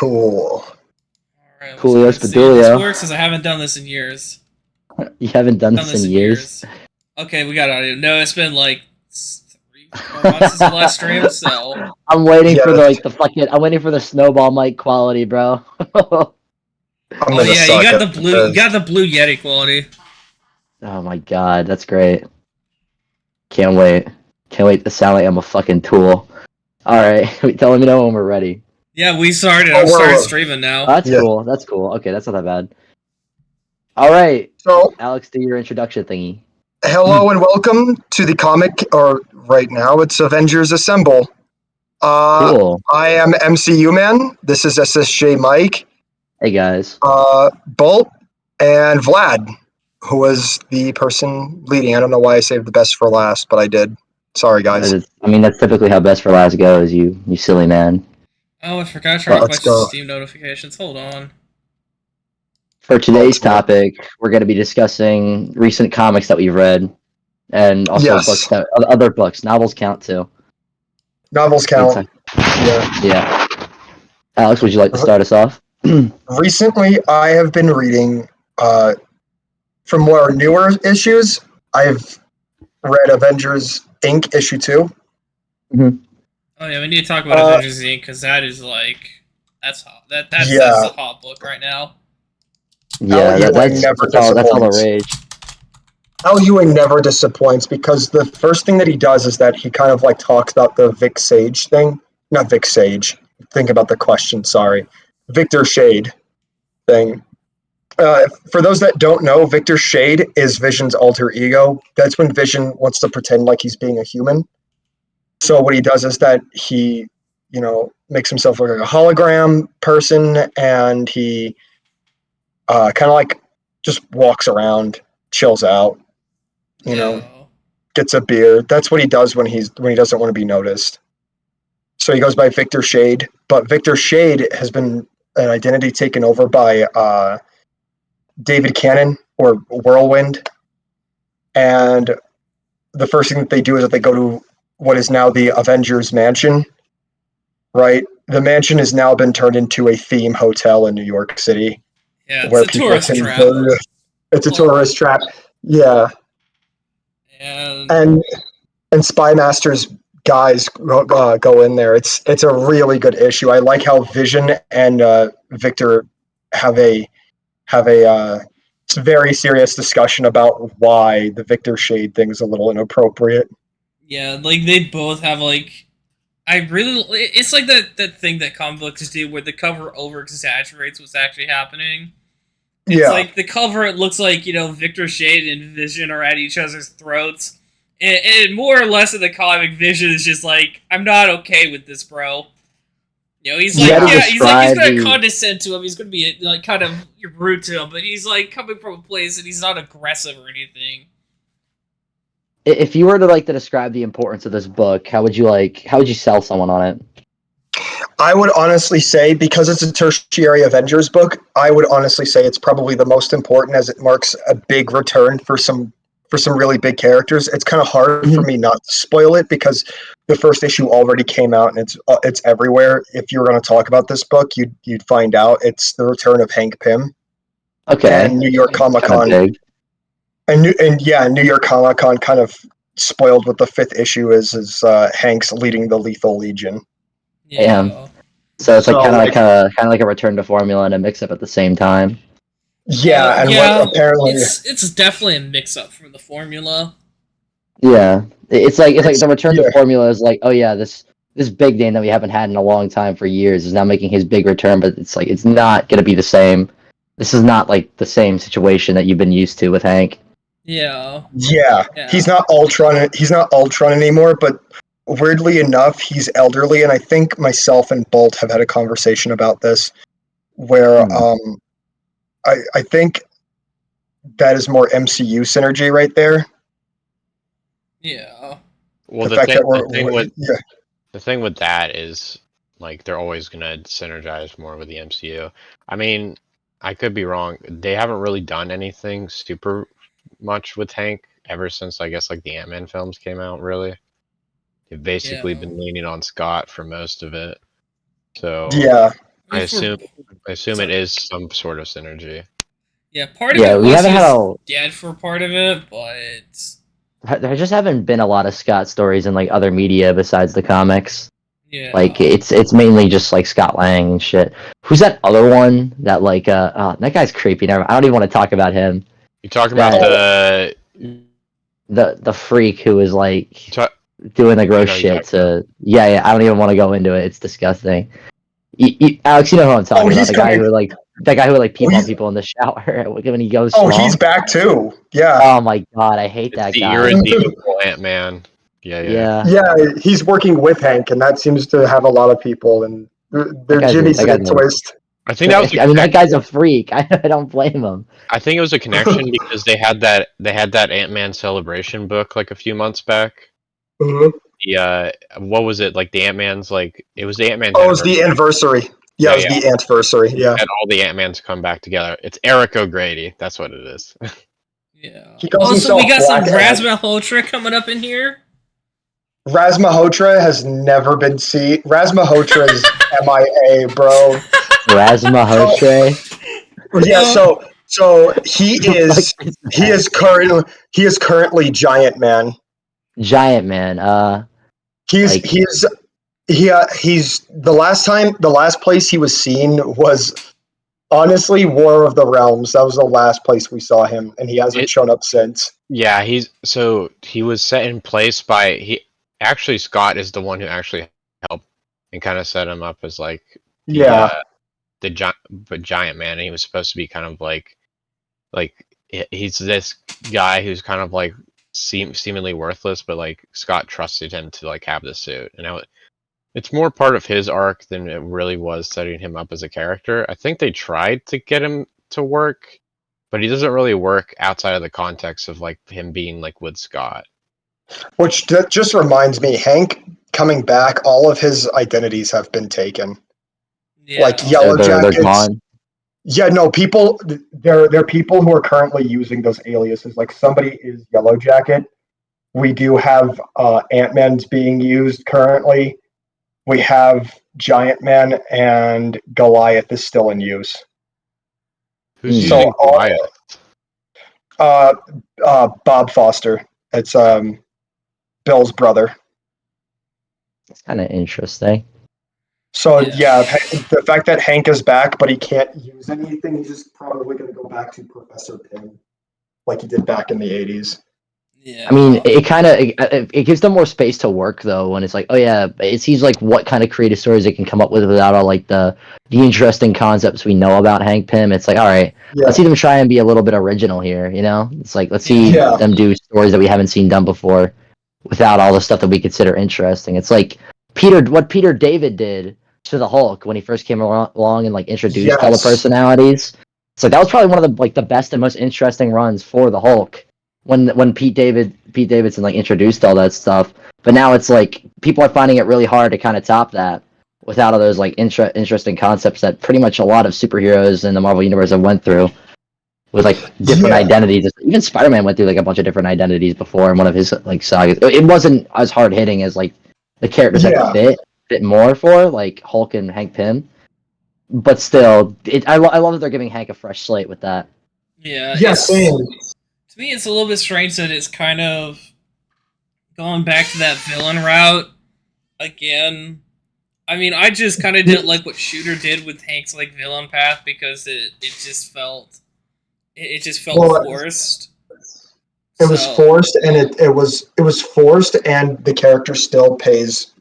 Cool. Alright, let's Coolio go see if this Spadulio. works, because I haven't done this in years. You haven't done this in years? Okay, we got audio. No, it's been like 3-4 months since the last stream, so... I'm waiting for I'm waiting for the snowball mic quality, bro. Oh yeah, you got the blue Yeti quality. Oh my god, that's great. Can't wait. Can't wait to sound like I'm a fucking tool. Alright, let me know when we're ready. Yeah, we started. I'm starting streaming now. Oh, that's cool. That's cool. Okay, that's not that bad. Alright. So, Alex, do your introduction thingy. Hello and welcome to the comic, or right now it's Avengers Assemble. Cool. I am MCU Man. This is SSJ Mike. Hey guys. Bolt and Vlad, who was the person leading. I don't know why I saved the best for last, but I did. Sorry, guys. I mean, that's typically how best for last goes, you silly man. Oh, I forgot to turn off my Steam notifications. Hold on. For today's topic, we're going to be discussing recent comics that we've read, and also other books. Novels count too. Novels count. Yeah. Alex, would you like to start us off? Recently, I have been reading from more newer issues. I've read Avengers Inc. issue 2. Mm-hmm. Oh yeah, we need to talk about Avengers Inc. because that is like that's the hot book right now. Yeah, that's all the rage. Al Ewing never disappoints because the first thing that he does is that he kind of like talks about the Vic Sage thing. Not Vic Sage. Think about the question, sorry. Victor Shade thing. For those that don't know, Victor Shade is Vision's alter ego. That's when Vision wants to pretend like he's being a human. So what he does is that he, makes himself look like a hologram person, and he kind of like just walks around, chills out, gets a beer. That's what he does when he doesn't want to be noticed. So he goes by Victor Shade, but Victor Shade has been an identity taken over by David Cannon, or Whirlwind. And the first thing that they do is that they go to what is now the Avengers Mansion, right? The mansion has now been turned into a theme hotel in New York City. Yeah, it's a tourist trap. It's a tourist trap. Yeah. And Spy Master's guys go in there. It's a really good issue. I like how Vision and Victor have a very serious discussion about why the Victor Shade thing is a little inappropriate. Yeah, like they both have like it's like that thing that comic books do where the cover over exaggerates what's actually happening. It's like the cover, it looks like, Victor Shade and Vision are at each other's throats. And more or less in the comic, Vision is just like, I'm not okay with this, bro. He's like, he's gonna condescend to him. He's gonna be like kind of rude to him, but he's like coming from a place and he's not aggressive or anything. If you were to to describe the importance of this book, how would you sell someone on it? I would honestly say, because it's a tertiary Avengers book, I would honestly say it's probably the most important, as it marks a big return for some really big characters. It's kind of hard for me not to spoil it because the first issue already came out and it's everywhere. If you were going to talk about this book, you'd find out it's the return of Hank Pym. Okay. And New York Comic Con. New York Comic Con kind of spoiled what the 5th issue is Hank's leading the Lethal Legion. Yeah. So it's kind of like a return to formula and a mix up at the same time. Yeah, and what apparently it's definitely a mix up for the formula. Yeah, it's like the return to formula is like, oh yeah, this big name that we haven't had in a long time for years is now making his big return, but it's like it's not gonna be the same. This is not like the same situation that you've been used to with Hank. Yeah. He's not Ultron. He's not Ultron anymore, but weirdly enough, he's elderly, and I think myself and Bolt have had a conversation about this, where I think that is more MCU synergy right there. Yeah. Well, the thing with that is, like, they're always gonna synergize more with the MCU. I mean, I could be wrong. They haven't really done anything super much with Hank ever since, I guess, like the Ant-Man films came out. Really, they've basically been leaning on Scott for most of it. So yeah, I assume it is some sort of synergy. Yeah, part of it we was haven't had dead for part of it, but there just haven't been a lot of Scott stories in like other media besides the comics. yeah, Like it's mainly just like Scott Lang and shit. Who's that other one that like that guy's creepy. I don't even want to talk about him. You talking about the freak who was like doing the gross shit to yeah, I don't even want to go into it. It's disgusting. Alex, you know who I'm talking about. The guy who would like peep on people in the shower when he goes small. He's back too. Yeah. Oh my god, I hate that guy. The irredeemable Ant-Man. Yeah. He's working with Hank, and that seems to have a lot of people, and their Jimmy twist. I think that was. That guy's a freak. I don't blame him. I think it was a connection because they had that Ant-Man celebration book like a few months back. Mm-hmm. What was it like? The Ant-Man's like it was the Ant-Man's. Oh, it was the anniversary. Yeah, it was the anniversary. Yeah, had all the Ant-Mans come back together. It's Eric O'Grady. That's what it is. Yeah. Also, we got some Razma Hotra coming up in here. Razma Hotra has never been seen. Razma Hotra is MIA, bro. Razma Hotra. Yeah, so he is currently Giant Man. Giant Man. He's the last place he was seen was honestly War of the Realms. That was the last place we saw him, and he hasn't shown up since. Yeah, he was set in place by Scott is the one who actually helped and kind of set him up as like the Giant Man, and he was supposed to be kind of like he's this guy who's kind of like seemingly worthless, but like Scott trusted him to like have the suit, and it's more part of his arc than it really was setting him up as a character. I think they tried to get him to work, but he doesn't really work outside of the context of like him being like with Scott. Which just reminds me, Hank coming back, all of his identities have been taken. Yeah. Like Yellow Jackets. They're gone. Yeah, no, people. There are people who are currently using those aliases. Like somebody is Yellow Jacket. We do have Ant-Man's being used currently. We have Giant Man, and Goliath is still in use. Who's using Goliath? Bob Foster. It's Bill's brother. It's kind of interesting. So yeah, the fact that Hank is back, but he can't use anything, he's just probably going to go back to Professor Pym, like he did back in the 80s. Yeah. I mean, it gives them more space to work though. When it's like, oh yeah, it seems like what kind of creative stories they can come up with without all like the interesting concepts we know about Hank Pym. It's like, all right, let's see them try and be a little bit original here. You know, it's like let's see them do stories that we haven't seen done before, without all the stuff that we consider interesting. It's like what Peter David did to the Hulk when he first came along and like introduced all the personalities. So that was probably one of the best and most interesting runs for the Hulk. When Pete Davidson like introduced all that stuff, but now it's like people are finding it really hard to kind of top that without all those like interesting concepts that pretty much a lot of superheroes in the Marvel universe have went through with like different identities. Even Spider-Man went through like a bunch of different identities before in one of his like sagas. It wasn't as hard hitting as like the characters that fit more for like Hulk and Hank Pym, but still, I love that they're giving Hank a fresh slate with that. Yeah, same. To me, it's a little bit strange that it's kind of going back to that villain route again. I mean, I just kind of didn't like what Shooter did with Hank's like villain path because it just felt forced. It was forced, and it was forced, and the character still pays.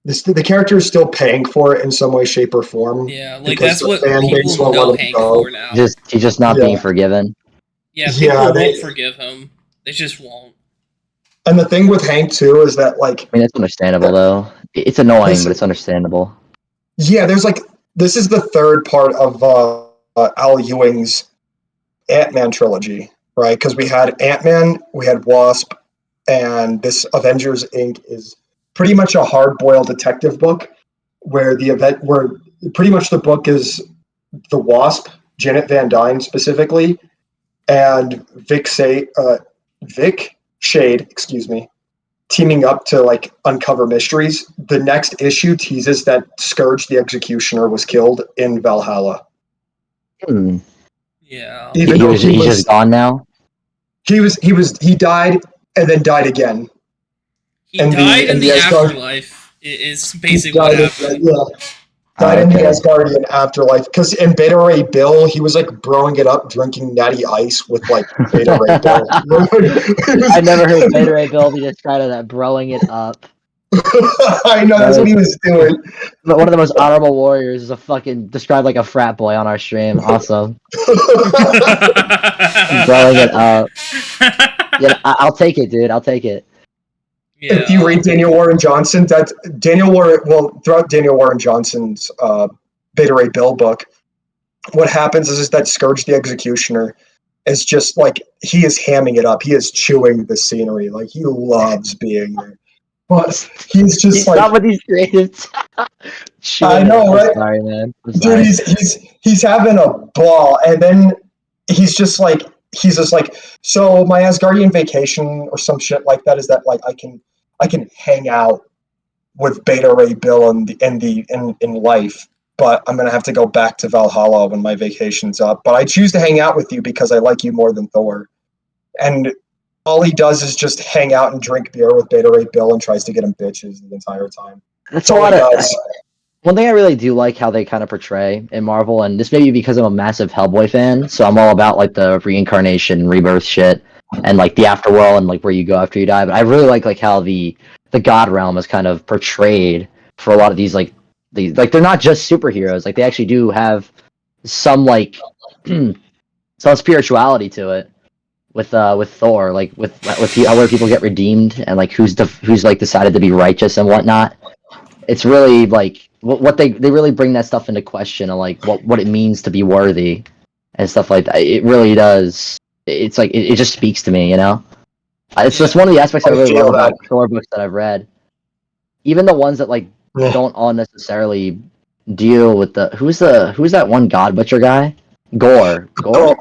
The character is still paying for it in some way, shape, or form. Yeah, like that's what people know Hank for now. He's just not being forgiven. Yeah, people won't forgive him. They just won't. And the thing with Hank too is that like, I mean, it's understandable though. It's annoying, but it's understandable. Yeah, there's like this is the third part of Al Ewing's Ant-Man trilogy, right? Because we had Ant-Man, we had Wasp, and this Avengers Inc. is pretty much a hard-boiled detective book where pretty much the book is the Wasp, Janet Van Dyne specifically, and Vic Shade, teaming up to like uncover mysteries. The next issue teases that Scourge the Executioner was killed in Valhalla. Yeah. Even though he's just gone now. He died and then died again. He died in the afterlife. Is basically what happened. Died in the Asgardian afterlife, because in Beta Ray Bill, he was like broing it up, drinking natty ice with like Beta Ray Bill. I never heard Beta Ray Bill be described as that broing it up. I know, that's what he was doing. One of the most honorable warriors is a fucking described like a frat boy on our stream. Awesome. Broing it up. Yeah, I'll take it, dude. I'll take it. Yeah. If you read Daniel Warren Johnson, throughout Daniel Warren Johnson's Beta Ray Bill book, what happens is that Scourge the Executioner is just like, he is hamming it up. He is chewing the scenery. Like, he loves being there. But he's just like, not with these creatives. I know, right? Sorry, man. Dude, he's having a ball, and then he's just like, so my Asgardian vacation or some shit like that is that like I can hang out with Beta Ray Bill in life, but I'm gonna have to go back to Valhalla when my vacation's up. But I choose to hang out with you because I like you more than Thor. And all he does is just hang out and drink beer with Beta Ray Bill and tries to get him bitches the entire time. That's a lot of. One thing I really do like how they kind of portray in Marvel, and this may be because I'm a massive Hellboy fan, so I'm all about like the reincarnation, rebirth shit, and like the afterworld and like where you go after you die. But I really like how the god realm is kind of portrayed for a lot of these like they're not just superheroes. Like they actually do have some like some spirituality to it. With Thor, like with where people get redeemed and like who's like decided to be righteous and whatnot. It's really like what they really bring that stuff into question and like what it means to be worthy and stuff like that. It really does. It's like it just speaks to me, you know. It's just one of the aspects I really love about Thor books that I've read. Even the ones that like don't all necessarily deal with who's that one God Butcher guy? Gore. Yeah,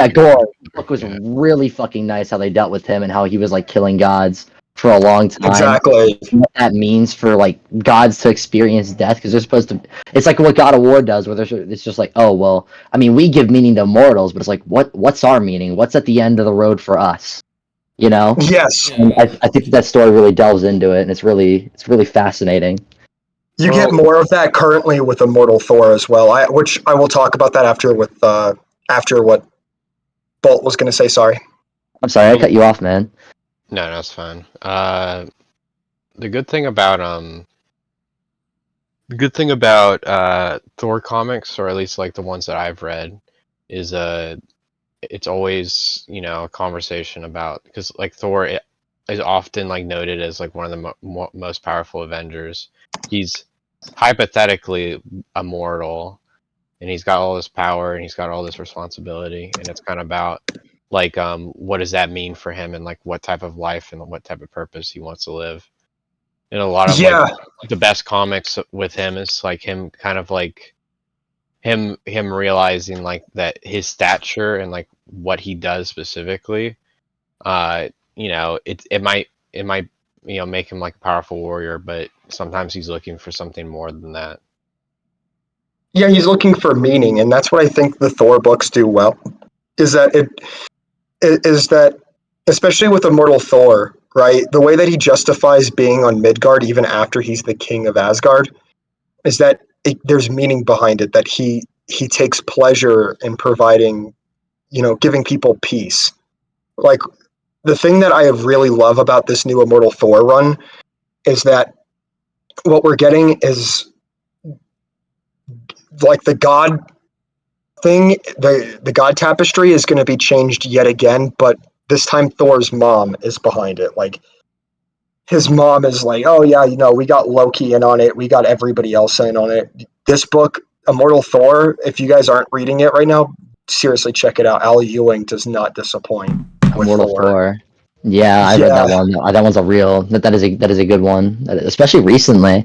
Gore. The book was really fucking nice how they dealt with him and how he was like killing gods for a long time. Exactly. What that means for like gods to experience death, because they're supposed to. It's like what God of War does, where it's just like, oh well, I mean, we give meaning to mortals, but it's like, what's our meaning? What's at the end of the road for us? You know? Yes. And I think that story really delves into it, and it's really fascinating. You get more of that currently with Immortal Thor as well, which I will talk about that after what Bolt was going to say. Sorry. I'm sorry, I cut you off, man. No, that's fine. The good thing about Thor comics, or at least like the ones that I've read, is it's always, you know, a conversation about, because like Thor is often like noted as like one of the most powerful Avengers. He's hypothetically immortal, and he's got all this power and he's got all this responsibility, and it's kind of about like what does that mean for him, and like what type of life and what type of purpose he wants to live. And a lot of like the best comics with him is like him kind of like him realizing like that his stature and like what he does specifically, you know, it might you know make him like a powerful warrior, but sometimes he's looking for something more than that. Yeah, he's looking for meaning, and that's what I think the Thor books do well. Is that especially with Immortal Thor, right? The way that he justifies being on Midgard even after he's the king of Asgard is that there's meaning behind it. That he takes pleasure in providing, you know, giving people peace. Like the thing that I really love about this new Immortal Thor run is that what we're getting is like the god thing, the god tapestry is going to be changed yet again, but this time Thor's mom is behind it. Like his mom is like, oh yeah, you know, we got Loki in on it, we got everybody else in on it. This book, Immortal Thor, if you guys aren't reading it right now, seriously check it out. Al Ewing does not disappoint with Immortal Thor. Yeah, I read that one. That one's a real. That is a good one, especially recently.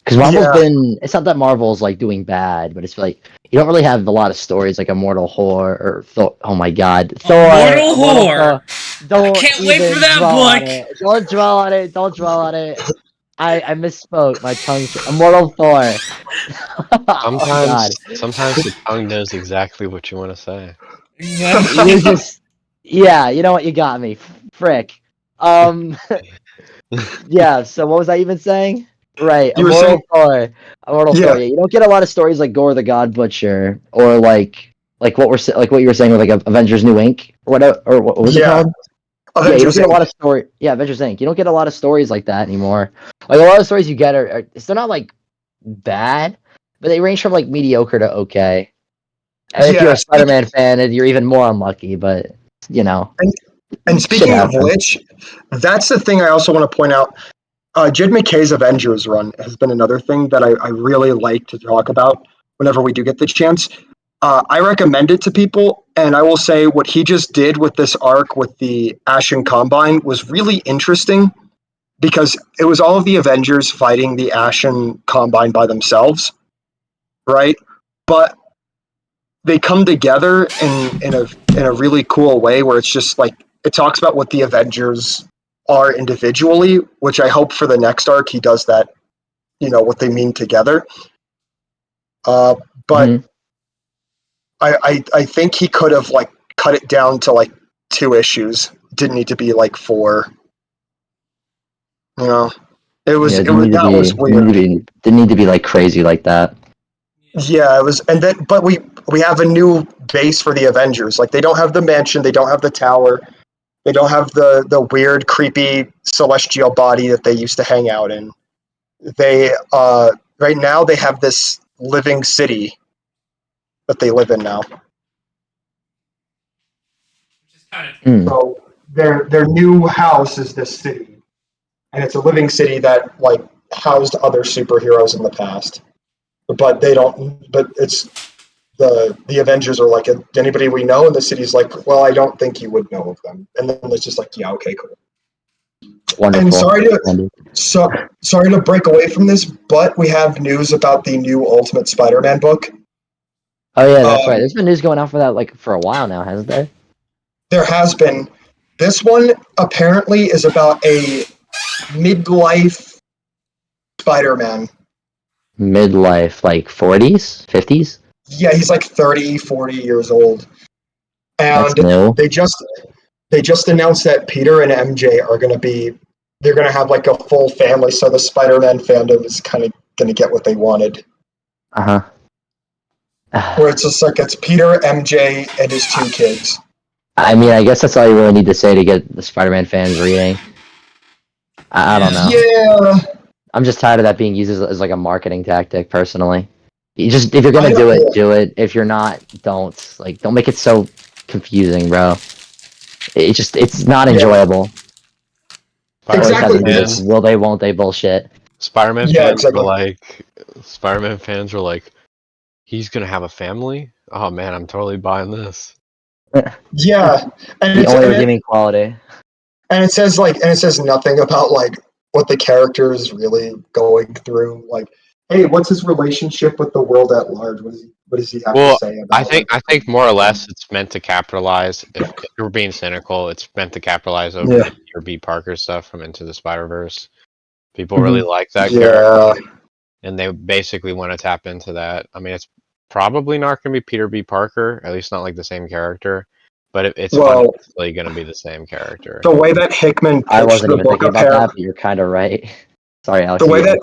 Because Marvel's been, it's not that Marvel's like doing bad, but it's like you don't really have a lot of stories like Immortal Thor or Thor. Oh my God, Thor! Immortal Thor. Don't I can't wait for that book. Don't dwell on it. Don't dwell on it. I misspoke. My tongue. Immortal Thor. Sometimes the tongue knows exactly what you want to say. Exactly. You're just, yeah. You know what? You got me. Frick. Yeah. So what was I even saying? Right, You were saying, Thor. Immortal Thor. Yeah, you don't get a lot of stories like Gore the God Butcher or like what you were saying with like Avengers New Inc. or whatever, or what was it called? Avengers you don't get Inc. a lot of story. Yeah, Avengers Inc. You don't get a lot of stories like that anymore. Like a lot of stories you get are they're not like bad, but they range from like mediocre to okay. And if you're a Spider-Man fan, you're even more unlucky. But you know. And speaking of which, that's the thing I also want to point out. Jed McKay's Avengers run has been another thing that I really like to talk about whenever we do get the chance. I recommend it to people, and I will say what he just did with this arc with the Ashen Combine was really interesting because it was all of the Avengers fighting the Ashen Combine by themselves, right? But they come together in a really cool way where it's just like it talks about what the Avengers are individually, which I hope for the next arc he does that, what they mean together. But I think he could have like cut it down to like 2 issues. It didn't need to be like 4. It was was weird. Didn't need to be like crazy like that. Yeah, it was, and then but we have a new base for the Avengers. Like they don't have the mansion, they don't have the tower, they don't have the weird, creepy celestial body that they used to hang out in. They right now they have this living city that they live in now. So their new house is this city, and it's a living city that like housed other superheroes in the past, but they don't. But it's the Avengers are like, anybody we know, and the city's like, well, I don't think you would know of them, and then it's just like, yeah, okay, cool. Wonderful. And sorry to break away from this, but we have news about the new Ultimate Spider-Man book. Oh yeah, that's right. There's been news going on for that like for a while now, hasn't there? There has been. This one apparently is about a midlife Spider-Man. Midlife, like 40s, 50s? Yeah, he's like 30, 40 years old. And that's new. They just announced that Peter and MJ are going to be, they're going to have like a full family, so the Spider-Man fandom is kind of going to get what they wanted. Uh-huh. Where it's just like, it's Peter, MJ, and his 2 kids. I mean, I guess that's all you really need to say to get the Spider-Man fans reading. I don't know. Yeah. I'm just tired of that being used as like a marketing tactic, personally. If you're gonna do it, do it. If you're not, don't make it so confusing, bro. It's not enjoyable. Exactly. Will they, won't they bullshit. Spider-Man fans were like, he's gonna have a family? Oh man, I'm totally buying this. Yeah. And the only redeeming quality. And it says nothing about like what the character is really going through. Like, hey, what's his relationship with the world at large? What does he have to say about it? I think more or less it's meant to capitalize. If you're being cynical, it's meant to capitalize over the Peter B. Parker stuff from Into the Spider-Verse. People really like that character, and they basically want to tap into that. I mean, it's probably not going to be Peter B. Parker, at least not like the same character. But it's fundamentally going to be the same character. The way that Hickman pitched I wasn't the even book thinking about that, but you're kind of right. Sorry, Alex. The way that,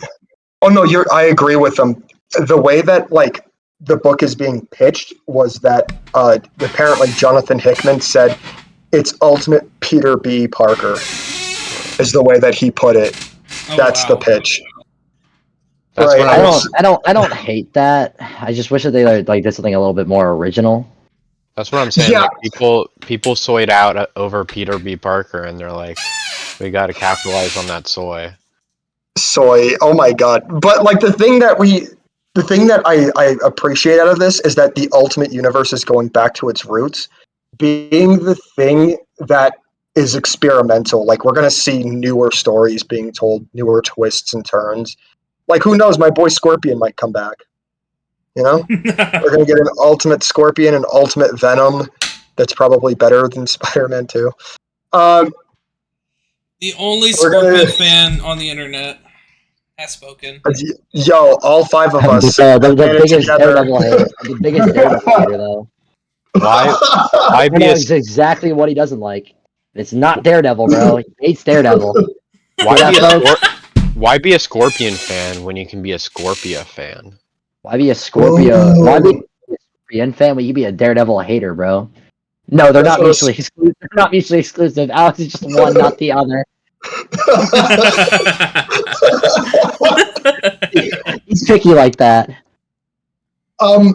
oh no, I agree with them. The way that like the book is being pitched was that apparently Jonathan Hickman said it's Ultimate Peter B. Parker is the way that he put it. That's the pitch. That's right. I don't hate that. I just wish that they like did something a little bit more original. That's what I'm saying. Yeah. Like people soyed out over Peter B. Parker, and they're like, we got to capitalize on that soy. Soy. Oh my god! But like the thing that I appreciate out of this is that the Ultimate Universe is going back to its roots, being the thing that is experimental. Like we're gonna see newer stories being told, newer twists and turns. Like, who knows? My boy Scorpion might come back. You know, we're gonna get an Ultimate Scorpion and Ultimate Venom. That's probably better than Spider-Man 2. The only Scorpion fan on the internet has spoken. Yo, all 5 of us. The biggest Daredevil hater. The biggest Daredevil hater, though. Why I know exactly what he doesn't like. It's not Daredevil, bro. He hates Daredevil. Why be a Scorpion fan when you can be a Scorpia fan? Why be a Scorpio? Why be a Scorpion fan when you be a Daredevil hater, bro? No, they're not mutually exclusive. They're not mutually exclusive. Alex is just one, not the other. He's picky like that. And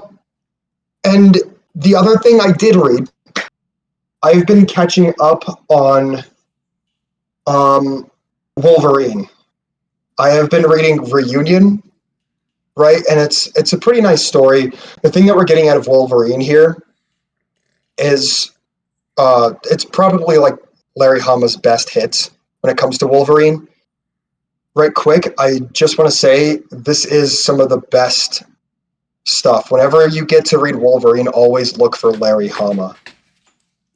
the other thing I did read, I've been catching up on Wolverine. I have been reading Reunion, right? And it's a pretty nice story. The thing that we're getting out of Wolverine here is it's probably like Larry Hama's best hits when it comes to Wolverine. Right quick, I just want to say this is some of the best stuff. Whenever you get to read Wolverine, always look for Larry Hama.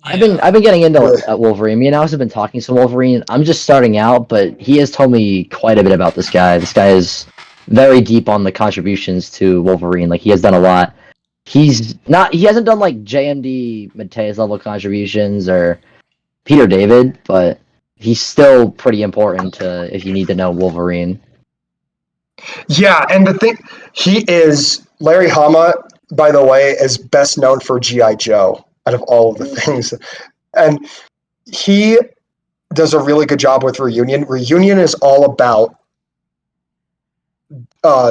I've been getting into Wolverine. Me and Alex have been talking some Wolverine. I'm just starting out, but he has told me quite a bit about this guy. This guy is very deep on the contributions to Wolverine. Like, he has done a lot. He hasn't done like JMD Mateus level contributions or Peter David, but he's still pretty important to if you need to know Wolverine. Yeah, and the thing, Larry Hama, by the way, is best known for G.I. Joe out of all of the things. And he does a really good job with Reunion. Reunion is all about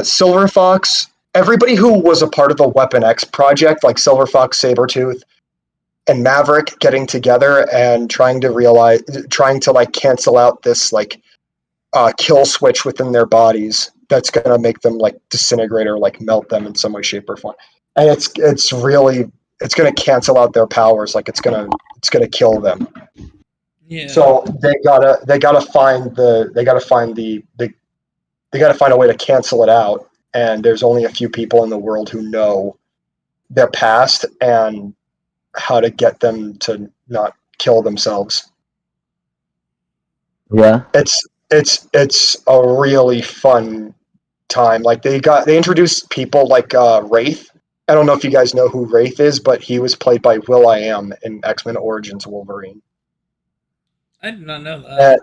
Silver Fox, everybody who was a part of the Weapon X project, like Silver Fox, Sabretooth, and Maverick getting together and trying to like cancel out this like kill switch within their bodies that's gonna make them like disintegrate or like melt them in some way, shape, or form. And it's gonna cancel out their powers, like it's gonna kill them. Yeah. So they gotta find a way to cancel it out. And there's only a few people in the world who know their past and how to get them to not kill themselves. Yeah. It's a really fun time. Like they introduced people like Wraith. I don't know if you guys know who Wraith is, but he was played by Will.i.am in X-Men Origins Wolverine. I did not know that.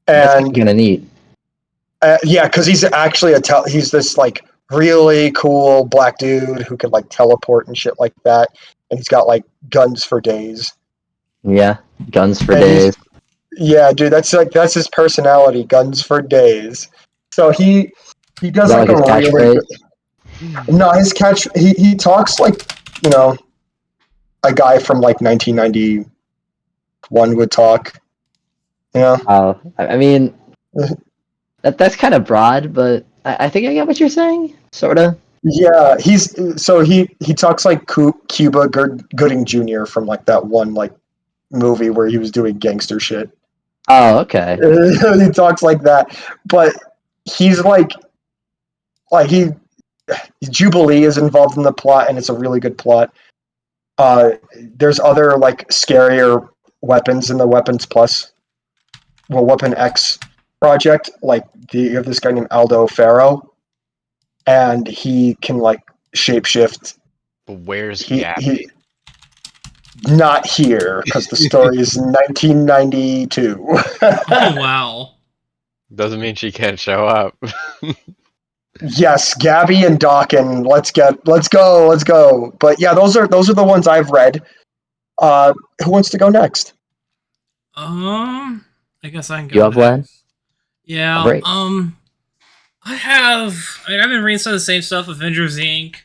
That's kind of neat. Yeah, because he's actually he's this like really cool black dude who could like teleport and shit like that, and he's got like guns for days. Yeah, guns for days. Yeah, dude, that's his personality, guns for days. So he does like a really good. No, his catch. He talks like, you know, a guy from like 1991 would talk. You know. Oh, I mean, that's kind of broad, but I think I get what you're saying, sorta. Yeah, he talks like Cuba Gooding Jr. from like that one like movie where he was doing gangster shit. Oh, okay. He talks like that, but he's like Jubilee is involved in the plot, and it's a really good plot. There's other like scarier weapons in the Weapon X project. Like you have this guy named Aldo Farrow, and he can like shapeshift. But where's Gabby? Not here, because the story is 1992. Oh, wow. Doesn't mean she can't show up. Yes, Gabby and Dawkins. Let's go. But yeah, those are the ones I've read. Who wants to go next? I guess I can go. You have one? Yeah. Great. I've been reading some of the same stuff, Avengers Inc.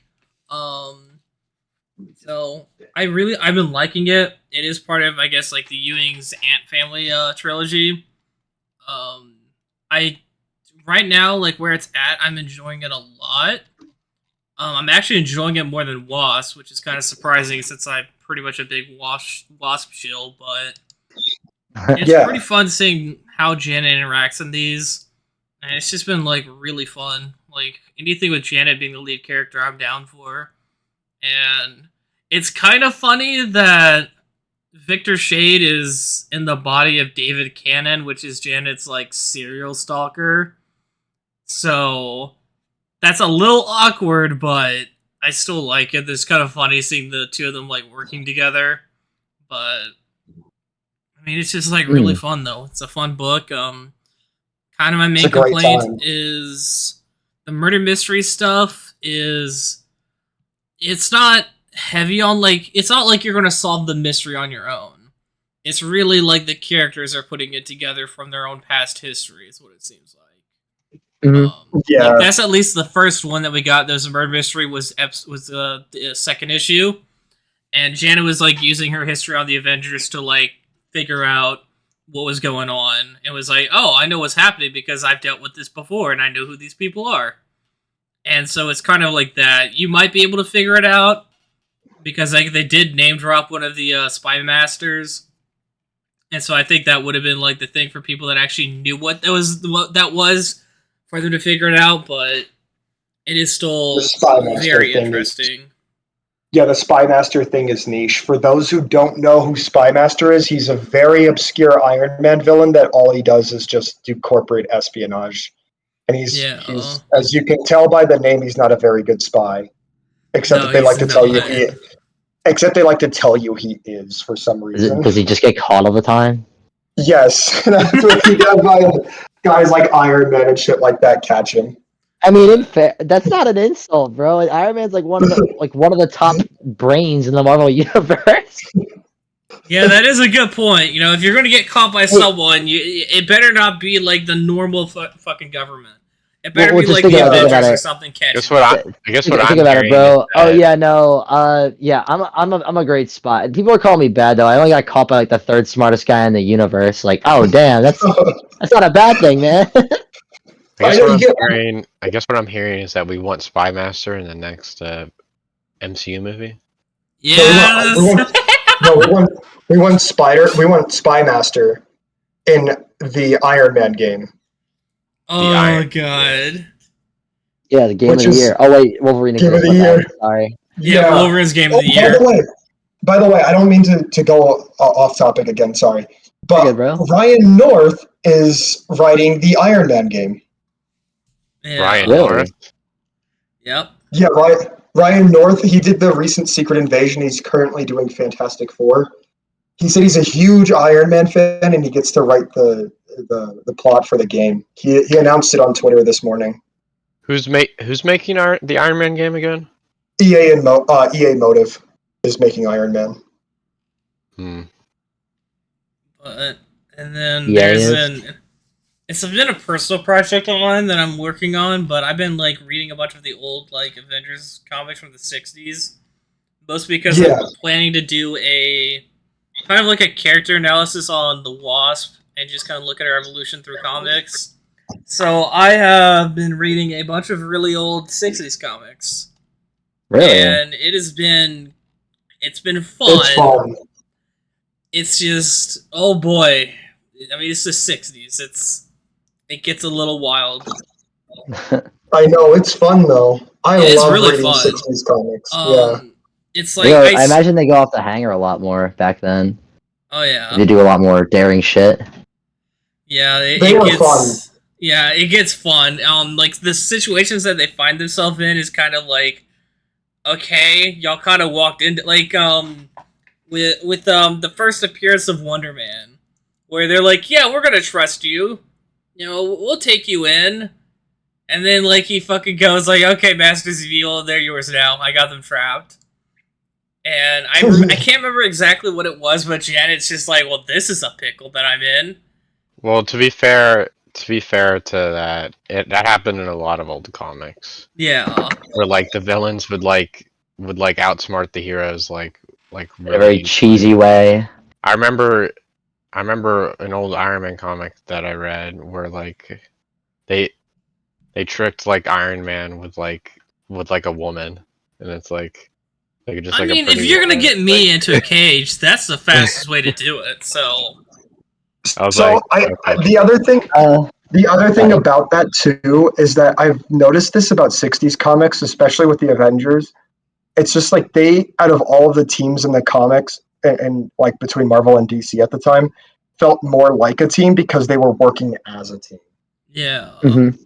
So I've been liking it. It is part of, I guess, like the Ewing's Ant Family trilogy. Right now, like where it's at, I'm enjoying it a lot. I'm actually enjoying it more than Wasp, which is kind of surprising since I'm pretty much a big Wasp shill, but it's pretty fun seeing how Janet interacts in these. And it's just been like really fun. Like anything with Janet being the lead character, I'm down for. And it's kind of funny that Victor Shade is in the body of David Cannon, which is Janet's like serial stalker. So that's a little awkward, but I still like it. It's kind of funny seeing the two of them like working together. But I mean, it's just like really fun though. It's a fun book. Kind of my main complaint is the murder mystery stuff is it's not heavy on like it's not like you're going to solve the mystery on your own. It's really like the characters are putting it together from their own past history is what it seems like. Yeah, like that's at least the first one that we got. There's a murder mystery was the second issue, and Janet was like using her history on the Avengers to like figure out what was going on. It was like, oh, I know what's happening because I've dealt with this before and I know who these people are. And so it's kind of like that. You might be able to figure it out because like they did name drop one of the spy masters, and so I think that would have been like the thing for people that actually knew what that was for them to figure it out. But it is still very interesting. The Spy Master thing is niche. For those who don't know who Spy Master is, he's a very obscure Iron Man villain that all he does is just do corporate espionage. And he's as you can tell by the name, he's not a very good spy. Except that they like to tell you he is for some reason. Does he just get caught all the time? Yes. That's what he does by guys like Iron Man and shit like that catch him. I mean, that's not an insult, bro. Iron Man's like one of the top brains in the Marvel universe. Yeah, that is a good point. You know, if you're going to get caught by someone, it better not be like the normal fucking government. It better be like the Avengers or something. I guess what I'm think about it, bro. Oh yeah, no. I'm a great spy. People are calling me bad though. I only got caught by like the third smartest guy in the universe. Like, oh damn, that's not a bad thing, man. I guess what I'm hearing is that we want Spy Master in the next MCU movie. Yes. We want Spy Master in the Iron Man game. Oh god. Yeah, the game of the year. Oh wait, Wolverine game of the year. Sorry. Yeah, Wolverine's game of the year. By the way, I don't mean to go off topic again. Sorry, but good, bro. Ryan North is writing the Iron Man game. Yeah. Ryan North. Yep. Yeah, Ryan North. He did the recent Secret Invasion. He's currently doing Fantastic Four. He said he's a huge Iron Man fan, and he gets to write the plot for the game. He announced it on Twitter this morning. Who's making the Iron Man game again? EA Motive is making Iron Man. But and then it's been a personal project of mine that I'm working on, but I've been like reading a bunch of the old like Avengers comics from the 60s. Mostly because I'm planning to do a kind of like a character analysis on the Wasp and just kind of look at her evolution through comics. So I have been reading a bunch of really old 60s comics. Really? And it's been fun. It's fun. It's just, oh boy. I mean, it's the 60s. It gets a little wild. I know, it's fun though. I love really reading fun. 60s comics. It's like I imagine they go off the hanger a lot more back then. Oh yeah. They do a lot more daring shit. Yeah, they were fun. Yeah, it gets fun. Like the situations that they find themselves in is kind of like, okay, y'all kind of walked into like with the first appearance of Wonder Man, where they're like, yeah, we're gonna trust you, you know, we'll take you in, and then like he fucking goes like, okay, Masters of Evil, they're yours now. I got them trapped. And I can't remember exactly what it was, but Janet's just like, well, this is a pickle that I'm in. Well, to be fair to that, that happened in a lot of old comics. Yeah. Where like the villains would outsmart the heroes like really, in a very cheesy way. I remember an old Iron Man comic that I read where like they tricked like Iron Man with a woman, and it's like just I mean, if you're gonna get me into a cage, that's the fastest way to do it. So the other thing, The other thing about that too is that I've noticed this about 60s comics, especially with the Avengers. It's just like they, out of all of the teams in the comics and like between Marvel and DC at the time, felt more like a team because they were working as a team. Yeah. Mm-hmm.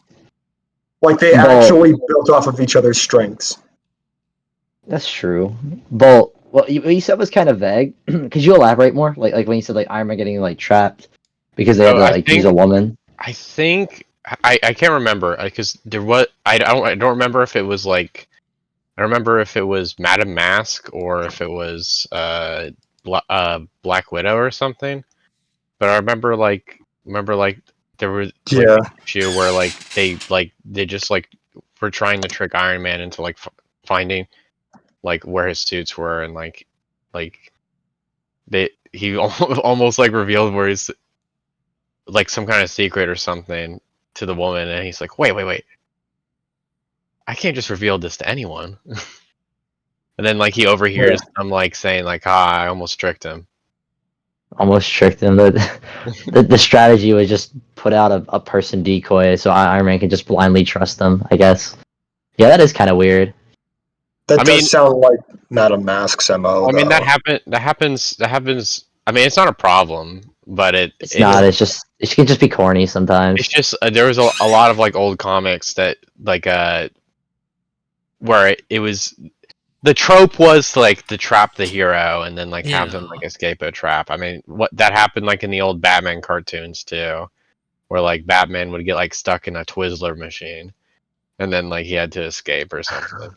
Like they actually built off of each other's strengths. That's true. But what you said was kind of vague. Could you elaborate more? Like when you said like Iron Man getting like trapped because they had to like use a woman. I think I can't remember because there was I don't remember if it was like I don't remember if it was Madame Mask or if it was Black Widow or something. But I remember there was an issue where they just like were trying to trick Iron Man into like finding like where his suits were and like he almost like revealed where he's like some kind of secret or something to the woman, and he's like, wait, I can't just reveal this to anyone. And then like he overhears them like saying like, I almost tricked him. The strategy was just put out a person decoy so Iron Man can just blindly trust them, I guess. Yeah, that is kind of weird. That does sound like Madame Mask's MO. I mean, that happens. I mean, it's not a problem, but it's not. It's just it can just be corny sometimes. It's just there was a lot of like old comics that like where it was the trope was like to trap the hero and then like have them like escape a trap. I mean, what that happened like in the old Batman cartoons too, where like Batman would get like stuck in a Twizzler machine. And then, like, he had to escape or something.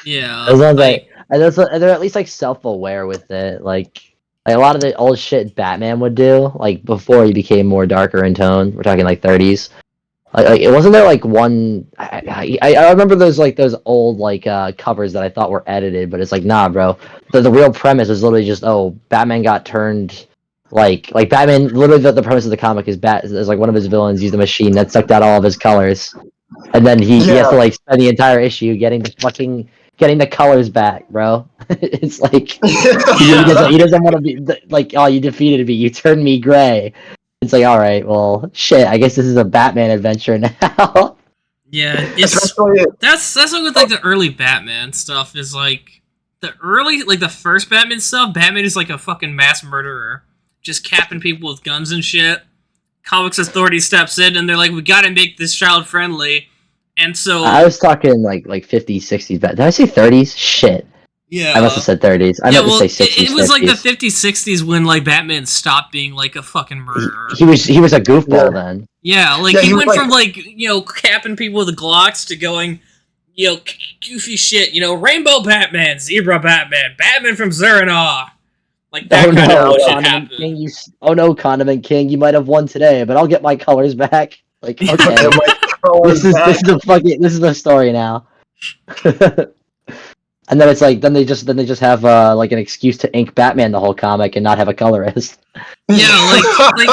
Yeah. They're at least, like, self-aware with it. Like, a lot of the old shit Batman would do, like, before he became more darker in tone. We're talking, like, 30s. Like it wasn't there, like, one... I remember those old, like, covers that I thought were edited, but it's like, nah, bro. The real premise is literally just, Batman got turned... Like Batman, literally the premise of the comic is like, one of his villains used a machine that sucked out all of his colors. And then he has to like spend the entire issue getting the colors back, bro. It's like he doesn't want to be like, you defeated me, you turned me gray. It's like, all right, well, shit. I guess this is a Batman adventure now. Yeah, that's what with like the early Batman stuff is like the first Batman stuff. Batman is like a fucking mass murderer, just capping people with guns and shit. Comics Authority steps in and they're like, we gotta make this child friendly. And so I was talking like 50s, 60s. Did I say 30s? Shit. Yeah. I must have said 30s. I meant to say 60s. It was 50s. Like the 50s, 60s when like Batman stopped being like a fucking murderer. He was a goofball then. Yeah, like he went from like, capping people with Glocks to going, goofy shit, Rainbow Batman, Zebra Batman, Batman from Zerinaw. Like that kind of shit happened. King, Condiment King, you might have won today, but I'll get my colors back. Like, okay. This is the story now. And then it's like then they just have like an excuse to ink Batman the whole comic and not have a colorist. Yeah, like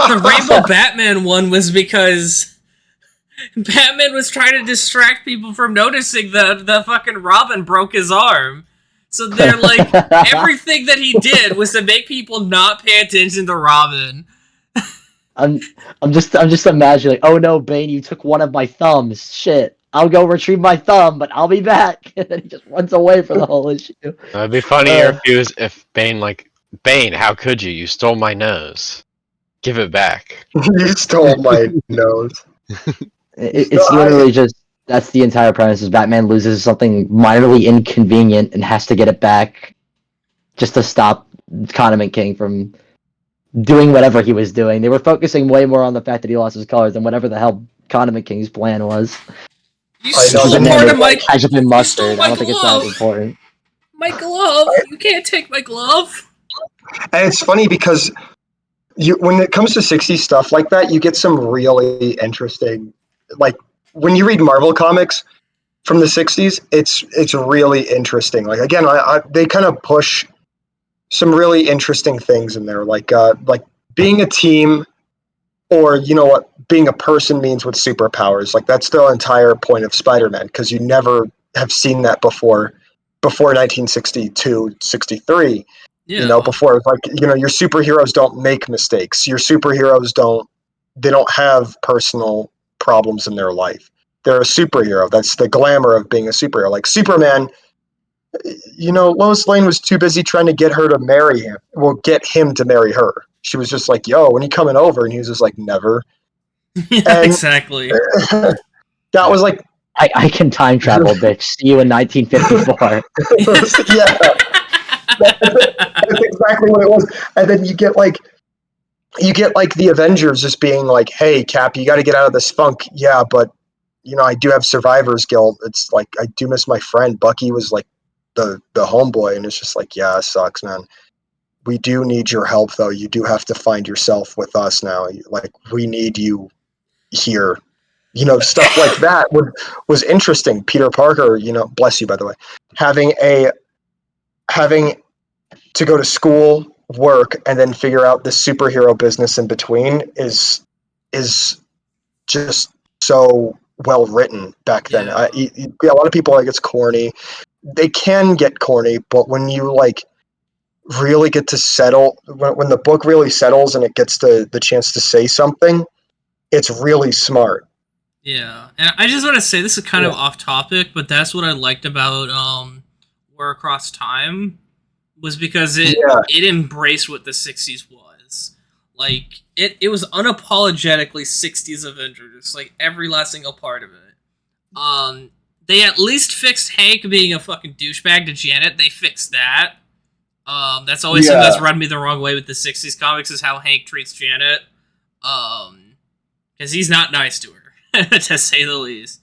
the Rainbow Batman one was because Batman was trying to distract people from noticing the fucking Robin broke his arm. So they're like everything that he did was to make people not pay attention to Robin. I'm just imagining, oh no, Bane, you took one of my thumbs. Shit. I'll go retrieve my thumb, but I'll be back. And then he just runs away for the whole issue. It'd be funnier if Bane Bane, how could you? You stole my nose. Give it back. You stole my nose. It's literally just that's the entire premise. Is Batman loses something minorly inconvenient and has to get it back, just to stop Condiment King from doing whatever he was doing. They were focusing way more on the fact that he lost his colors than whatever the hell Condiment King's plan was. You stole part of my ketchup and mustard. I don't think it's that important. My glove. You can't take my glove. And it's funny because when it comes to 60s stuff like that, you get some really interesting, like when you read Marvel comics from the 60s, it's really interesting. Like again, they kind of push some really interesting things in there, like being a team, or what being a person means with superpowers. Like that's the entire point of Spider-Man, because you never have seen that before 1962, 63. Yeah. Before it's like, your superheroes don't make mistakes. Your superheroes don't have personal problems in their life. They're a superhero. That's the glamour of being a superhero. Like Superman, Lois Lane was too busy trying to get her to marry him. Well, get him to marry her. She was just like, "Yo, when you coming over?" And he was just like, "Never." Yeah, And exactly. that was like, I can time travel, bitch. See you in 1954. yeah, that's exactly what it was. And then you get like the Avengers just being like, "Hey, Cap, you got to get out of this funk." Yeah, but I do have survivor's guilt. It's like I do miss my friend. Bucky was like the homeboy, and it's just like, yeah, it sucks, man. We do need your help, though. You do have to find yourself with us now. Like, we need you here. Stuff like that was interesting. Peter Parker, bless you, by the way, having to go to school, work, and then figure out the superhero business in between is just so well written back then. Yeah. A lot of people like it's corny. They can get corny, but when you like really get to settle, when the book really settles and it gets to the chance to say something, it's really smart. Yeah, and I just want to say this is kind of off topic, but that's what I liked about War Across Time was because it embraced what the 60s was. Like it was unapologetically 60s Avengers, like every last single part of it. They at least fixed Hank being a fucking douchebag to Janet. They fixed that. That's always something that's rubbed me the wrong way with the 60s comics is how Hank treats Janet. Because he's not nice to her, to say the least.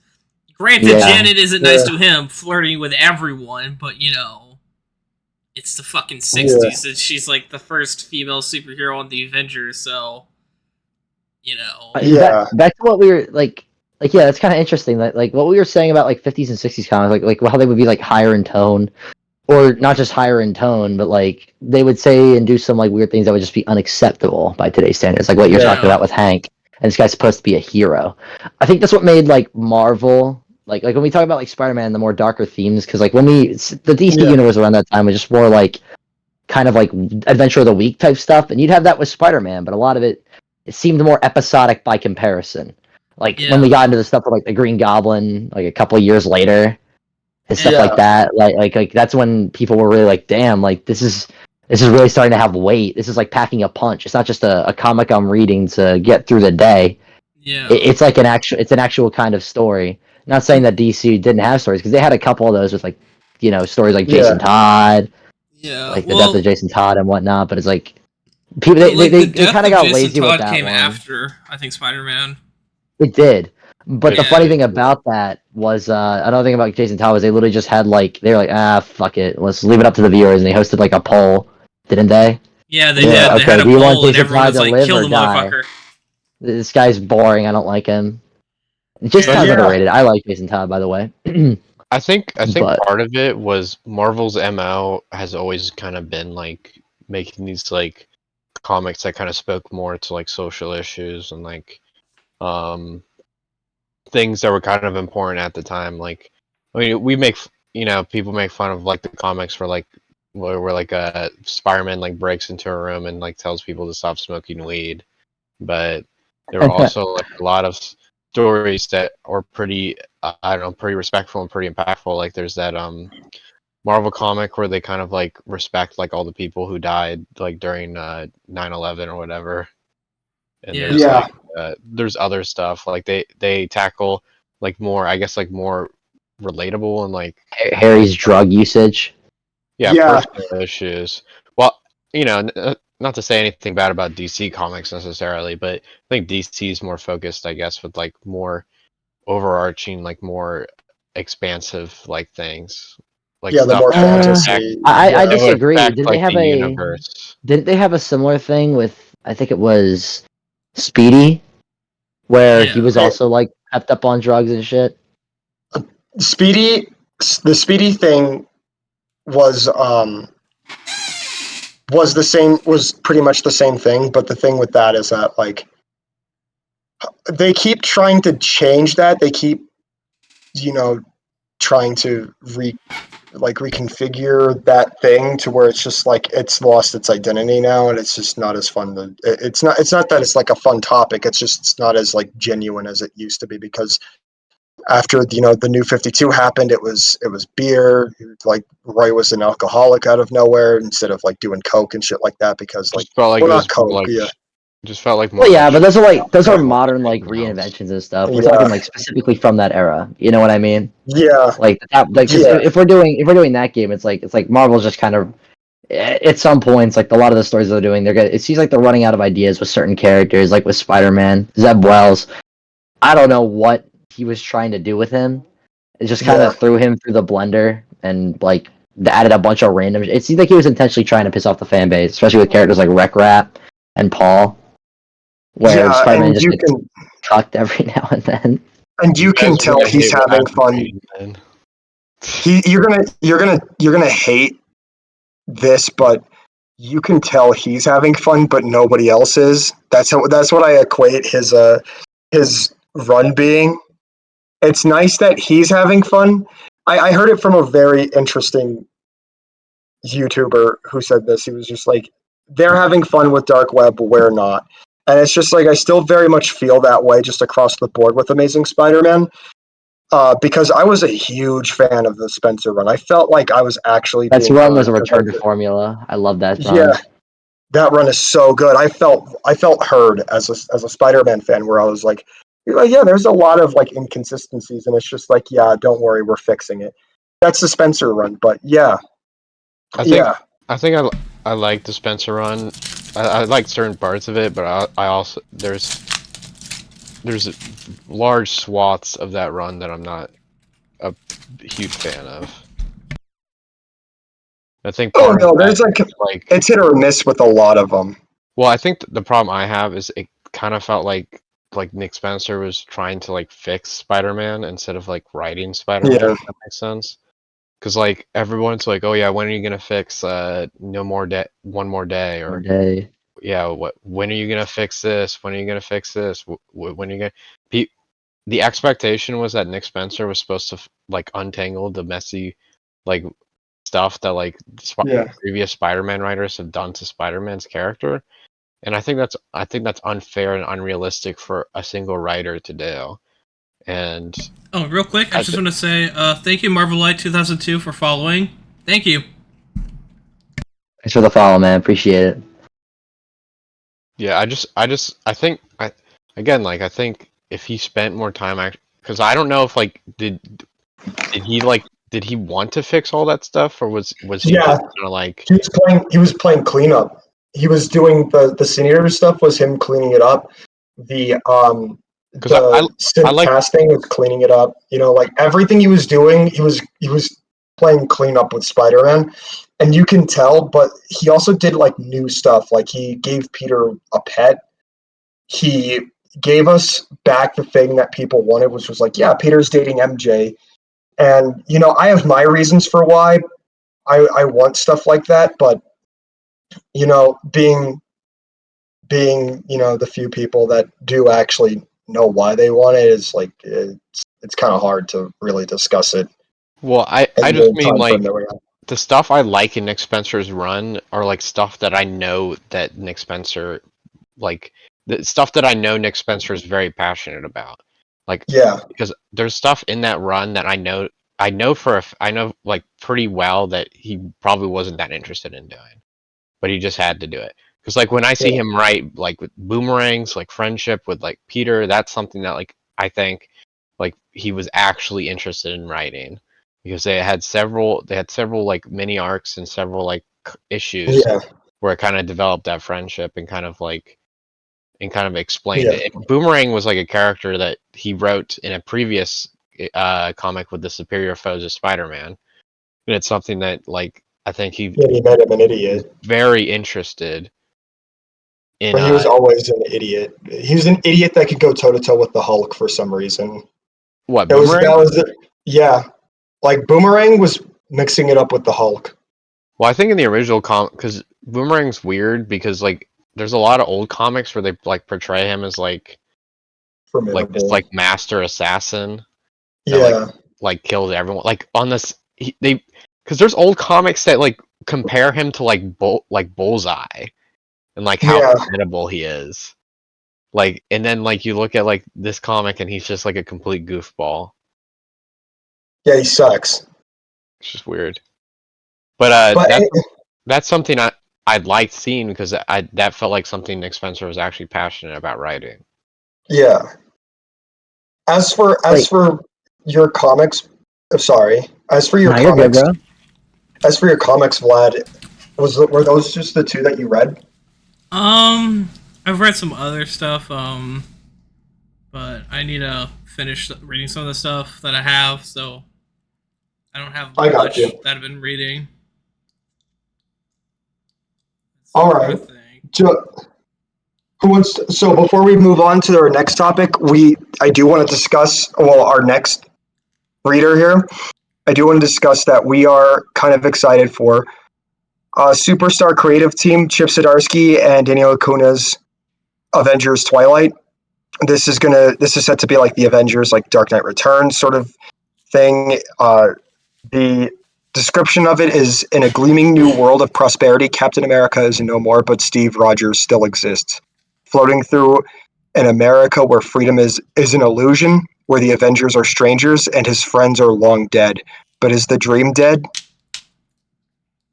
Granted, Janet isn't nice to him, flirting with everyone, but it's the fucking 60s, and she's like the first female superhero in the Avengers, so Back to what we were like yeah, that's kind of interesting. Like what we were saying about like 50s and 60s comics, like how they would be like higher in tone, or not just higher in tone, but like they would say and do some like weird things that would just be unacceptable by today's standards, like what you're talking about with Hank. And this guy's supposed to be a hero. I think that's what made like Marvel, like when we talk about like Spider-Man, the more darker themes, because like the DC universe around that time was just more like kind of like Adventure of the Week type stuff, and you'd have that with Spider-Man, but a lot of it seemed more episodic by comparison. Like when we got into the stuff with like the Green Goblin, like a couple of years later, and stuff like that, like that's when people were really like, damn, like this is really starting to have weight. This is like packing a punch. It's not just a comic I'm reading to get through the day. Yeah, it's like an actual kind of story. Not saying that DC didn't have stories, because they had a couple of those with like stories like Jason Todd, like the death of Jason Todd and whatnot. But it's like people they kind of got lazy with that came one. After I think Spider-Man. It did. But the funny thing about that was, another thing about Jason Todd was they literally just had like, they were like, fuck it, let's leave it up to the viewers, and they hosted like a poll, didn't they? Yeah, they did. Okay, they had a do you want poll, and Jason everyone Todd was to like, live kill or the die? motherfucker. This guy's boring, I don't like him. Jason Todd's underrated. I like Jason Todd, by the way. I think part of it was Marvel's MO has always kind of been like making these like comics that kind of spoke more to like social issues and like things that were kind of important at the time. Like, I mean, we make people make fun of like the comics for like where like Spider-Man like breaks into a room and like tells people to stop smoking weed, but there were also like a lot of stories that are pretty I don't know, pretty respectful and pretty impactful. Like there's that Marvel comic where they kind of like respect like all the people who died like during 9/11 or whatever. And there's like there's other stuff like they tackle like more, I guess, like more relatable and like Harry's drug usage. Personal issues. Well, not to say anything bad about DC comics necessarily, but I think DC is more focused, I guess, with like more overarching, like more expansive like things. Like the more fantasy. I disagree. Didn't they have universe? Didn't they have a similar thing with, I think it was Speedy, where he was also like pepped up on drugs and shit? The Speedy thing was pretty much the same thing, but the thing with that is that like they keep trying to change that. They keep trying to reconfigure that thing to where it's just like it's lost its identity now, and it's just not as fun. It's not that it's like a fun topic. It's just it's not as like genuine as it used to be because after the New 52 happened, it was beer. Like Roy was an alcoholic out of nowhere instead of like doing coke and shit like that because like just felt like well it not was coke, like yeah. just felt like more. Well, yeah, like but those are more modern like anything else. reinventions and stuff. We're Yeah. talking like specifically from that era. You know what I mean? Yeah, Like that, like because yeah, if we're doing that game, it's like Marvel's just kind of at some points like a lot of the stories they're doing, it seems like they're running out of ideas with certain characters, like with Spider-Man, Zeb Wells. I don't know what he was trying to do with him. It just kind yeah. of threw him through the blender and like added a bunch of random. It seemed like he was intentionally trying to piss off the fan base, especially with characters like Wreck Rat and Paul, where Yeah, Spider-Man and just you gets can cucked every now and then. you can guys are tell gonna he's hate what having I've been fun. reading, man. You're gonna hate this, but you can tell he's having fun, but nobody else is. That's what I equate his run being. It's nice that he's having fun. I heard it from a very interesting YouTuber who said this. He was just like, they're having fun with Dark Web, but we're not. And it's just like, I still very much feel that way just across the board with Amazing Spider Man. Because I was a huge fan of the Spencer run. I felt like I was actually That being run heard. was a return to formula. I love that Yeah, run. that run is so good. I felt heard as a Spider-Man fan, where I was like, yeah, there's a lot of like inconsistencies, and it's just like, yeah, don't worry, we're fixing it. That's the Spencer run, but yeah, I think yeah, I like the Spencer run. I like certain parts of it, but I also there's large swaths of that run that I'm not a huge fan of. I think oh part of no, that there's like is like, it's hit or miss with a lot of them. well, I think the problem I have is it kind of felt like Nick Spencer was trying to like fix Spider-Man instead of like writing Spider-Man, Yeah, if that makes sense. Because like everyone's like, oh yeah, when are you gonna fix no more day, one more day, Or or day. yeah, when are you gonna fix this? When are you gonna fix this? When are you gonna? The expectation was that Nick Spencer was supposed to like untangle the messy like stuff that like yeah. previous Spider-Man writers have done to Spider-Man's character, and I think that's unfair and unrealistic for a single writer to do. And Oh, real quick, I I just th- want to say thank you, Marvelite2002, for following. Thank you. Thanks for the follow, man. Appreciate it. yeah, I think again, like I think if he spent more time, because I don't know if like did he like did he want to fix all that stuff, or was he Yeah, just kind of like, he was playing cleanup. He was doing the scenario stuff was him cleaning it up. The because the I synth like, casting was cleaning it up. Like everything he was doing, he was playing cleanup with Spider-Man, and you can tell. But he also did like new stuff. Like he gave Peter a pet. He gave us back the thing that people wanted, which was like, yeah, Peter's dating MJ. And I have my reasons for why I want stuff like that, but being the few people that do actually know why they want it is like it's kind of hard to really discuss it well, I in just the mean time frame like that we have. the stuff I like in Nick Spencer's run are like stuff that I know that Nick Spencer like the stuff that I know Nick Spencer is very passionate about. Like Yeah, because there's stuff in that run that I know like pretty well that he probably wasn't that interested in doing, but he just had to do it. Because like when I see yeah, him write like with boomerangs, like friendship with like Peter, that's something that like I think like he was actually interested in writing, because they had several like mini arcs and several like issues yeah, where it kind of developed that friendship and kind of like and kind of explained yeah, it. And Boomerang was like a character that he wrote in a previous comic with the Superior Foes of Spider-Man, and it's something that like I think he yeah. He made him an was idiot, very interested in. but he was always an idiot. He was an idiot that could go toe to toe with the Hulk for some reason. What, It was Boomerang? that was the Yeah, like Boomerang was mixing it up with the Hulk. Well, I think in the original comic, because Boomerang's weird because like there's a lot of old comics where they like portray him as like this Formidable. like master assassin that Yeah, like kills everyone. Like on this, they because there's old comics that like compare him to like Bullseye, and like how formidable he is. Like, and then like you look at like this comic, and he's just like a complete goofball. Yeah, he sucks. It's just weird. But that's something I'd liked seeing because that felt like something Nick Spencer was actually passionate about writing. Yeah. As for your comics, sorry. As for your comics, Vlad, were those just the two that you read? I've read some other stuff. But I need to finish reading some of the stuff that I have, so I don't have much that I've been reading. All right. So before we move on to our next topic, I do want to discuss our next reader here. I do want to discuss that we are kind of excited for Superstar Creative Team, Chip Zdarsky and Daniel Acuna's Avengers Twilight. This is set to be like the Avengers, like Dark Knight Returns sort of thing. The description of it is: in a gleaming new world of prosperity, Captain America is no more, but Steve Rogers still exists. Floating through an America where freedom is an illusion, where the Avengers are strangers and his friends are long dead. But is the dream dead?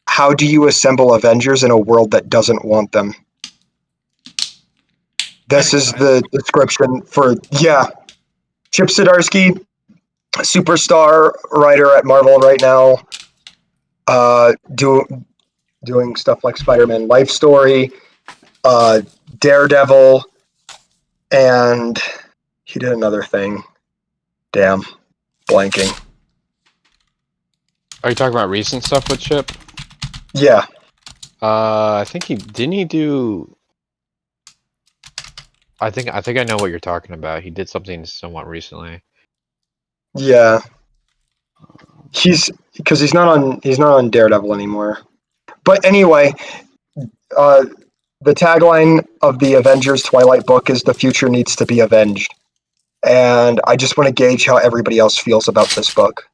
How do you assemble Avengers in a world that doesn't want them? This is the description for, Chip Zdarsky, superstar writer at Marvel right now, doing stuff like Spider-Man Life Story, Daredevil, and he did another thing. Damn, blanking. Are you talking about recent stuff with Chip? Yeah. I think he do. I think I know what you're talking about. He did something somewhat recently. Yeah. He's not on Daredevil anymore. But anyway, the tagline of the Avengers Twilight book is "The future needs to be avenged," and I just want to gauge how everybody else feels about this book.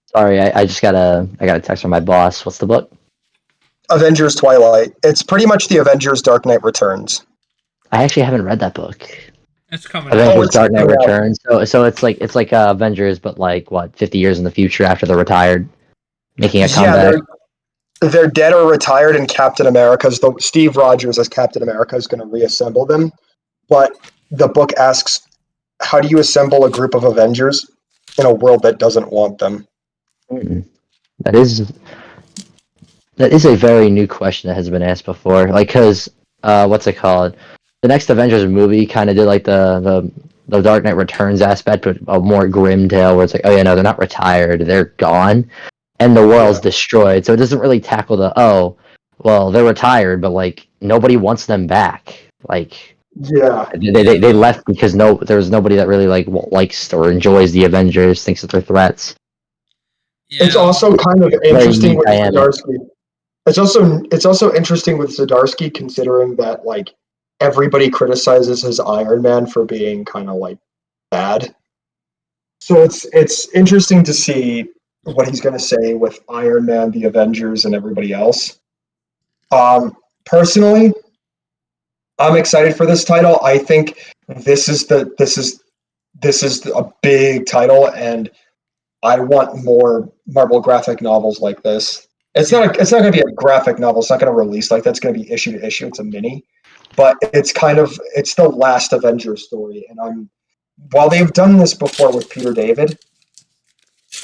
Sorry, I got a text from my boss. What's the book? Avengers Twilight. It's pretty much the Avengers Dark Knight Returns. I actually haven't read that book. It's coming Avengers Dark Knight Returns. So it's like Avengers, but like what, 50 years in the future after they're retired, making a comeback. They're dead or retired, and Steve Rogers as Captain America is going to reassemble them. But the book asks, how do you assemble a group of Avengers in a world that doesn't want them? That is a very new question that hasn't been asked before. Like, because what's it called? The next Avengers movie kind of did like the Dark Knight Returns aspect, but a more grim tale where it's like, oh yeah, no, they're not retired, they're gone, and the world's destroyed. So it doesn't really tackle they're retired, but like nobody wants them back. Like, they left because there was nobody that really likes or enjoys the Avengers, thinks that they're threats. Yeah. It's also kind of interesting with Zdarsky. It's also interesting with Zdarsky, considering that like everybody criticizes his Iron Man for being kind of like bad. So it's interesting to see what he's going to say with Iron Man, the Avengers, and everybody else. Personally, I'm excited for this title. I think this is a big title, and I want more Marvel graphic novels like this. It's not going to be a graphic novel. It's not going to release like that's going to be issue to issue. It's a mini, but it's the last Avengers story. And while they've done this before with Peter David,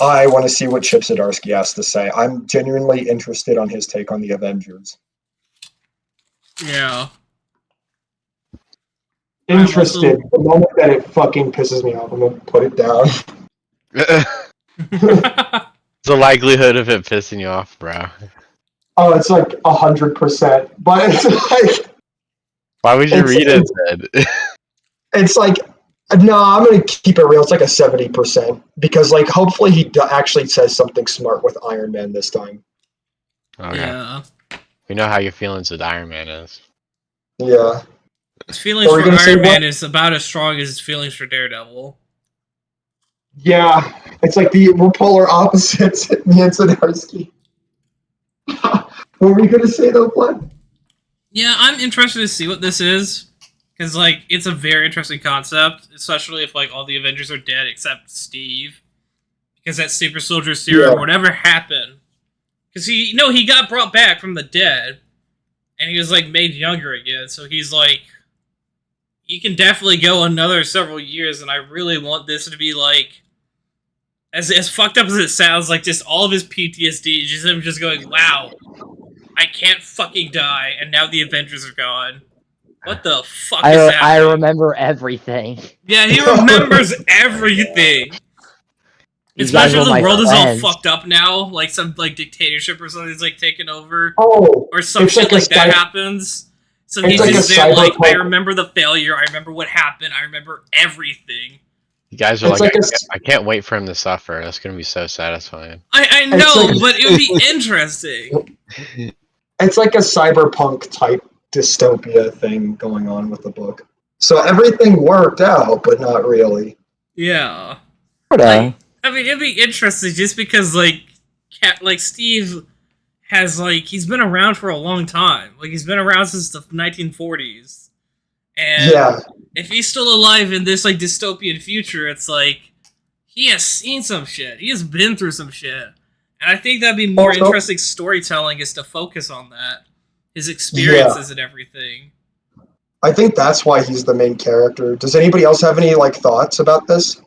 I want to see what Chip Zdarsky has to say. I'm genuinely interested on his take on the Avengers. Yeah. Interested. The moment that it fucking pisses me off, I'm gonna put it down. The likelihood of it pissing you off, bro. Oh, it's like 100%. But it's like, why would you read it then? It's like, no, I'm gonna keep it real. It's like a 70% because, like, hopefully he actually says something smart with Iron Man this time. Okay. Yeah. We know how your feelings with Iron Man is. Yeah. His feelings for Iron Man is about as strong as his feelings for Daredevil. Yeah, it's like we're polar opposites, me and Zdarsky. What were you gonna say though, Glenn? Yeah, I'm interested to see what this is. Because, like, it's a very interesting concept, especially if, like, all the Avengers are dead except Steve. Because that super soldier serum, whatever happened. Because he got brought back from the dead. And he was, like, made younger again. So he's, like, he can definitely go another several years. And I really want this to be, like, as fucked up as it sounds, like, just all of his PTSD. Just him just going, wow, I can't fucking die. And now the Avengers are gone. What the fuck is happening? I remember everything. Yeah, he remembers everything. Especially if the world is all fucked up now, like some like dictatorship or something's like taken over, or some shit like that happens. So he's just there like, I remember the failure, I remember what happened, I remember everything. You guys are like I can't wait for him to suffer. That's gonna be so satisfying. I know, but it would be interesting. It's like a cyberpunk type dystopia thing going on with the book. So everything worked out, but not really. Yeah. Like, I mean, it'd be interesting just because, like Steve has, like, he's been around for a long time. Like, he's been around since the 1940s. And if he's still alive in this, like, dystopian future, it's like, he has seen some shit. He has been through some shit. And I think that'd be more interesting storytelling is to focus on that. His experiences and everything. I think that's why he's the main character. Does anybody else have any, like, thoughts about this?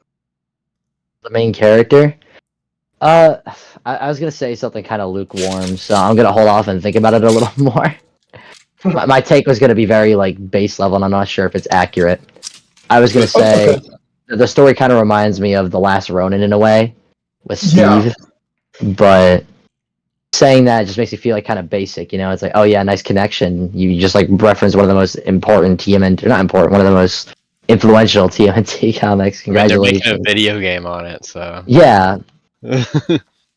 The main character? I was going to say something kind of lukewarm, so I'm going to hold off and think about it a little more. My take was going to be very, like, base level, and I'm not sure if it's accurate. I was going to say the story kind of reminds me of The Last Ronin in a way, with Steve. But saying that just makes me feel like kind of basic, you know? It's like, oh yeah, nice connection. You just like reference one of the most important TMNT, not important, one of the most influential TMNT comics. Congratulations. They're making a video game on it, so. Yeah.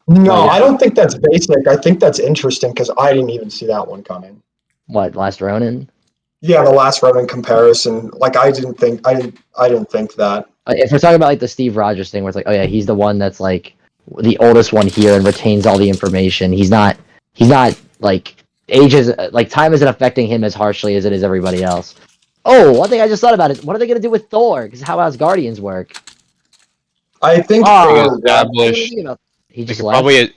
No, I don't think that's basic. I think that's interesting because I didn't even see that one coming. What, Last Ronin? Yeah, the Last Ronin comparison. Like I didn't think that. If we're talking about like the Steve Rogers thing, where it's like, oh yeah, he's the one that's like the oldest one here and retains all the information. He's not like ages, like time isn't affecting him as harshly as it is everybody else. Oh, one thing I just thought about is what are they gonna do with Thor? Because how Asgardians work? I think they established. He just probably.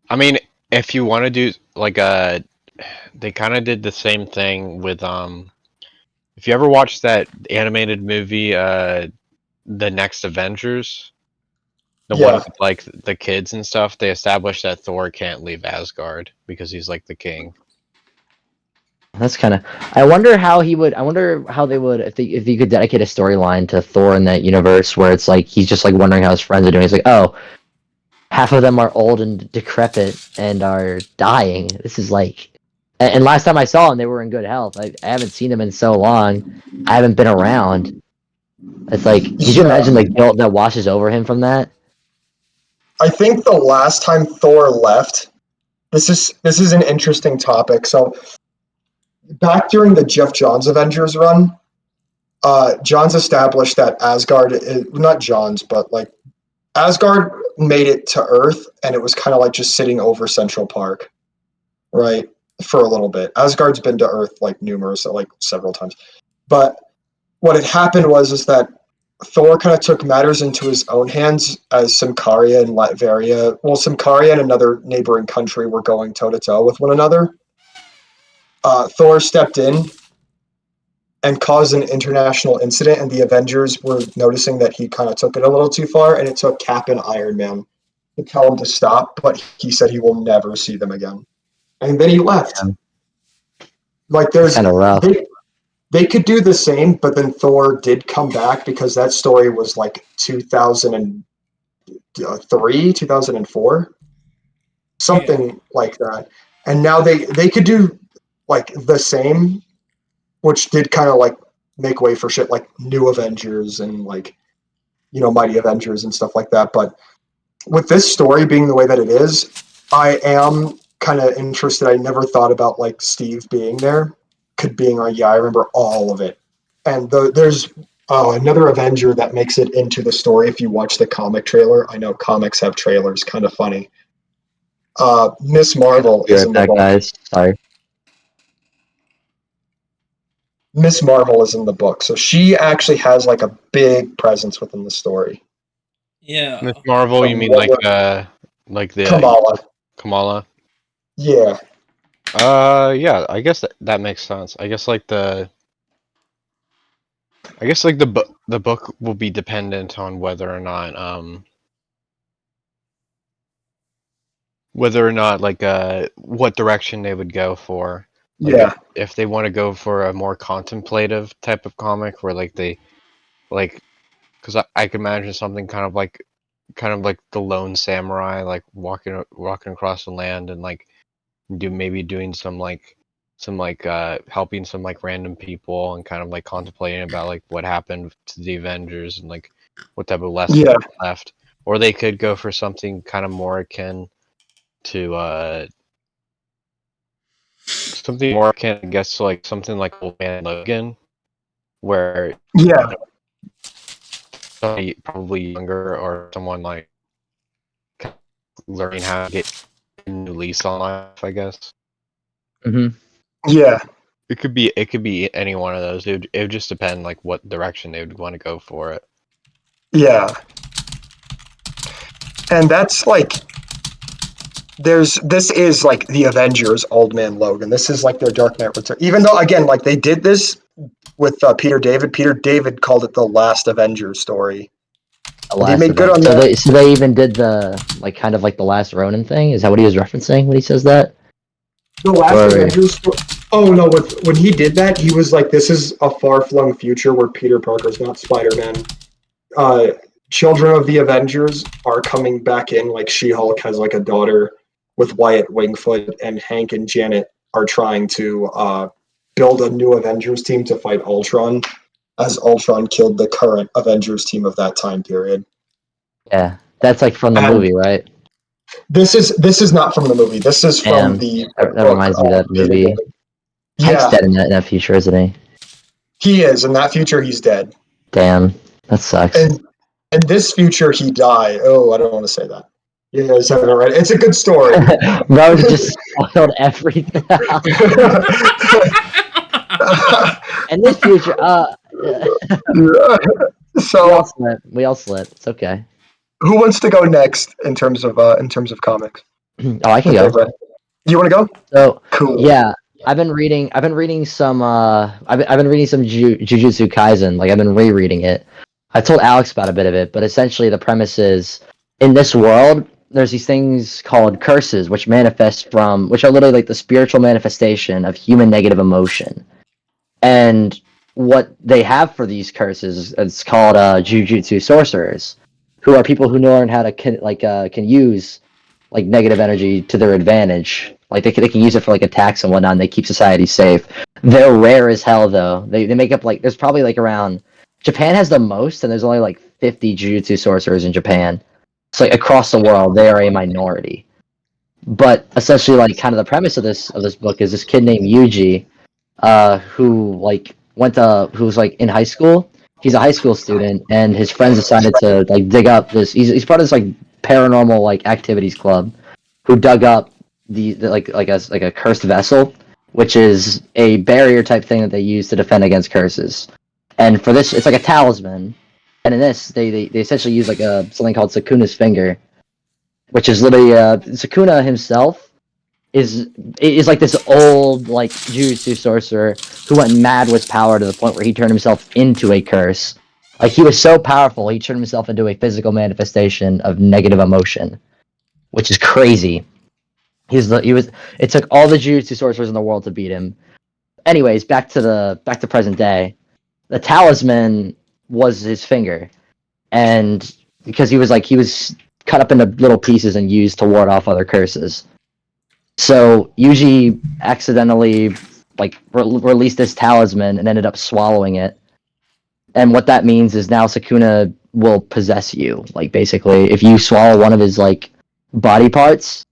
I mean, if you want to do like they kind of did the same thing with If you ever watched that animated movie, The Next Avengers. The one with, like, the kids and stuff, they established that Thor can't leave Asgard because he's like the king. That's kind of. I wonder how they would if you could dedicate a storyline to Thor in that universe where it's like he's just like wondering how his friends are doing. He's like, oh, half of them are old and decrepit and are dying. This is like, and last time I saw them, they were in good health. I haven't seen them in so long. I haven't been around. It's like, could you imagine the guilt that washes over him from that? I think the last time Thor left, this is an interesting topic. So back during the Jeff Johns Avengers run, Johns established that Asgard not Johns, but like Asgard made it to Earth, and it was kind of like just sitting over Central Park, right, for a little bit. Asgard's been to Earth like several times, but what had happened is that Thor kind of took matters into his own hands as Symkaria and Latveria. Well, Symkaria and another neighboring country were going toe-to-toe with one another. Thor stepped in and caused an international incident, and the Avengers were noticing that he kind of took it a little too far, and it took Cap and Iron Man to tell him to stop, but he said he will never see them again. And then he left. Yeah. Like, there's kind of rough. They could do the same, but then Thor did come back because that story was like 2003, 2004, something like that. And now they could do like the same, which did kind of like make way for shit like New Avengers and like, you know, Mighty Avengers and stuff like that. But with this story being the way that it is, I am kind of interested. I never thought about like Steve being there. Being like, yeah, I remember all of it. And there's Oh, another Avenger that makes it into the story if you watch the comic trailer. I know comics have trailers, kind of funny. Miss Marvel Be is right in the back, book. guys. Sorry. Miss Marvel is in the book, so she actually has like a big presence within the story. Yeah. Miss Marvel, you mean like the Kamala? Kamala? Yeah. Yeah, I guess that makes sense. I guess like the book will be dependent on whether or not like what direction they would go for. Like Yeah. if they want to go for a more contemplative type of comic where like they like because I could imagine something kind of like the lone samurai like walking across the land and like doing some like helping some like random people and kind of like contemplating about like what happened to the Avengers and like what type of lessons Yeah. left. Or they could go for something kind of more akin to something more akin, I guess, to like something like Old Man Logan, where Yeah. somebody probably younger or someone like learning how to get a new lease on life, I guess. Mm-hmm. Yeah. It could be any one of those. It would just depend like what direction they would want to go for it. Yeah. And that's like this is like the Avengers Old Man Logan. This is like their Dark Knight Return. Even though again, like they did this with Peter David. Peter David called it the last Avengers story. They made good on that. So they even did the like kind of like the last Ronin thing. Is that what he was referencing when he says that? The last Avengers story. Oh no! When he did that, he was like, "This is a far-flung future where Peter Parker's not Spider-Man. Children of the Avengers are coming back in. Like She-Hulk has like a daughter with Wyatt Wingfoot, and Hank and Janet are trying to build a new Avengers team to fight Ultron, as Ultron killed the current Avengers team of that time period. Yeah, that's like from the movie, right? This is not from the movie. This is from the that book, reminds me of that Peter movie. David. Hank's Yeah, dead in that future, isn't he? he is. In that future, he's dead. Damn, that sucks. And in this future, he died. Oh, I don't want to say that. You guys haven't read it. It's a good story. Rose just spoiled everything. In this future, so we all slip. It's okay. who wants to go next in terms of comics? Oh, I can go. You want to go? So Cool. yeah, I've been reading some I've been reading some Jujutsu Kaisen. Like I've been rereading it. I told Alex about a bit of it, but essentially the premise is in this world there's these things called curses which are literally like the spiritual manifestation of human negative emotion. And what they have for these curses, it's called Jujutsu sorcerers, who are people who learn how to can use like negative energy to their advantage. Like they can use it for like attacks and whatnot. And they keep society safe. They're rare as hell though. They make up like there's probably like around Japan has the most, and there's only like 50 Jujutsu sorcerers in Japan. So like across the world, they are a minority. But essentially, like kind of the premise of this book is this kid named Yuji, who was like in high school. He's a high school student, and his friends decided to like dig up this. He's part of this like paranormal like activities club, who dug up a cursed vessel, which is a barrier type thing that they use to defend against curses. And for this, it's like a talisman. And in this, they essentially use like something called Sukuna's finger, which is literally Sukuna himself is like this old like Jujutsu sorcerer who went mad with power to the point where he turned himself into a curse. Like he was so powerful, he turned himself into a physical manifestation of negative emotion, which is crazy. It took all the Jujutsu sorcerers in the world to beat him. Anyways, back to present day. The talisman was his finger, and because he was cut up into little pieces and used to ward off other curses. So Yuji accidentally released this talisman and ended up swallowing it. And what that means is now Sukuna will possess you. Like basically, if you swallow one of his like body parts,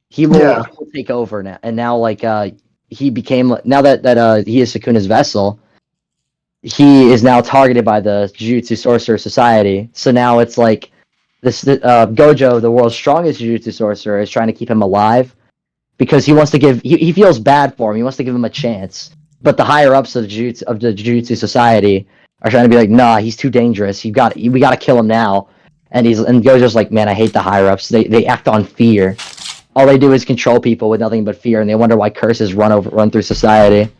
he will take over now. And now he became now that he is Sukuna's vessel, he is now targeted by the Jujutsu Sorcerer Society. So now it's like this Gojo, the world's strongest Jujutsu sorcerer, is trying to keep him alive because he wants to give. He feels bad for him. He wants to give him a chance. But the higher ups of the Jujutsu Society are trying to be like, nah, he's too dangerous. We got to kill him now. And Gojo's like, man, I hate the higher ups. They act on fear. All they do is control people with nothing but fear, and they wonder why curses run through society.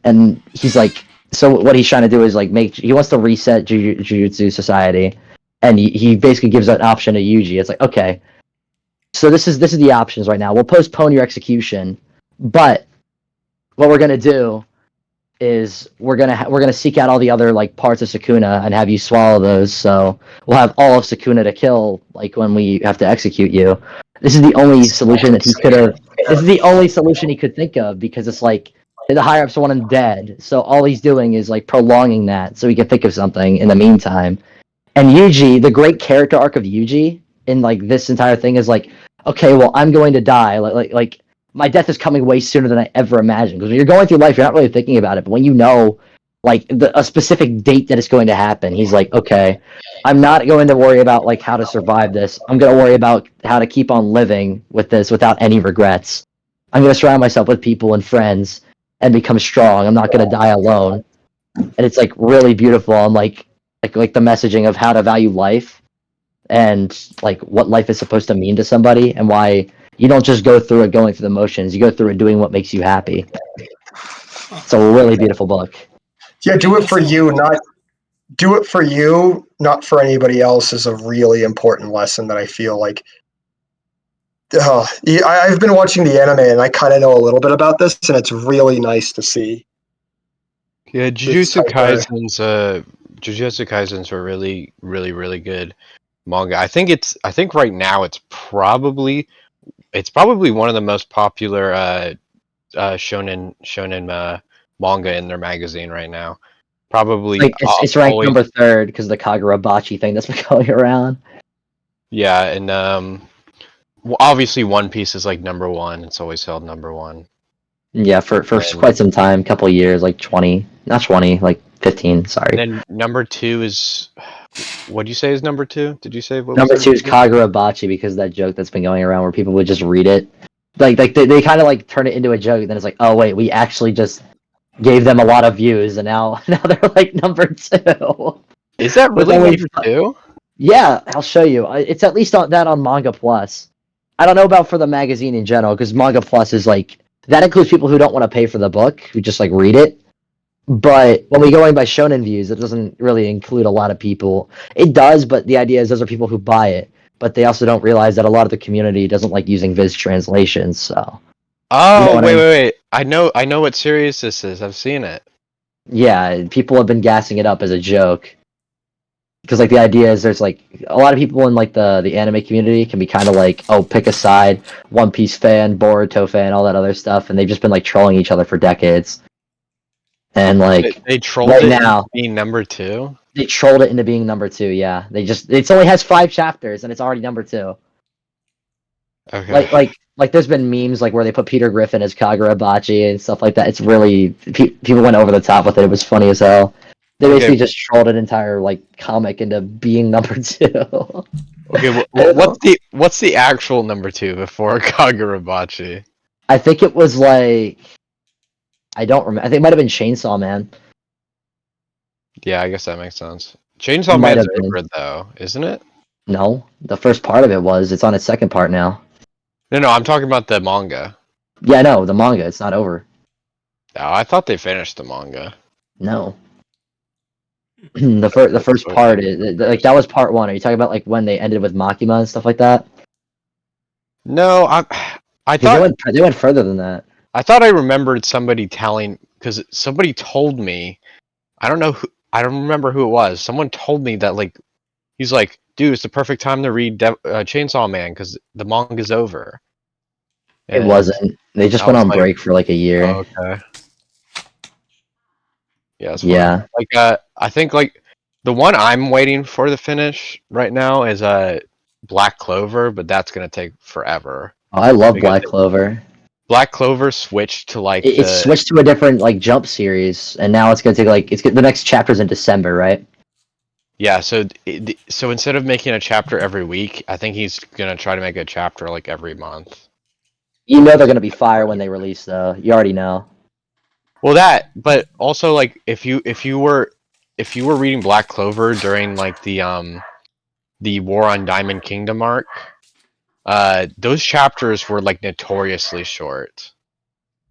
And he's like, so what he's trying to do is like he wants to reset Jujutsu Society, and he basically gives an option to Yuji. It's like, okay, so this is the options right now. We'll postpone your execution, but what we're gonna do is we're gonna seek out all the other like parts of Sukuna and have you swallow those. So we'll have all of Sukuna to kill like when we have to execute you. This is the only solution that he could have. This is the only solution he could think of because it's like the higher ups want him dead. So all he's doing is like prolonging that so he can think of something in the meantime. And Yuji, the great character arc of Yuji in like this entire thing is like, okay, well I'm going to die. Like my death is coming way sooner than I ever imagined. Because when you're going through life, you're not really thinking about it. But when you know, like, a specific date that it's going to happen, he's like, okay, I'm not going to worry about, like, how to survive this. I'm going to worry about how to keep on living with this without any regrets. I'm going to surround myself with people and friends and become strong. I'm not going to die alone. And it's, like, really beautiful. And, like the messaging of how to value life and, like, what life is supposed to mean to somebody and why you don't just go through it going through the motions. You go through it doing what makes you happy. It's a really beautiful book. Yeah, do it for you, not for anybody else is a really important lesson that I feel like. I've been watching the anime and I kind of know a little bit about this, and it's really nice to see. Yeah, Jujutsu Kaisens were really, really, really good manga. I think right now it's probably one of the most popular shonen manga in their magazine right now. Probably like it's ranked number 3rd because the Kagurabachi thing that's been going around. Yeah, and well, obviously One Piece is like number 1. It's always held number 1. Yeah, for quite some time, couple of years, like 20, not 20, like 15. Sorry. And then number 2 is, what do you say is number 2? Did you say what number 2 is Kagurabachi because of that joke that's been going around where people would just read it, like they kind of like turn it into a joke. And then it's like, oh wait, we actually just gave them a lot of views, and now they're like number 2. Is that really number 2? Yeah, I'll show you. It's at least on Manga Plus. I don't know about for the magazine in general because Manga Plus is like that includes people who don't want to pay for the book, who just like read it. But when we go in by shonen views, it doesn't really include a lot of people. It does, but the idea is those are people who buy it. But they also don't realize that a lot of the community doesn't like using Viz translations. So. Oh, wait! I know what series this is. I've seen it. Yeah, people have been gassing it up as a joke. Because like the idea is there's like a lot of people in like the anime community can be kind of like, oh, pick a side, One Piece fan, Boruto fan, all that other stuff, and they've just been like trolling each other for decades. And like they trolled right it now, into being number 2. They trolled it into being number 2. Yeah, it only has 5 chapters and it's already number 2. Okay. Like there's been memes like where they put Peter Griffin as Kagurabachi and stuff like that. It's really people went over the top with it. It was funny as hell. They basically just trolled an entire like comic into being number 2. Okay, what's the actual number 2 before Kagurabachi? I think it was like I don't remember. I think it might have been Chainsaw Man. Yeah, I guess that makes sense. Chainsaw Man's over though, isn't it? No, the first part of it was. It's on its second part now. No, I'm talking about the manga. Yeah, no, the manga. It's not over. Oh, I thought they finished the manga. No. the first part is like that was part 1. Are you talking about like when they ended with Makima and stuff like that? No, I thought they went further than that. I thought I remembered somebody telling because somebody told me. I don't remember who it was. Someone told me that like he's like, dude, it's the perfect time to read Chainsaw Man because the manga's over. And it wasn't. They just went on break for like a year. Oh, okay. Yeah. Yeah. Like I think like the one I'm waiting for the finish right now is Black Clover, but that's gonna take forever. Oh, I love Black Clover. Black Clover switched to like It switched to a different like Jump series, and now it's gonna take like the next chapter's in December, right? Yeah, so instead of making a chapter every week, I think he's gonna try to make a chapter like every month. You know they're gonna be fire when they release, though. You already know. Well, but also like if you were reading Black Clover during like the War on Diamond Kingdom arc, those chapters were like notoriously short.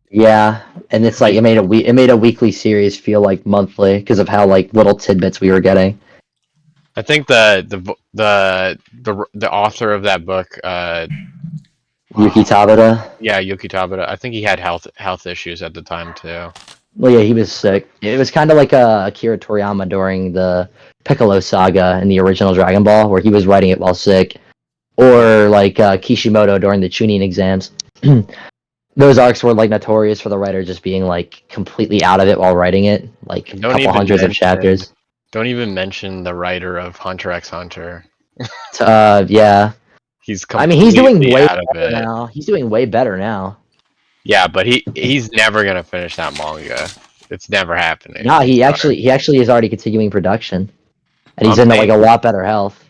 Yeah, and it's like it made a weekly series feel like monthly because of how like little tidbits we were getting. I think the author of that book, Yuki Tabata. yeah, Yuki Tabata. I think he had health issues at the time too. Well, yeah, he was sick. It was kind of like Akira Toriyama during the Piccolo saga in the original Dragon Ball, where he was writing it while sick, or like Kishimoto during the Chunin exams. Those arcs were like notorious for the writer just being like completely out of it while writing it, like a couple hundreds of chapters. Don't even mention the writer of Hunter x Hunter. Yeah. He's doing way better now. He's doing way better now. Yeah, but he's never gonna finish that manga. It's never happening. No, he actually is already continuing production, and he's in like a lot better health.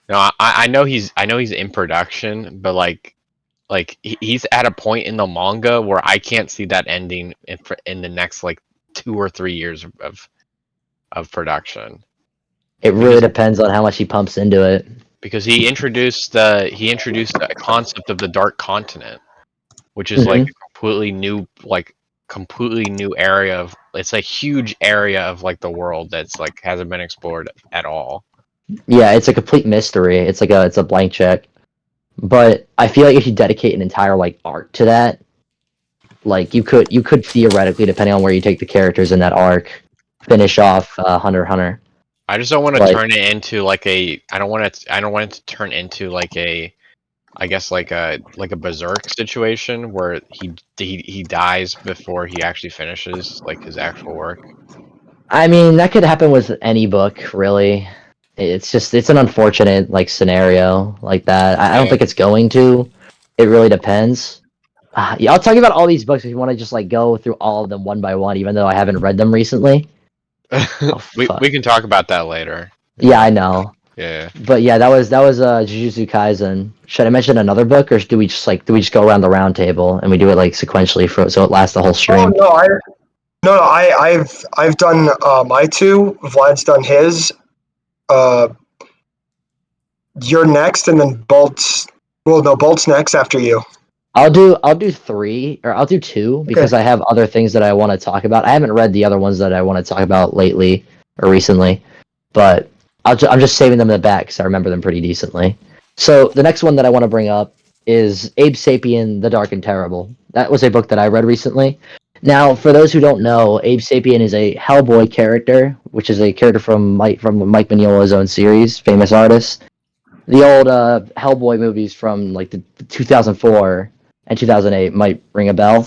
No, I know he's in production, but like he's at a point in the manga where I can't see that ending in the next like 2 or 3 years of production. It really depends on how much he pumps into it. Because he introduced the concept of the Dark Continent, which is like a completely new area of, it's a huge area of like the world that's like hasn't been explored at all. Yeah, it's a complete mystery. It's a blank check. But I feel like if you dedicate an entire like arc to that, like you could theoretically, depending on where you take the characters in that arc, finish off Hunter x Hunter. I just don't want to turn it into like I don't want it to turn into like a, I guess like a Berserk situation where he dies before he actually finishes like his actual work. I mean, that could happen with any book, really. It's an unfortunate like scenario like that. I don't think it's going to. It really depends. Yeah, I'll talk about all these books if you want to just like go through all of them one by one, even though I haven't read them recently. We can talk about that later. Yeah, I know. Yeah. But yeah, that was Jujutsu Kaisen. Should I mention another book, or do we just go around the round table and we do it like sequentially so it lasts the whole stream? I've done my two. Vlad's done his. You're next, and then Bolt's. Well, no, Bolt's next after you. I'll do 3, or I'll do 2 because I have other things that I want to talk about. I haven't read the other ones that I want to talk about lately or recently, but I'm just saving them in the back because I remember them pretty decently. So the next one that I want to bring up is Abe Sapien: The Dark and Terrible. That was a book that I read recently. Now, for those who don't know, Abe Sapien is a Hellboy character, which is a character from Mike Mignola's own series, famous artist. The old Hellboy movies from like the 2004 and 2008 might ring a bell.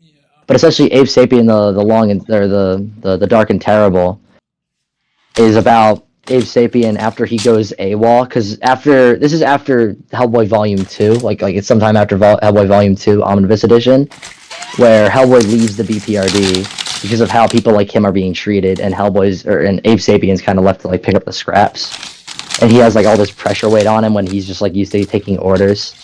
Yeah. But essentially, Abe Sapien, the Dark and Terrible, is about Abe Sapien after he goes AWOL. Because this is after Hellboy Volume 2, like it's sometime after Hellboy Volume 2, Omnibus Edition, where Hellboy leaves the BPRD because of how people like him are being treated, and and Abe Sapien's kind of left to like pick up the scraps. And he has like all this pressure weight on him when he's just like used to taking orders.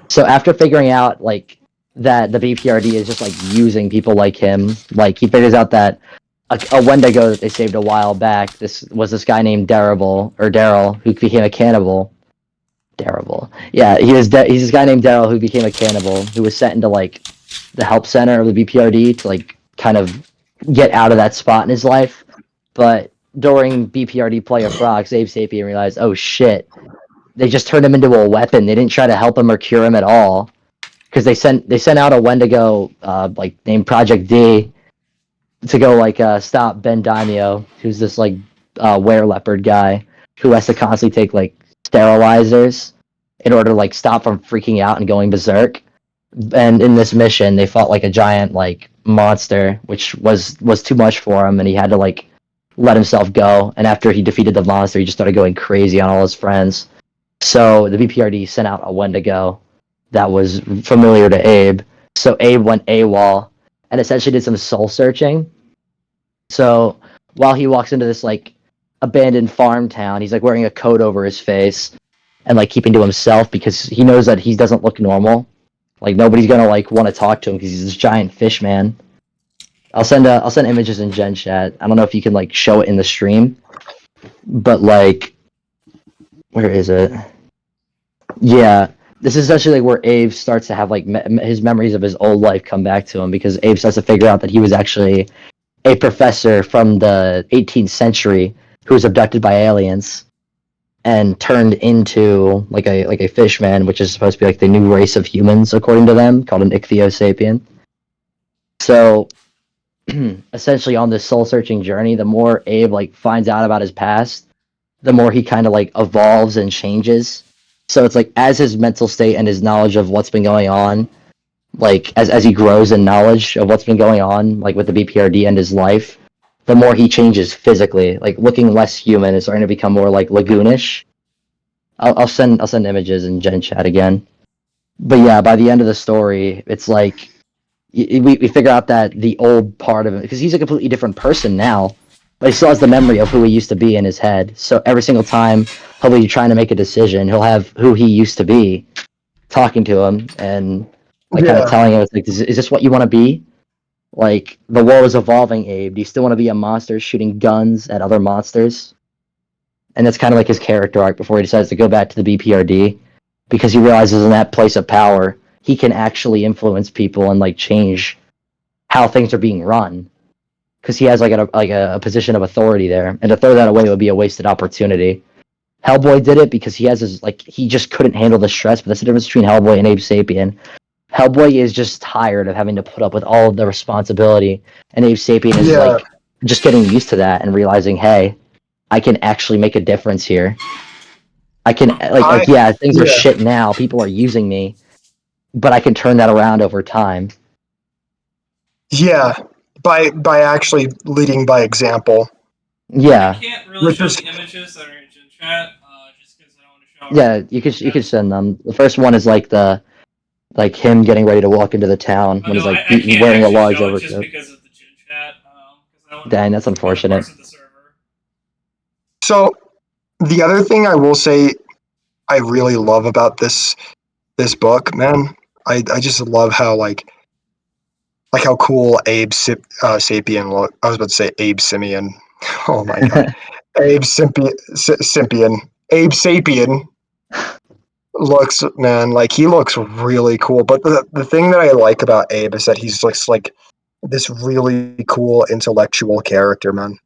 So after figuring out like that the BPRD is just like using people like him, like he figures out that a Wendigo that they saved a while back, this guy named Daryl, who became a cannibal. Yeah, he's this guy named Daryl who became a cannibal, who was sent into like the help center of the BPRD to like kind of get out of that spot in his life. But during BPRD Play of Frogs, Abe Sapien realized, oh shit, they just turned him into a weapon. They didn't try to help him or cure him at all, because they sent out a Wendigo like named Project D to go like stop Ben Daimyo, who's this like were-leopard guy who has to constantly take like sterilizers in order to like stop from freaking out and going berserk. And in this mission, they fought like a giant like monster, which was too much for him, and he had to like let himself go. And after he defeated the monster, he just started going crazy on all his friends. So the BPRD sent out a Wendigo that was familiar to Abe, So Abe went AWOL and essentially did some soul searching. So while he walks into this like abandoned farm town, he's like wearing a coat over his face and like keeping to himself because he knows that he doesn't look normal. Like nobody's gonna like want to talk to him because he's this giant fish man. I'll send images in Gen Chat. I don't know if you can like show it in the stream, but like, where is it? Yeah, this is essentially like where Abe starts to have like his memories of his old life come back to him because Abe starts to figure out that he was actually a professor from the 18th century who was abducted by aliens and turned into like a fishman, which is supposed to be like the new race of humans according to them, called an ichthyosapien. So essentially on this soul searching journey, the more Abe like finds out about his past, the more he kind of like evolves and changes. So it's like as his mental state and his knowledge of what's been going on, like as he grows in knowledge of what's been going on, like with the BPRD and his life, the more he changes physically, like looking less human and starting to become more like lagoonish. I'll send images in Gen Chat again. But yeah, by the end of the story, it's like we figure out that the old part of him, because he's a completely different person now, but he still has the memory of who he used to be in his head. So every single time he'll be trying to make a decision, he'll have who he used to be talking to him and like kind of telling him, like, is this what you want to be? Like, the world is evolving, Abe. Do you still want to be a monster shooting guns at other monsters? And that's kind of like his character arc before he decides to go back to the BPRD, because he realizes in that place of power, he can actually influence people and like change how things are being run. Because he has like a position of authority there, and to throw that away would be a wasted opportunity. Hellboy did it because he has his like he just couldn't handle the stress. But that's the difference between Hellboy and Abe Sapien. Hellboy is just tired of having to put up with all of the responsibility, and Abe Sapien is like just getting used to that and realizing, hey, I can actually make a difference here. I can things are shit now. People are using me, but I can turn that around over time. Yeah, by actually leading by example. Yeah. I can't really show the images that are in Gen Chat, just because I don't want to show. Yeah, you could send them. The first one is like him getting ready to walk into the town when he's like wearing a large overcoat. Just because of the Gen Chat. Dang, that's unfortunate. So, the other thing I will say, I really love about this book, man. I just love how like how cool Abe Sapien look. I was about to say Abe Simeon. Oh my god, Abe Sapien. Abe Sapien looks, man, like he looks really cool. But the thing that I like about Abe is that he's like this really cool intellectual character, man.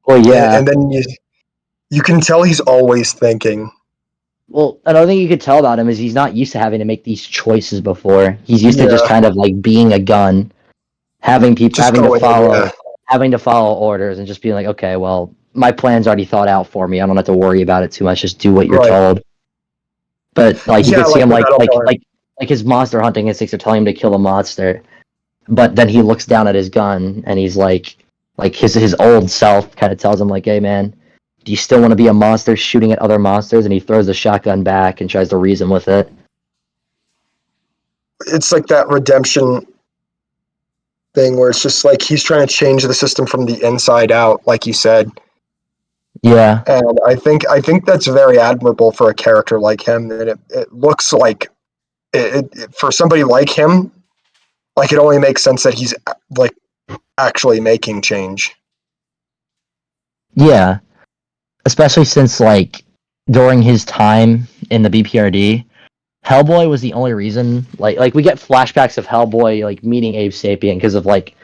Well, yeah, and then you can tell he's always thinking. Well, another thing you could tell about him is he's not used to having to make these choices before. He's used to just kind of like being a gun, having people having to follow orders and just being like, okay, well, my plan's already thought out for me. I don't have to worry about it too much. Just do what you're told. But like you can see him like his monster hunting instincts are telling him to kill a monster, but then he looks down at his gun and he's like his old self kind of tells him like, hey man, do you still want to be a monster shooting at other monsters? And he throws the shotgun back and tries to reason with it. It's like that redemption thing where it's just like he's trying to change the system from the inside out, like you said. Yeah. And I think that's very admirable for a character like him. And it looks like it for somebody like him, like it only makes sense that he's like actually making change. Yeah. Especially since like during his time in the BPRD, Hellboy was the only reason like we get flashbacks of Hellboy like meeting Abe Sapien because of like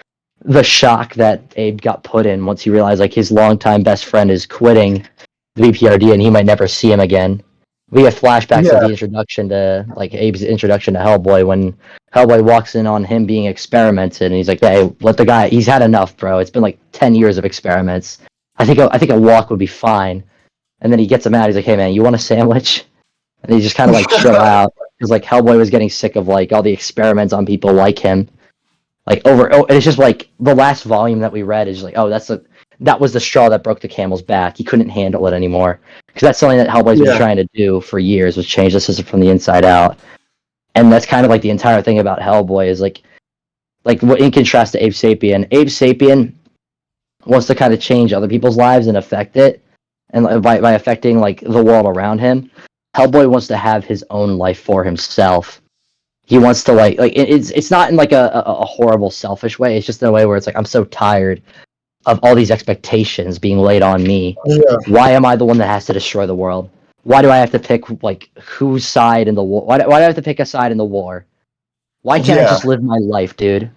the shock that Abe got put in once he realized like his longtime best friend is quitting the BPRD and he might never see him again. We get flashbacks of the introduction to like Abe's introduction to Hellboy when Hellboy walks in on him being experimented and he's like, hey, let the guy, he's had enough, bro. It's been like 10 years of experiments. I think a walk would be fine. And then he gets him out. He's like, hey man, you want a sandwich? And he just kind of like chill out because like Hellboy was getting sick of like all the experiments on people like him. Like it's just like the last volume that we read is just like, oh, that was the straw that broke the camel's back. He couldn't handle it anymore because that's something that Hellboy's been trying to do for years was change the system from the inside out. And that's kind of like the entire thing about Hellboy is like in contrast to Abe Sapien wants to kind of change other people's lives and affect it, and by affecting like the world around him. Hellboy wants to have his own life for himself. He wants to it's not in like a horrible selfish way. It's just in a way where it's like I'm so tired of all these expectations being laid on me. Yeah. Why am I the one that has to destroy the world? Why do I have to pick like whose side in the war? Why do I have to pick a side in the war? Why can't I just live my life, dude?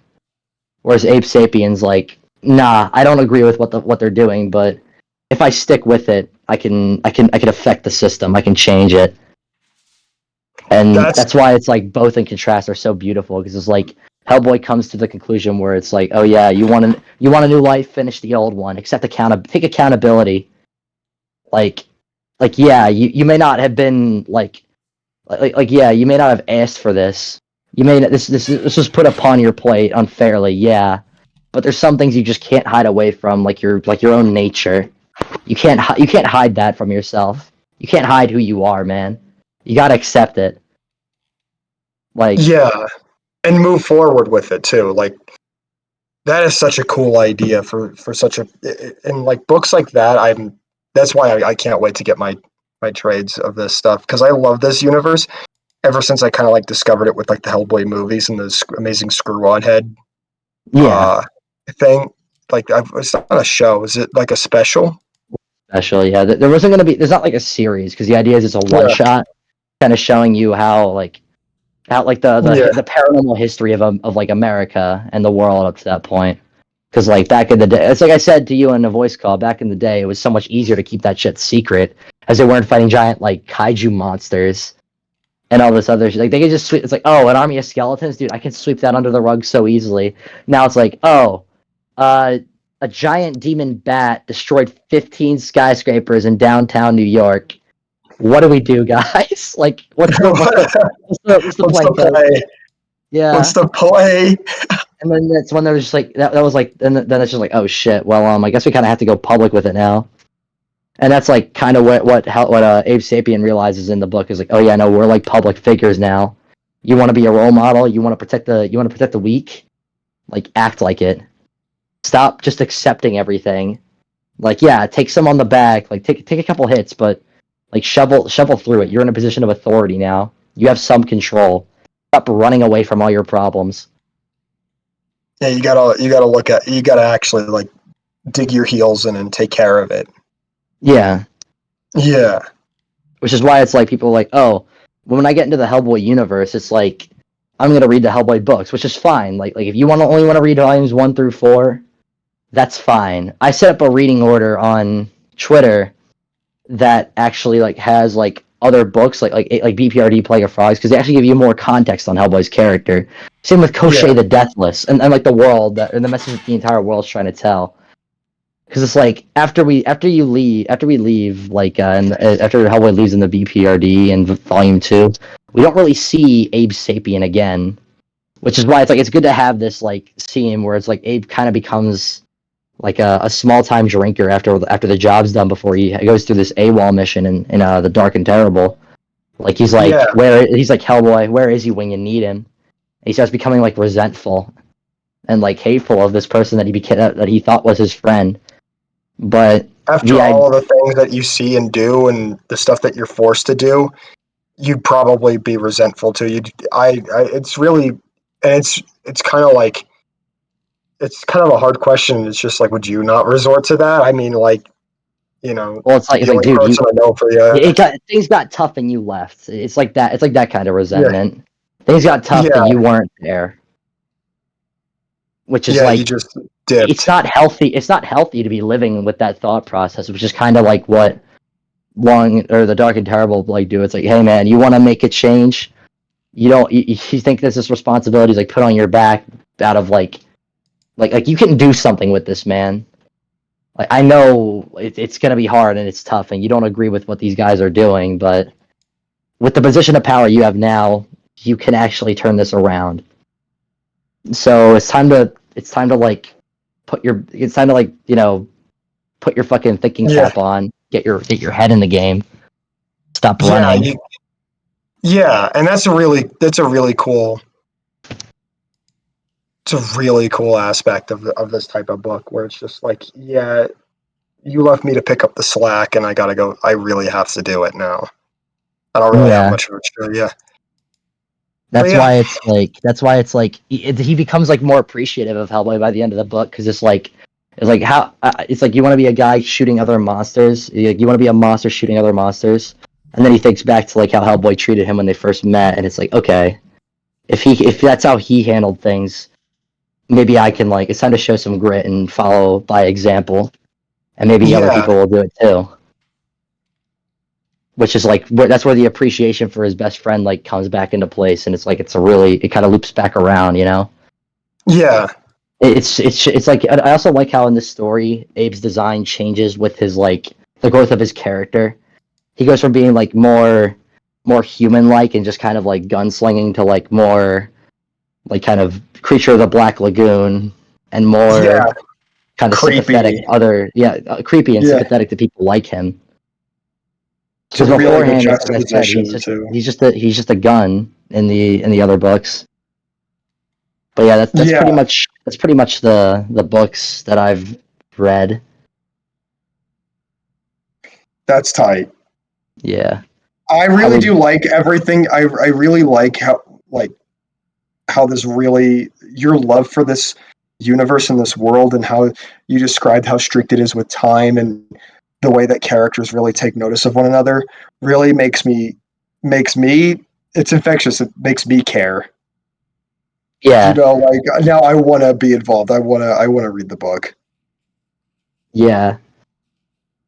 Whereas Ape Sapien's like, nah, I don't agree with what they're doing, but if I stick with it, I can affect the system. I can change it. And that's why it's like both in contrast are so beautiful, because it's like Hellboy comes to the conclusion where it's like, oh yeah, you want a new life, finish the old one, take accountability. Like yeah, you may not have been yeah, you may not have asked for this. You may this was put upon your plate unfairly, yeah. But there's some things you just can't hide away from, like your own nature. You can't hide that from yourself. You can't hide who you are, man. You gotta accept it. Like, yeah, and move forward with it too. Like, that is such a cool idea for such a, and like books like that. That's why I can't wait to get my trades of this stuff, because I love this universe ever since I kind of like discovered it with like the Hellboy movies and the amazing Screw-On Head thing. Like, it's not a show. Is it like a special? Special, yeah. There wasn't gonna be. There's not like a series, because the idea is it's a one shot, kind of showing you how like the paranormal history of like America and the world up to that point. Because like back in the day, it's like I said to you in a voice call. Back in the day, it was so much easier to keep that shit secret, as they weren't fighting giant like kaiju monsters and all this other shit. Like they could just it's like, oh, an army of skeletons, dude. I can sweep that under the rug so easily. Now it's like, oh, a giant demon bat destroyed 15 skyscrapers in downtown New York. What do we do, guys? Like, what's the play? Yeah. What's the play? And then that's when there was just like that was like then it's just like, oh shit. Well, I guess we kind of have to go public with it now. And that's like kind of what Abe Sapien realizes in the book is like, oh yeah, no, we're like public figures now. You want to be a role model? You want to protect the weak? Like, act like it. Stop just accepting everything. Like, yeah, take some on the back. Like, take a couple hits, but like shovel through it. You're in a position of authority now. You have some control. Stop running away from all your problems. Yeah, you gotta actually like dig your heels in and take care of it. Yeah. Yeah. Which is why it's like people are like, oh, when I get into the Hellboy universe, it's like I'm gonna read the Hellboy books, which is fine. Like if you only want to read volumes 1 through 4, that's fine. I set up a reading order on Twitter that actually like has like other books like BPRD Plague of Frogs, because they actually give you more context on Hellboy's character. Same with Koschei the Deathless and like the world and the message that the entire world's trying to tell. Because it's like after we leave like after Hellboy leaves in the BPRD in Volume 2, we don't really see Abe Sapien again, which is why it's good to have this like scene where it's like Abe kind of becomes like a small time drinker after the job's done, before he goes through this AWOL mission in the Dark and Terrible. Like he's like Hellboy, where is he when you need him? And he starts becoming like resentful and like hateful of this person that he thought was his friend. But after all the things that you see and do and the stuff that you're forced to do, you'd probably be resentful too. It's really, and it's kind of like, it's kind of a hard question. It's just like, would you not resort to that? I mean, like, you know, well, it's like dude, I know for you. Things got tough and you left. It's like that. It's like that kind of resentment. Yeah. Things got tough and you weren't there. Which is like, you just dipped. It's not healthy. It's not healthy to be living with that thought process, which is kind of like what the Dark and Terrible like do. It's like, hey man, you want to make a change? You think this responsibility is like put on your back out of like you can do something with this, man. Like, I know it's gonna be hard and it's tough, and you don't agree with what these guys are doing, but with the position of power you have now, you can actually turn this around. So it's time to like put your fucking thinking cap on, get your head in the game, stop running. Yeah, and that's a really cool. It's a really cool aspect of this type of book where it's just like, yeah, you left me to pick up the slack, and I gotta go. I really have to do it now. I don't really have much of a choice. Yeah. That's why it's like he becomes like more appreciative of Hellboy by the end of the book because it's like how it's like you want to be a guy shooting other monsters, you want to be a monster shooting other monsters, and then he thinks back to like how Hellboy treated him when they first met, and it's like, okay, if that's how he handled things, maybe I can, like, it's time to show some grit and follow by example, and maybe other people will do it too. Which is like that's where the appreciation for his best friend like comes back into place, and it's like it kind of loops back around, you know? Yeah. It's like I also like how in this story Abe's design changes with his like the growth of his character. He goes from being like more human like and just kind of like gunslinging to like more like kind of creature of the Black Lagoon and more kind of creepy. Sympathetic creepy and sympathetic to people like him. Because beforehand, as I said, he's just a gun in the other books. But yeah, that's pretty much the books that I've read. That's tight. Yeah. I really do like everything. I really like how this really, your love for this universe and this world, and how you described how strict it is with time, and the way that characters really take notice of one another really makes me it's infectious. It makes me care. Yeah. You know, like now I want to be involved. I want to read the book. Yeah.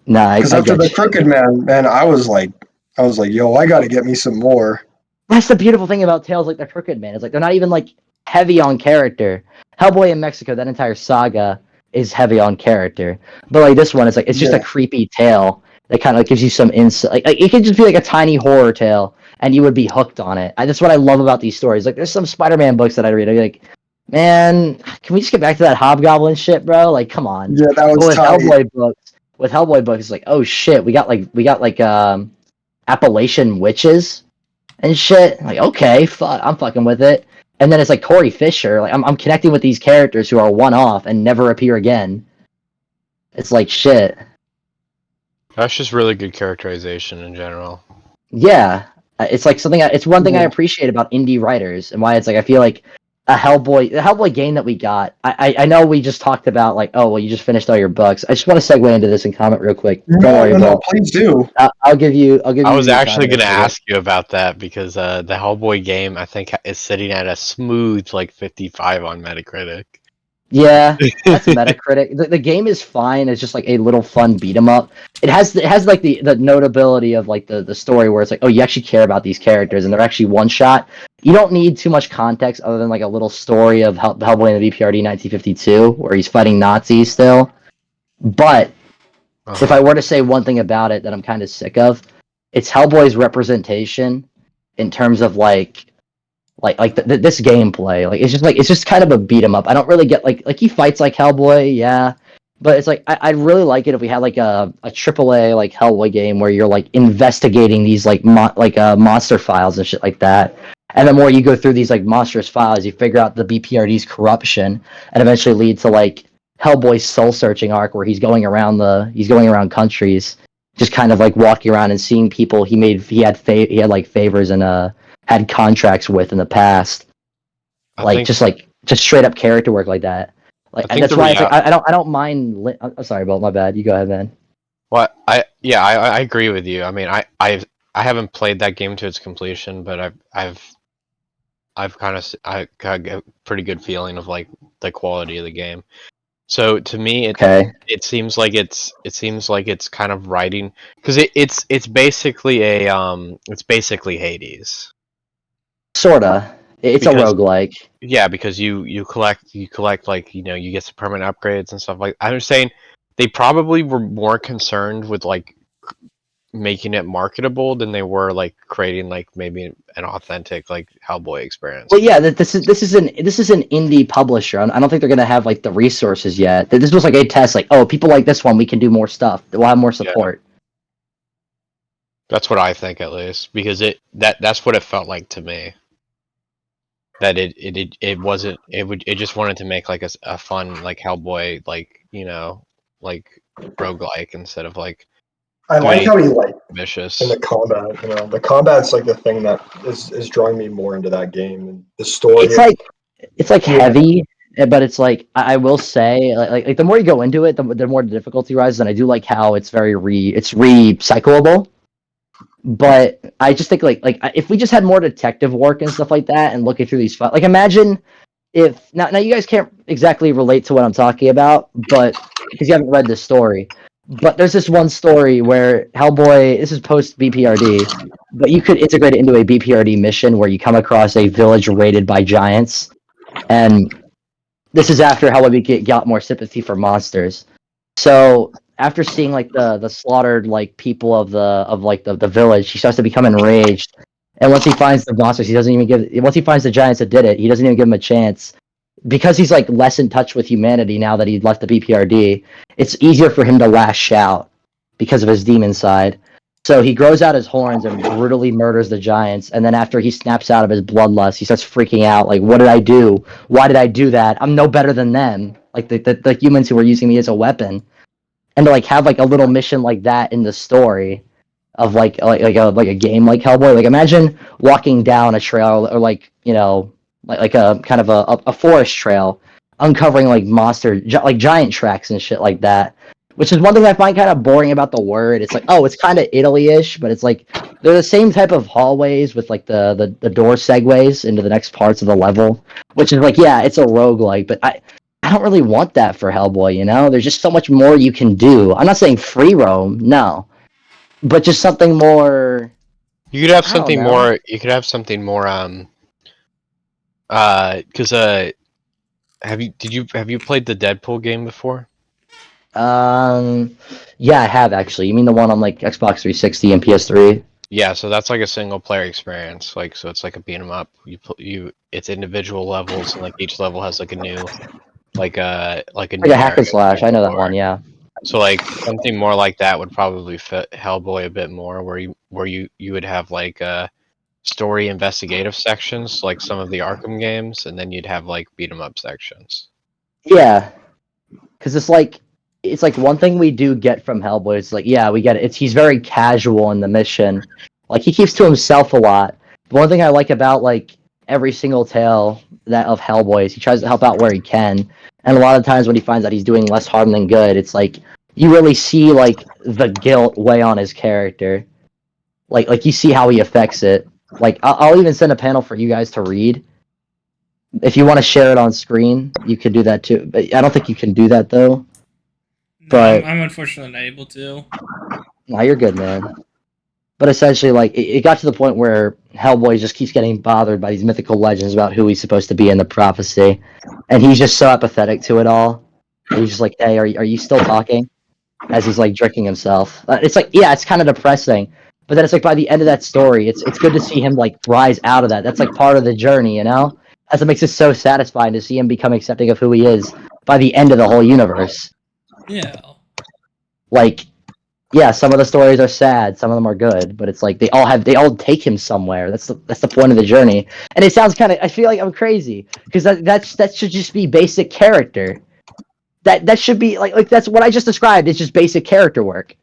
Nah, because after the Crooked Man, I was like, yo, I got to get me some more. That's the beautiful thing about Tales like the Crooked Man. It's like they're not even like heavy on character. Hellboy in Mexico, that entire saga is heavy on character, but like this one, it's like it's just a creepy tale that kind of like gives you some insight. Like it could just be like a tiny horror tale, and you would be hooked on it. That's what I love about these stories. Like there's some Spider-Man books that I read. I'd be like, man, can we just get back to that Hobgoblin shit, bro? Like, come on. Yeah, that was tight. With Hellboy books, it's like, oh shit, we got like Appalachian witches and shit. Like, okay, I'm fucking with it. And then it's like Corey Fisher. Like, I'm connecting with these characters who are one-off and never appear again. It's like shit. That's just really good characterization in general. Yeah, it's like something. It's one thing I appreciate about indie writers, and why it's like I feel like the Hellboy game that we got. I know we just talked about like, oh well, you just finished all your books. I just want to segue into this and comment real quick. No, please do. I'll give you. I was actually going to ask you about that because the Hellboy game I think is sitting at a smooth like 55 on Metacritic. Yeah, that's Metacritic. The game is fine. It's just like a little fun beat 'em up. It has like the notability of like the story where it's like, oh, you actually care about these characters and they're actually one shot. You don't need too much context other than like a little story of Hellboy in the BPRD 1952 where he's fighting Nazis still. But if I were to say one thing about it that I'm kind of sick of, it's Hellboy's representation in terms of this gameplay. Like it's just kind of a beat 'em up. I don't really get like he fights like Hellboy, yeah, but it's like I'd really like it if we had like a AAA like Hellboy game where you're like investigating these like monster files and shit like that. And the more you go through these like monstrous files, you figure out the BPRD's corruption, and eventually lead to like Hellboy's soul searching arc where he's going around countries, just kind of like walking around and seeing people he had like favors and had contracts with in the past, just straight up character work like that. Like, and that's why it's like, I don't mind. I'm sorry, Bolt. My bad. You go ahead, man. Well, I agree with you. I mean, I haven't played that game to its completion, but I've got a pretty good feeling of like the quality of the game. So to me, it seems like it's kind of writing because it's basically it's basically Hades. Sorta. It's a roguelike. Yeah, because you collect like, you know, you get some permanent upgrades and stuff like. I'm saying they probably were more concerned with like making it marketable than they were like creating like maybe an authentic like Hellboy experience. Well, yeah, this is an indie publisher. I don't think they're gonna have like the resources yet. This was like a test, like, oh, people like this one, we can do more stuff. We'll have more support. That's what I think, at least, because that's what it felt like to me. That it wasn't it just wanted to make like a fun like Hellboy, like, like roguelike instead of like I doing like how he anything like in vicious. the combat. The combat's like the thing that is drawing me more into that game, and the story. It's like Yeah. heavy, but it's like I will say like the more you go into it, the more the difficulty rises, and I do like how it's it's recyclable. But I just think like if we just had more detective work and stuff like that, and looking through these files, like imagine if now you guys can't exactly relate to what I'm talking about, but because you haven't read this story, but there's this one story where Hellboy, this is post BPRD, but you could integrate it into a BPRD mission where you come across a village raided by giants, and this is after Hellboy got more sympathy for monsters. So after seeing like the slaughtered like people of the village, he starts to become enraged. And once he finds the monsters, he doesn't even once he finds the giants that did it, he doesn't even give them a chance. Because he's like less in touch with humanity now that he left the BPRD, it's easier for him to lash out because of his demon side. So he grows out his horns and brutally murders the giants. And then after he snaps out of his bloodlust, he starts freaking out. Like, what did I do? Why did I do that? I'm no better than them. Like the humans who were using me as a weapon. And to like have like a little mission like that in the story of like a game like Hellboy. Like imagine walking down a trail or like a kind of a forest trail, uncovering like like giant tracks and shit like that. Which is one thing I find kind of boring about the word. It's like, oh, it's kind of Italy-ish, but it's like they're the same type of hallways with like the door segues into the next parts of the level. Which is like, yeah, it's a roguelike, but I don't really want that for Hellboy, you know? There's just so much more you can do. I'm not saying free roam, no. But just something more. You could have I don't something know. more. You could have something more. Because have you played the Deadpool game before? Yeah, I have actually. You mean the one on like Xbox 360 and PS3? Yeah, so that's like a single player experience. Like, so it's like a beat 'em up. It's individual levels, and like each level has like a new, like a Like new a hack and area to slash. I know that explore. one. Yeah. So like something more like that would probably fit Hellboy a bit more, where you would have like story investigative sections, like some of the Arkham games, and then you'd have like beat 'em up sections. Yeah, because it's like one thing we do get from Hellboy. It's like, yeah, we get it. He's very casual in the mission. Like he keeps to himself a lot. But one thing I like about like every single tale that of Hellboy is he tries to help out where he can. And a lot of times when he finds that he's doing less harm than good, it's like you really see like the guilt weigh on his character. Like you see how he affects it. Like I'll even send a panel for you guys to read. If you want to share it on screen, you can do that too. But I don't think you can do that though. No, But I'm unfortunately not able to. no, you're good, man. But essentially, like it got to the point where Hellboy just keeps getting bothered by these mythical legends about who he's supposed to be in the prophecy, and he's just so apathetic to it all. And he's just like, "Hey, are you still talking?" As he's like drinking himself. It's like, yeah, it's kind of depressing. But then it's like by the end of that story, it's good to see him like rise out of that. That's like part of the journey, you know. As it makes it so satisfying to see him become accepting of who he is by the end of the whole universe. Yeah. Like, yeah, some of the stories are sad, some of them are good, but it's like they all take him somewhere. That's the point of the journey. And it sounds kind of, I feel like I'm crazy because that should just be basic character. That should be like that's what I just described. It's just basic character work.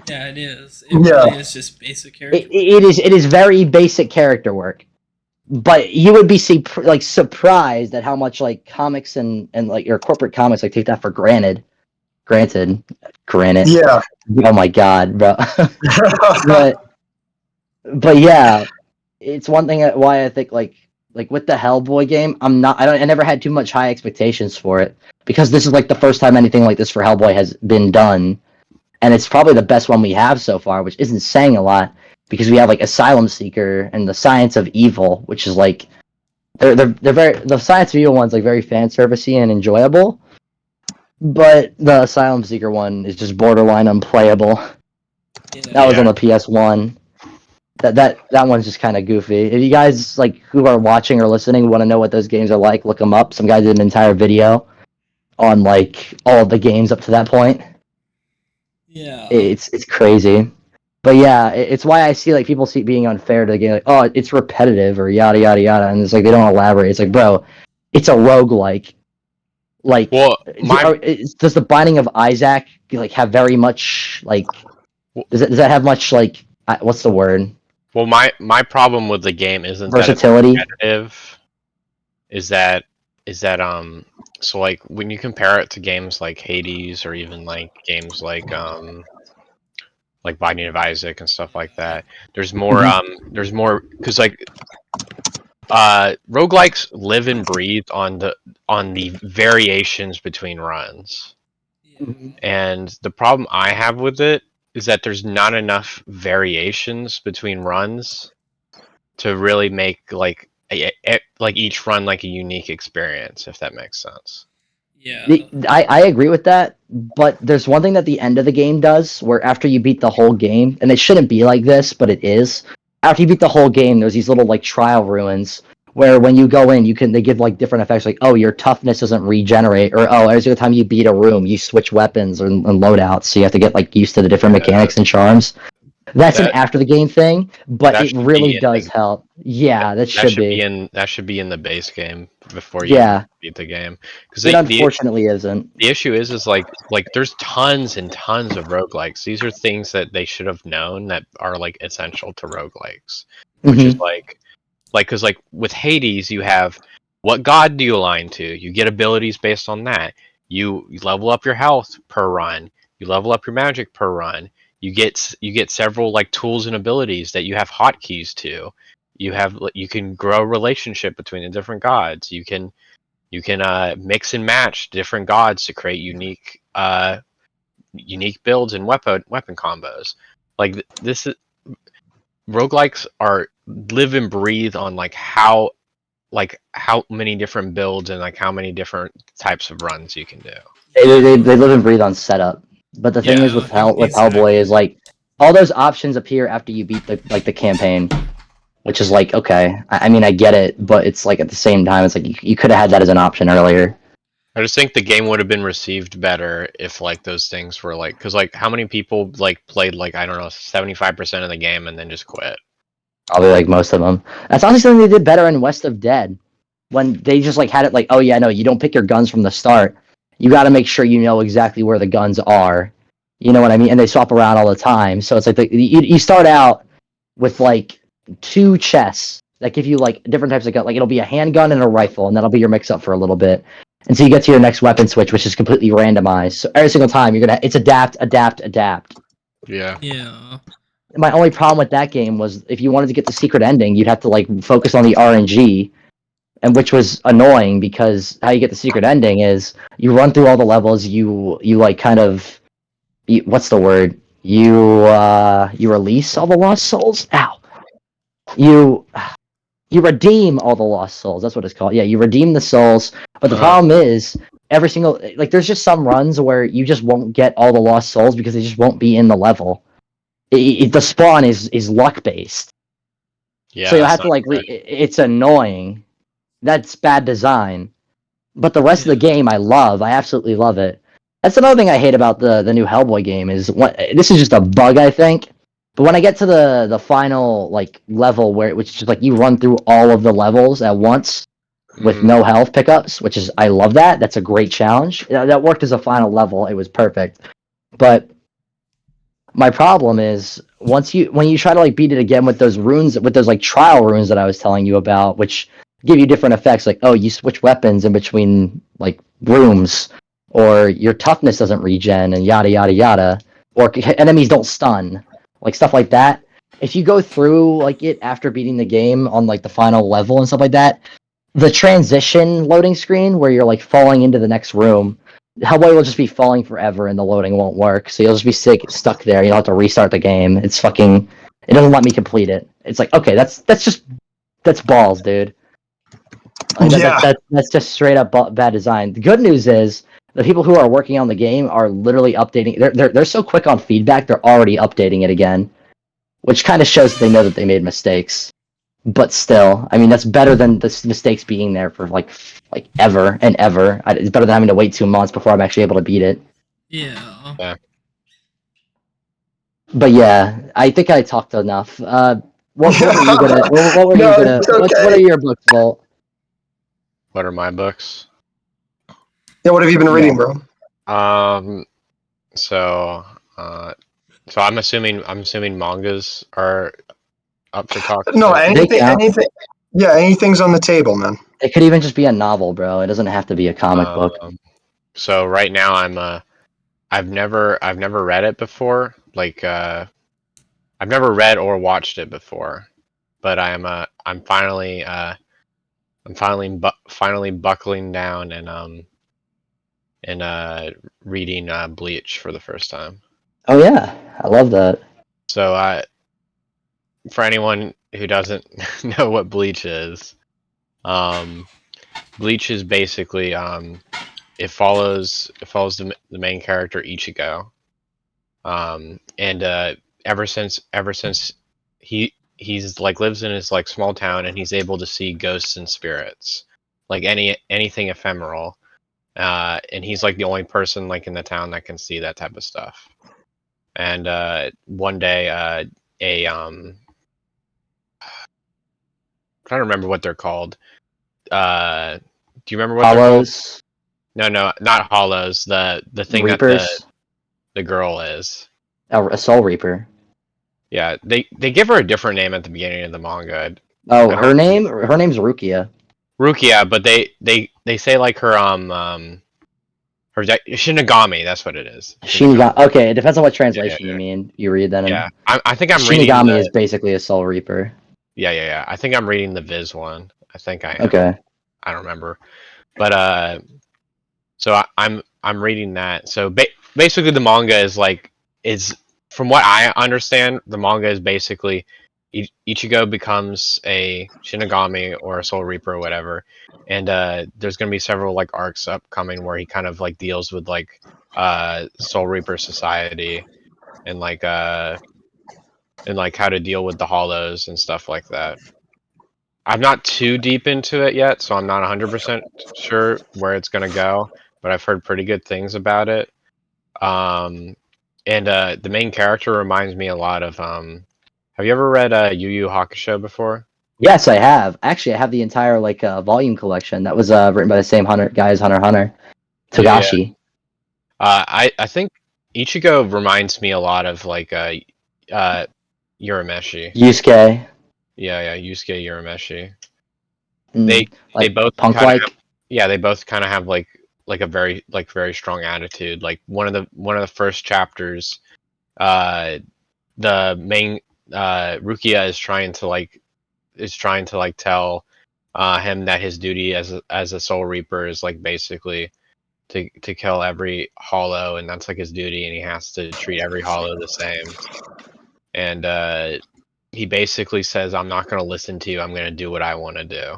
Yeah, it is. It really is just basic character. It is very basic character work. But you would be surprised at how much like comics and like your corporate comics like take that for granted. Granted. Yeah. Oh my god, bro. but yeah, it's one thing why I think like with the Hellboy game, I never had too much high expectations for it because this is like the first time anything like this for Hellboy has been done, and it's probably the best one we have so far, which isn't saying a lot because we have like Asylum Seeker and the Science of Evil, which is like they're very the Science of Evil one's like very fan servicey and enjoyable, but the Asylum Seeker one is just borderline unplayable. Yeah. That was on the PS1. That one's just kind of goofy. If you guys like who are watching or listening want to know what those games are like, look them up. Some guy did an entire video on like all of the games up to that point. Yeah, it's crazy. But yeah, it's why I see like people see it being unfair to the game, like, oh, it's repetitive or yada yada yada, and it's like they don't elaborate. It's like, bro, it's a roguelike. Like, Well, does the Binding of Isaac like have very much like? Does that have much like? What's the word? Well, my problem with the game isn't versatility. That it's repetitive. Is that so like when you compare it to games like Hades or even like games like Binding of Isaac and stuff like that, there's more because like roguelikes live and breathe on the variations between runs. Mm-hmm. And the problem I have with it is that there's not enough variations between runs to really make like each run like a unique experience, if that makes sense. Yeah. I agree with that, but there's one thing that the end of the game does where after you beat the whole game, and it shouldn't be like this, but it is. After you beat the whole game, there's these little like trial ruins where when you go in, they give like different effects, like oh your toughness doesn't regenerate, or oh every single time you beat a room, you switch weapons and loadouts, so you have to get like used to the different mechanics and charms. That's an after the game thing, but it really does help. Yeah, that should be in the base game before you beat the game. Because it unfortunately isn't. The issue is like there's tons and tons of roguelikes. These are things that they should have known that are like essential to roguelikes, which is because like with Hades, you have what god do you align to? You get abilities based on that. You level up your health per run. You level up your magic per run. You get several like tools and abilities that you have hotkeys to. You can grow a relationship between the different gods. You can mix and match different gods to create unique builds and weapon combos. Like this is roguelikes live and breathe on how many different builds and like how many different types of runs you can do. They live and breathe on setup. But the thing is with Hellboy is like all those options appear after you beat the campaign, which is like okay. I mean I get it, but it's like at the same time it's like you could have had that as an option earlier. I just think the game would have been received better if like those things were like because like how many people like played like I don't know 75% of the game and then just quit. Probably like most of them. That's honestly something they did better in West of Dead when they just like had it like oh yeah no you don't pick your guns from the start. You got to make sure you know exactly where the guns are. You know what I mean? And they swap around all the time. So it's like you start out with like 2 chests that give you like different types of gun. Like it'll be a handgun and a rifle, and that'll be your mix up for a little bit. And so you get to your next weapon switch, which is completely randomized. So every single time it's adapt. Yeah. Yeah. My only problem with that game was if you wanted to get the secret ending, you'd have to like focus on the RNG. And which was annoying because how you get the secret ending is you run through all the levels, you like kind of what's the word? You release all the lost souls? Ow. You redeem all the lost souls. That's what it's called. Yeah, you redeem the souls. But the problem is every single like there's just some runs where you just won't get all the lost souls because they just won't be in the level. The spawn is luck based. Yeah. So you have to like it's annoying. That's bad design. But the rest of the game I love. I absolutely love it. That's another thing I hate about the new Hellboy game is this is just a bug I think. But when I get to the final like level which is just like you run through all of the levels at once with no health pickups, which is I love that. That's a great challenge. That worked as a final level. It was perfect. But my problem is when you try to like beat it again with those runes with those like trial runes that I was telling you about, which give you different effects like oh you switch weapons in between like rooms or your toughness doesn't regen and yada yada yada or enemies don't stun like stuff like that. If you go through like it after beating the game on like the final level and stuff like that, the transition loading screen where you're like falling into the next room, Hellboy will just be falling forever and the loading won't work, so you'll just be stuck there. You'll have to restart the game. It doesn't let me complete it. It's like okay that's balls, dude. That's just straight up bad design. The good news is the people who are working on the game are literally updating. They're so quick on feedback. They're already updating it again, which kind of shows that they know that they made mistakes. But still, I mean that's better than the mistakes being there for like ever and ever. It's better than having to wait 2 months before I'm actually able to beat it. Yeah. But yeah, I think I talked enough. What were you gonna? What were No, you gonna? it's okay. What are your books, Volt? What are my books? Yeah, what have you been reading, bro? So I'm assuming mangas are up for talk No, too. anything. Yeah, anything's on the table, man. It could even just be a novel, bro. It doesn't have to be a comic book. So right now I've never read it before. Like I've never read or watched it before, but I'm finally buckling down and reading Bleach for the first time. Oh yeah, I love that. So for anyone who doesn't know what Bleach is, Bleach is basically it follows the main character Ichigo, and ever since he's like lives in his like small town and he's able to see ghosts and spirits, like anything ephemeral, and he's like the only person like in the town that can see that type of stuff. And one day, I'm trying to remember what they're called. Do you remember what they're called? Hollows, No, not hollows. The thing Reapers, that the girl is. a Soul Reaper. Yeah, they give her a different name at the beginning of the manga. Oh, I her don't name? Her name's Rukia. Rukia, but they say like her Shinigami. That's what it is. Shinigami. Okay, it depends on what Yeah, translation you mean. You read that in. yeah. I think I'm reading Shinigami the is basically a Soul Reaper. yeah. I think I'm reading the Viz one. I think I am. Okay. I don't remember, but so I'm reading that. So basically, the manga is from what I understand, the manga is basically Ichigo becomes a Shinigami or a Soul Reaper or whatever, and there's gonna be several like arcs upcoming where he kind of like deals with like Soul Reaper society and like how to deal with the Hollows and stuff like that. I'm not too deep into it yet, so I'm not 100% sure where it's gonna go, but I've heard pretty good things about it. Um, and the main character reminds me a lot of. Have you ever read Yu Yu Hakusho before? Yes, I have. Actually, I have the entire like volume collection that was written by the same guy as Hunter x Hunter, Yeah. Togashi. I think Ichigo reminds me a lot of like Urameshi. Yusuke. Yeah, Yusuke Urameshi. Like They both punk kind of like. yeah, they both kind of have like a very strong attitude. Like one of the first chapters, the main Rukia is trying to like tell him that his duty as a Soul Reaper is like basically to kill every Hollow, and that's like his duty, and he has to treat every Hollow the same. And he basically says, "I'm not going to listen to you. I'm going to do what I want to do."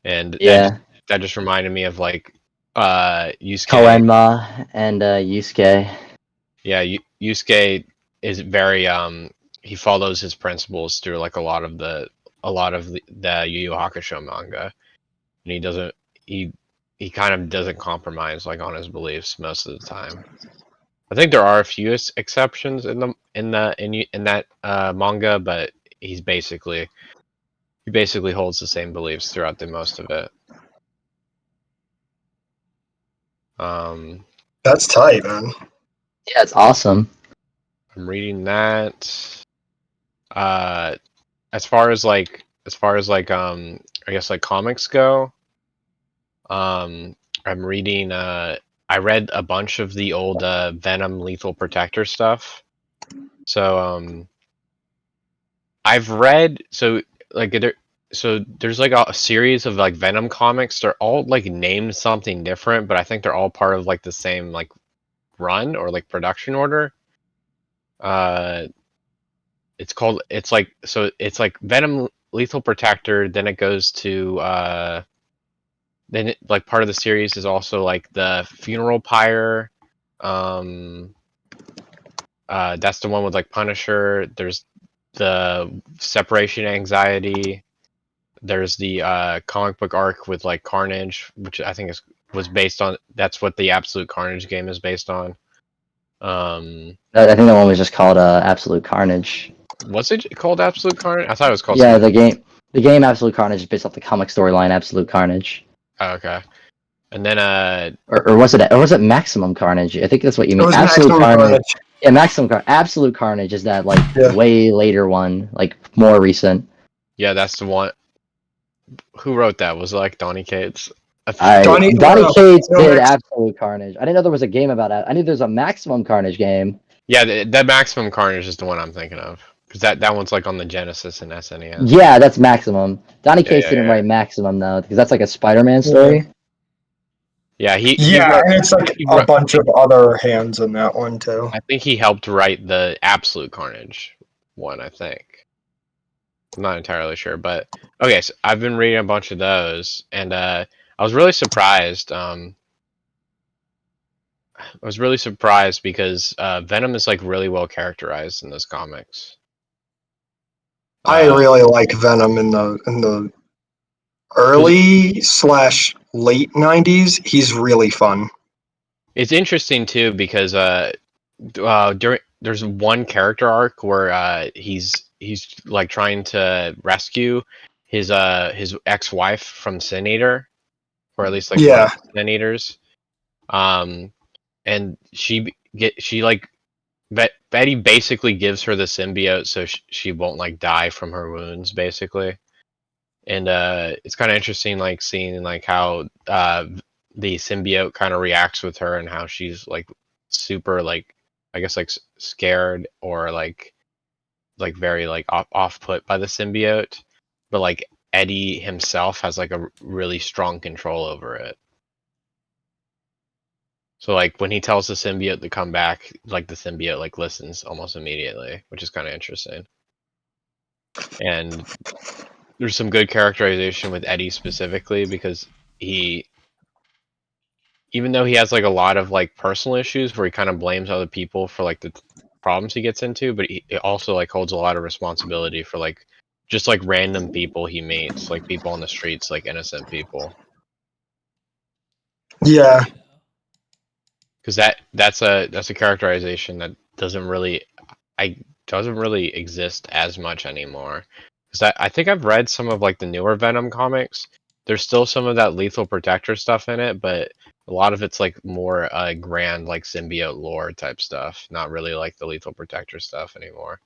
And Yeah. that just reminded me of like Yusuke. Koenma and Yusuke. Yeah, Yusuke is very he follows his principles through like a lot of the Yu Yu Hakusho manga, and he kind of doesn't compromise like on his beliefs most of the time. I think there are a few exceptions in that manga, but he basically holds the same beliefs throughout the most of it. That's tight, man. Yeah, it's awesome. I'm reading that. As far as like I guess like comics go, I'm reading I read a bunch of the old Venom Lethal Protector stuff. So I've read there's like a series of like Venom comics. They're all like named something different, but I think they're all part of like the same like run or like production order. It's like Venom Lethal Protector, then it goes to like part of the series is also like the Funeral Pyre. That's the one with like Punisher. There's the Separation Anxiety. There's the comic book arc with like Carnage, which I think was based on. That's what the Absolute Carnage game is based on. I think that one was just called Absolute Carnage. Was it called Absolute Carnage? I thought it was called. Yeah, the game Absolute Carnage is based off the comic storyline Absolute Carnage. Oh, okay. And then or was it Maximum Carnage? I think that's what you mean. It was Absolute Carnage. Yeah, Absolute Carnage is that way later one, like more recent. Yeah, that's the one. Who wrote that? Was it like Donny Cates? Donny Cates did Absolute Carnage. I didn't know there was a game about it. I knew there's a Maximum Carnage game. Yeah, that Maximum Carnage is the one I'm thinking of. Because that one's like on the Genesis and SNES. Yeah, that's Maximum. Donny Cates didn't write Maximum though, because that's like a Spider-Man story. Yeah, and it's like a bunch of other hands in that one too. I think he helped write the Absolute Carnage one, I think. I'm not entirely sure, but okay, so I've been reading a bunch of those, and I was really surprised. I was really surprised because Venom is like really well characterized in those comics. I really like Venom in the early/late 90s. He's really fun. It's interesting too because there's one character arc where he's like trying to rescue his ex-wife from Sin Eater, or at least like one of the Sin Eaters. And Betty basically gives her the symbiote so she won't like die from her wounds, basically. And it's kind of interesting, like seeing like how the symbiote kind of reacts with her and how she's like super like I guess like scared or like very like off put by the symbiote, but like Eddie himself has like a really strong control over it. So like when he tells the symbiote to come back, like the symbiote like listens almost immediately, which is kind of interesting. And there's some good characterization with Eddie specifically because even though he has like a lot of like personal issues where he kind of blames other people for like the problems he gets into, but he also like holds a lot of responsibility for like just like random people he meets, like people on the streets, like innocent people. Yeah. Because that's a characterization that doesn't really exist as much anymore. Because I think I've read some of like the newer Venom comics. There's still some of that Lethal Protector stuff in it, but a lot of it's like more grand like symbiote lore type stuff, not really like the Lethal Protector stuff anymore.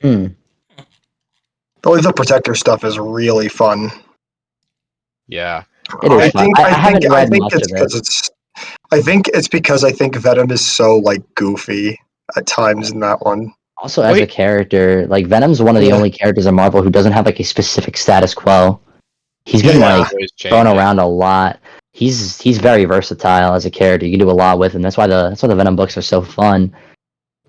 The Lethal Protector stuff is really fun. Yeah, I think it's because I think Venom is so like goofy at times in that one. Also, as a character, like Venom's one of the only characters in Marvel who doesn't have like a specific status quo. He's been like thrown around a lot. He's very versatile as a character. You can do a lot with him. That's why the Venom books are so fun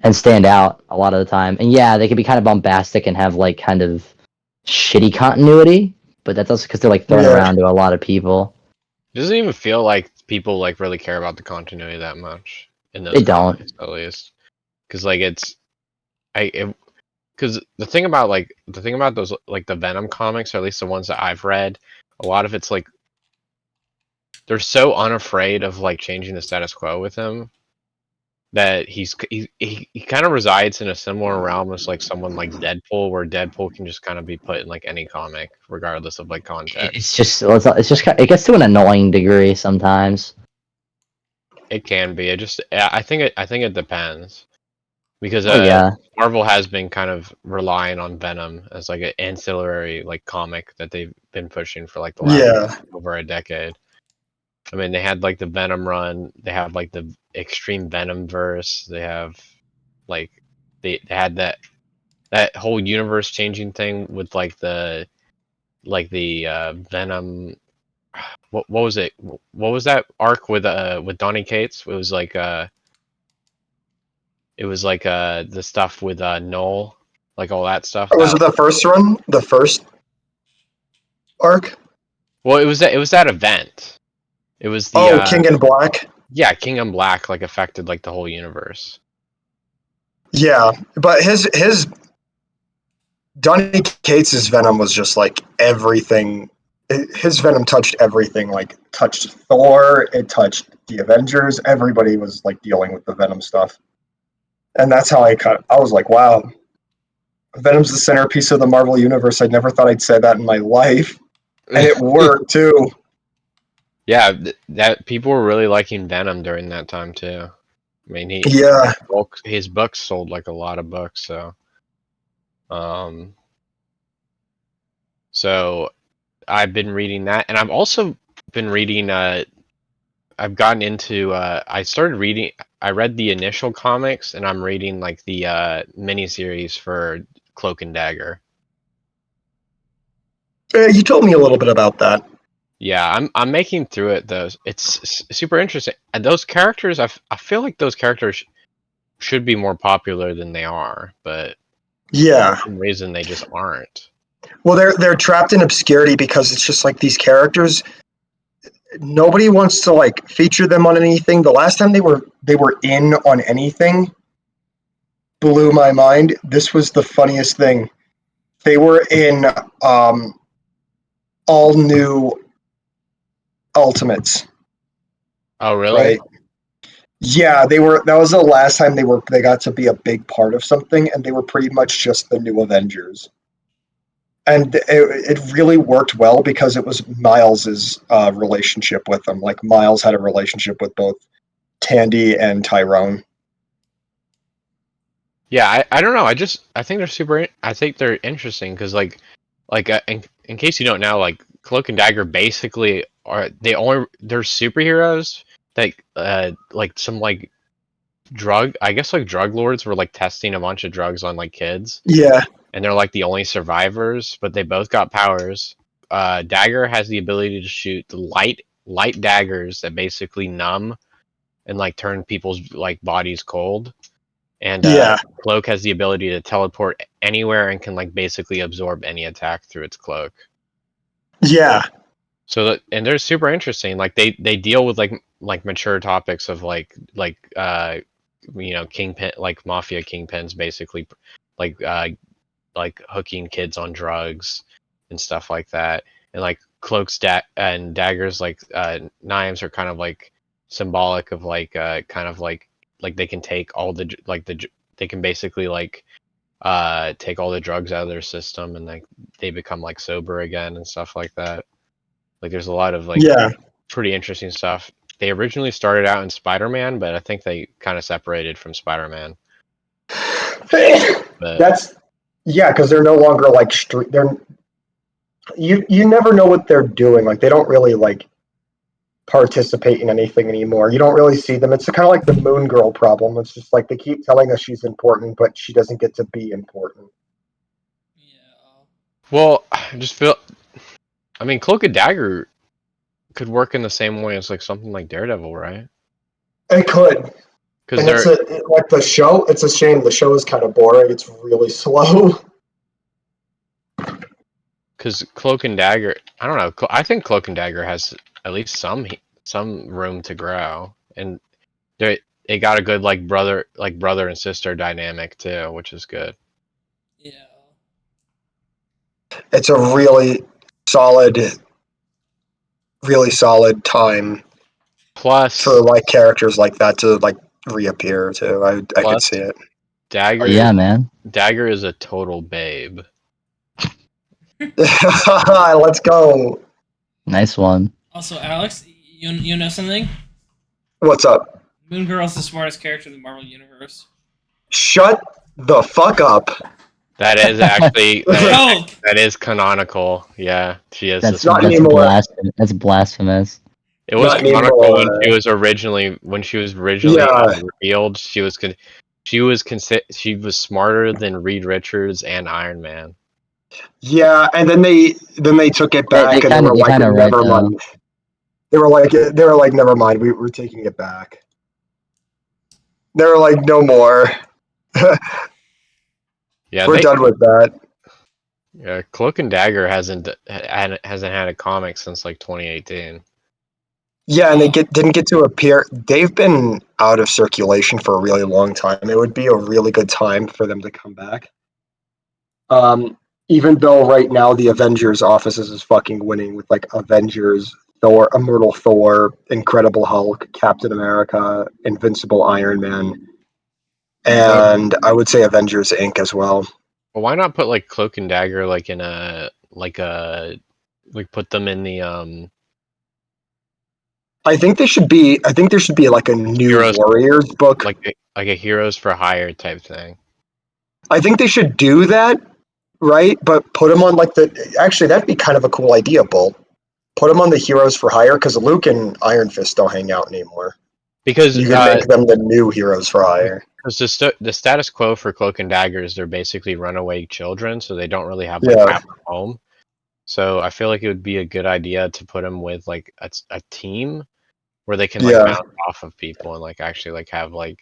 and stand out a lot of the time. And yeah, they can be kind of bombastic and have like kind of shitty continuity, but that's also because they're like thrown around to a lot of people. It doesn't even feel like people like really care about the continuity that much in those. They don't, at least, because like because the thing about those like the Venom comics, or at least the ones that I've read, a lot of it's like they're so unafraid of like changing the status quo with him that he kind of resides in a similar realm as like someone like Deadpool, where Deadpool can just kind of be put in like any comic regardless of like context. It gets to an annoying degree sometimes. It can be. I think it depends. Because Marvel has been kind of relying on Venom as like an ancillary like comic that they've been pushing for like the last over a decade. I mean, they had like the Venom run, they have like the Extreme Venom verse, they have like they had that whole universe changing thing with like the Venom. What was it? What was that arc with Donny Cates? It was like the stuff with Null, like all that stuff. Was it the first run? The first arc? Well, it was that event. It was the King in Black. Yeah, King in Black like affected like the whole universe. Yeah, but his Donny Cates' Venom was just like everything. his Venom touched everything. Like touched Thor, it touched the Avengers. Everybody was like dealing with the Venom stuff, and that's how I was like, wow, Venom's the centerpiece of the Marvel universe. I never thought I'd say that in my life, and it worked too. Yeah, that people were really liking Venom during that time too. I mean, his books sold like a lot of books, so so I've been reading that, and I've also been reading. I've gotten into. I read the initial comics, and I'm reading like the miniseries for Cloak and Dagger. You told me a little bit about that. Yeah, I'm making through it though. It's super interesting, and those characters, I feel like those characters should be more popular than they are, but yeah, for some reason they just aren't. Well, they're trapped in obscurity because it's just like these characters. Nobody wants to like feature them on anything. The last time they were in on anything blew my mind. This was the funniest thing. They were in all new Ultimates. Oh, really? Right? Yeah, they were. That was the last time they got to be a big part of something, and they were pretty much just the new Avengers. And it really worked well because it was Miles's relationship with them. Like Miles had a relationship with both Tandy and Tyrone. Yeah, I don't know. I think they're super. I think they're interesting because in case you don't know, like Cloak and Dagger basically they're superheroes that like some like drug lords were like testing a bunch of drugs on like kids. Yeah. And they're like the only survivors, but they both got powers. Dagger has the ability to shoot the light daggers that basically numb and like turn people's like bodies cold. And Cloak has the ability to teleport anywhere and can like basically absorb any attack through its cloak. Yeah. So and they're super interesting. Like they deal with like mature topics of kingpin, like mafia kingpins, basically like hooking kids on drugs and stuff like that. And like Cloak's and Daggers like knives are kind of like symbolic of like kind of like they can take all they can basically like take all the drugs out of their system and like they become like sober again and stuff like that. Like there's a lot of like pretty interesting stuff. They originally started out in Spider-Man, but I think they kind of separated from Spider-Man. That's because they're no longer like street. You never know what they're doing. Like they don't really like participate in anything anymore. You don't really see them. It's kind of like the Moon Girl problem. It's just like they keep telling us she's important, but she doesn't get to be important. Yeah. Well, I just feel. I mean, Cloak and Dagger could work in the same way as like something like Daredevil, right? It could. Because like the show. It's a shame the show is kind of boring. It's really slow. Because Cloak and Dagger, I don't know. I think Cloak and Dagger has at least some room to grow, and they got a good like brother and sister dynamic too, which is good. Yeah. It's a really solid time. Plus, for like characters like that to like reappear too. I could see it. Dagger, yeah, man. Dagger is a total babe. Let's go. Nice one. Also, Alex, you know something? What's up? Moon Girl's the smartest character in the Marvel Universe. Shut the fuck up. That is actually that is canonical. Yeah, she is. That's blasphemous. It was canonical when she was originally revealed. She was smarter than Reed Richards and Iron Man. Yeah, and then they took it back and they were like, never mind. They were like, never mind. We're taking it back. They were like, no more. Yeah, we're done with that. Yeah, Cloak and Dagger hasn't had a comic since like 2018. Yeah, and they didn't get to appear. They've been out of circulation for a really long time. It would be a really good time for them to come back. Even though right now the Avengers offices is fucking winning with like Avengers, Thor, Immortal Thor, Incredible Hulk, Captain America, Invincible Iron Man, and I would say Avengers Inc. as well. Well, why not put like Cloak and Dagger like in put them in the I think there should be like a new Heroes, Warriors book. like a Heroes for Hire type thing. I think they should do that, right? But put them on like actually that'd be kind of a cool idea, Bolt. Put them on the Heroes for Hire because Luke and Iron Fist don't hang out anymore. Because you can make them the new Heroes for Hire. Because the status quo for Cloak and Dagger is they're basically runaway children, so they don't really have like half a home. So I feel like it would be a good idea to put them with like a team where they can like bounce off of people and like actually like have like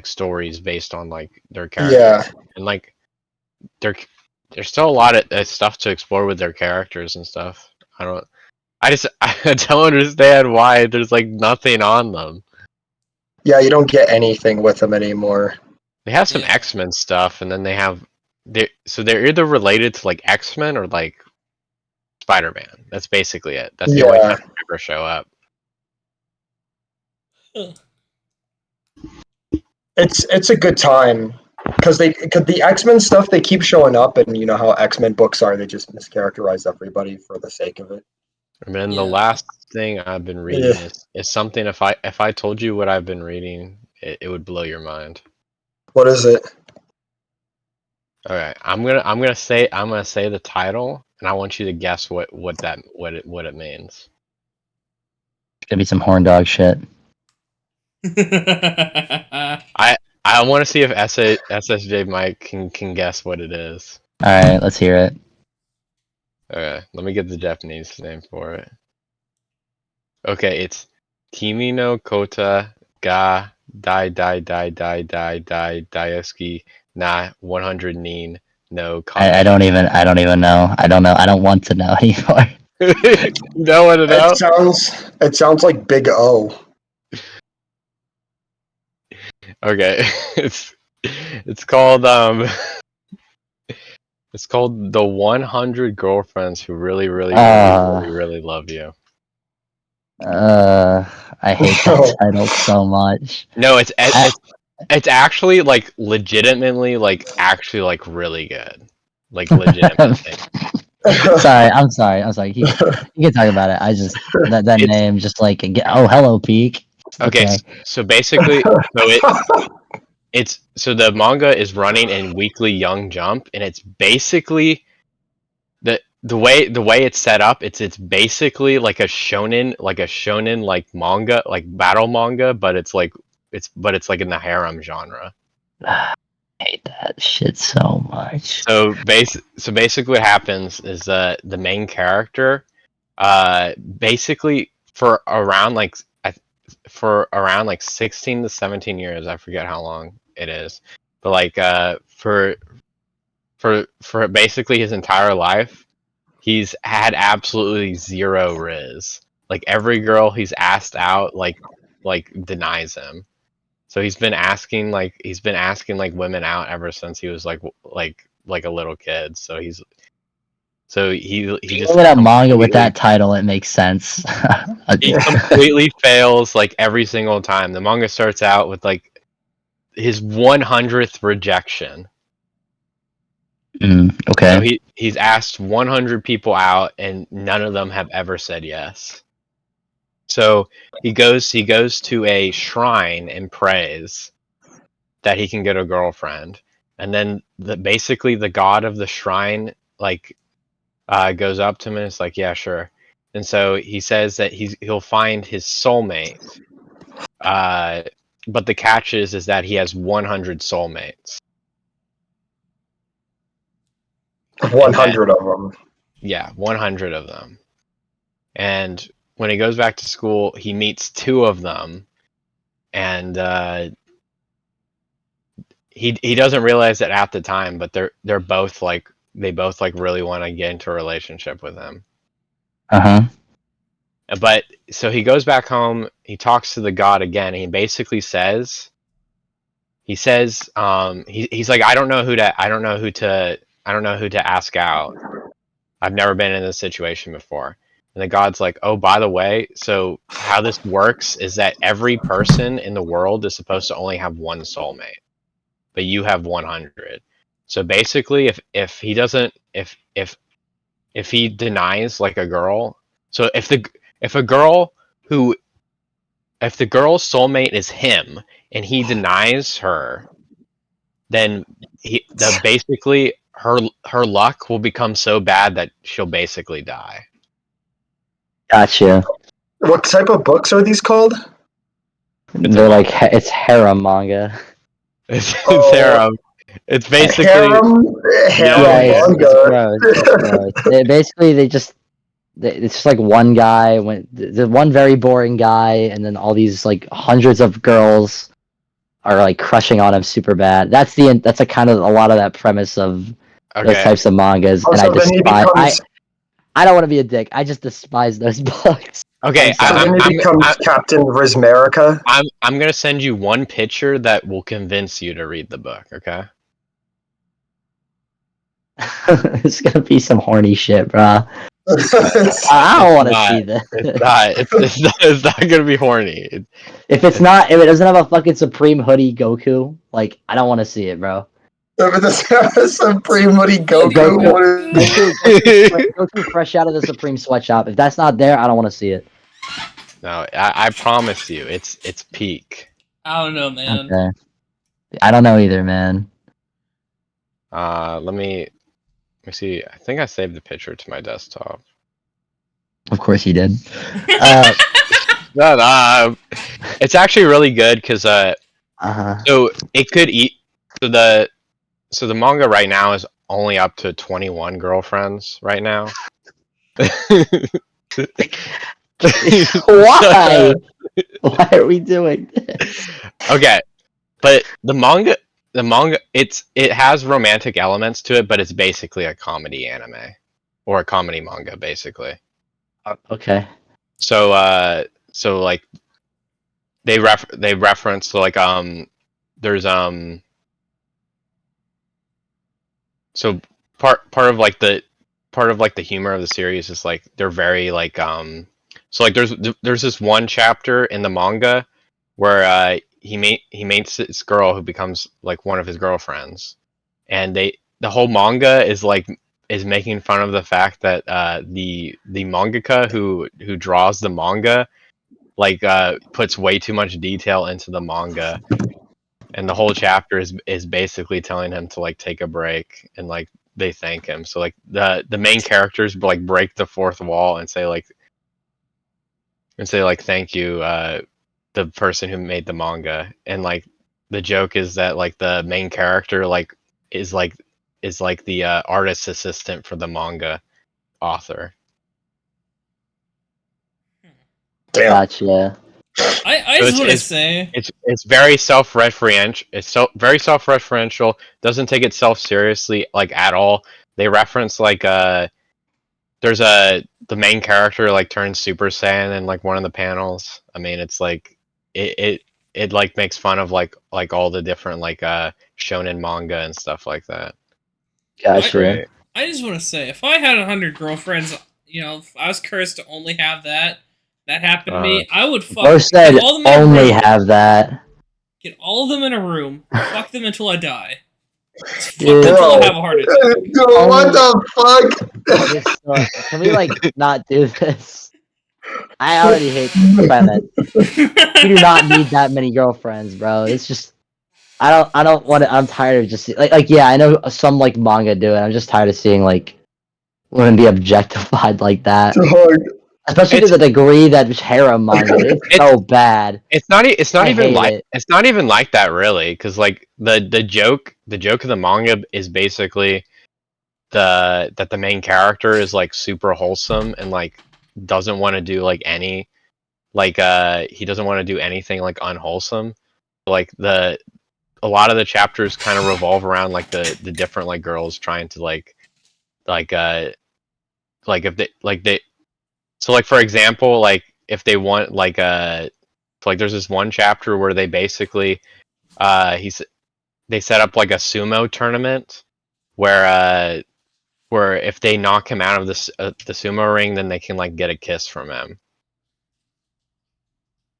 stories based on like their characters. Yeah. And like there's still a lot of stuff to explore with their characters and stuff. I don't understand why there's like nothing on them. Yeah, you don't get anything with them anymore. They have some X-Men stuff, and then they're either related to like X-Men or like Spider-Man. That's basically it. That's the only time they ever show up. It's a good time because the X-Men stuff, they keep showing up, and you know how X-Men books are, they just mischaracterize everybody for the sake of it. And then the last thing I've been reading is something. If I told you what I've been reading, it would blow your mind. What is it? All right, I'm gonna say the title, and I want you to guess what it means. It's gonna be some horn dog shit. I want to see if SSJ Mike can guess what it is. All right, let's hear it. Okay, let me get the Japanese name for it. Okay, it's Kimi no Kota ga Daisuki na 100 nin no Kami. I don't even know. I don't know. I don't want to know anymore. You don't want to know? It sounds like Big O. Okay, it's called it's called The 100 Girlfriends Who Really Love You. I hate that title so much. No, it's actually like legitimately like actually like really good. Like legitimately. I'm sorry. You can talk about it. I just that name just like hello Peak. Okay. So basically so the manga is running in Weekly Young Jump, and it's basically the way it's set up. It's basically like a shonen like manga, like battle manga, but it's like in the harem genre. I hate that shit so much. So basically, what happens is the main character, basically for around like 16 to 17 years, I forget how long it is, but like for basically his entire life, he's had absolutely zero riz. Like every girl he's asked out like denies him. So he's been asking like women out ever since he was like a little kid. So he just look at a manga with that title, it makes sense. He completely fails like every single time. The manga starts out with like his 100th rejection. Okay. So he's asked 100 people out, and none of them have ever said yes. So he goes to a shrine and prays that he can get a girlfriend, and then basically the god of the shrine like goes up to him and is like, yeah, sure. And so he says that he'll find his soulmate, but the catch is that he has 100 soulmates. 100 of them. Yeah, 100 of them. And when he goes back to school, he meets 2 of them, and he doesn't realize it at the time, but they both really want to get into a relationship with him. But so he goes back home, he talks to the god again, and he basically says he's like, I don't know who to don't know who to ask out. I've never been in this situation before. And the god's like, oh, by the way, so how this works is that every person in the world is supposed to only have one soulmate, but you have 100. So basically, if he doesn't, if he denies like a girl, so if a girl who if the girl's soulmate is him and he denies her, then basically her luck will become so bad that she'll basically die. Gotcha. What type of books are these called? They're like it's harem manga. It's harem. It's basically harem It's manga. gross. It's gross. Basically, it's just like one guy the one very boring guy, and then all these like hundreds of girls are like crushing on him super bad. That's a kind of a lot of that premise of those types of mangas, and I despise. I don't want to be a dick. I just despise those books. Okay, so then he becomes Captain Rismerica. I'm gonna send you one picture that will convince you to read the book. Okay. It's gonna be some horny shit, bro. I don't want to see this. It's not gonna be horny. If it doesn't have a fucking Supreme hoodie Goku, like I don't want to see it, bro. If it doesn't have a Supreme hoodie Goku, Goku fresh out of the Supreme sweatshop. If that's not there, I don't want to see it. No, I promise you, it's peak. I don't know, man. Okay. I don't know either, man. Let me see. I think I saved the picture to my desktop. Of course you did. No, it's actually really good because so it could eat. So the manga right now is only up to 21 girlfriends right now. Why? Why are we doing this? Okay, but the manga, it has romantic elements to it, but it's basically a comedy anime or a comedy manga, basically. Okay. So like they reference like there's so part of like the humor of the series is like they're very like so like there's this one chapter in the manga where he meets this girl who becomes like one of his girlfriends, and the whole manga is making fun of the fact that the mangaka who draws the manga like puts way too much detail into the manga, and the whole chapter is basically telling him to like take a break, and like they thank him. So like the main characters like break the fourth wall and say like thank you the person who made the manga, and like the joke is that like the main character like is the artist assistant for the manga author. Damn. Gotcha. I just want to say it's very self-referential. It's very self-referential. Doesn't take itself seriously like at all. They reference like there's the main character like turns Super Saiyan in like one of the panels. I mean, it's like it like makes fun of like all the different like shonen manga and stuff like that. Gotcha. I just want to say, if I had 100 girlfriends, if I was cursed to only have that happened to me, I would fuck all of them only have that. Get all of them in a room, fuck them until I die. Fuck them until I have a heart attack. Dude, what the fuck? Can we like not do this? I already hate this premise. You do not need that many girlfriends, bro. It's just I don't want to. I'm tired of just like yeah. I know some like manga do it. I'm just tired of seeing like women be objectified like that. Especially to the degree that harem manga is so bad. It's not even like that really, because like the joke of the manga is basically that the main character is like super wholesome and like doesn't want to do like any like he doesn't want to do anything like unwholesome. Like a lot of the chapters kind of revolve around like the different like girls trying to like if they so like for example, like if they want like there's this one chapter where they basically they set up like a sumo tournament, where if they knock him out of the sumo ring, then they can like get a kiss from him.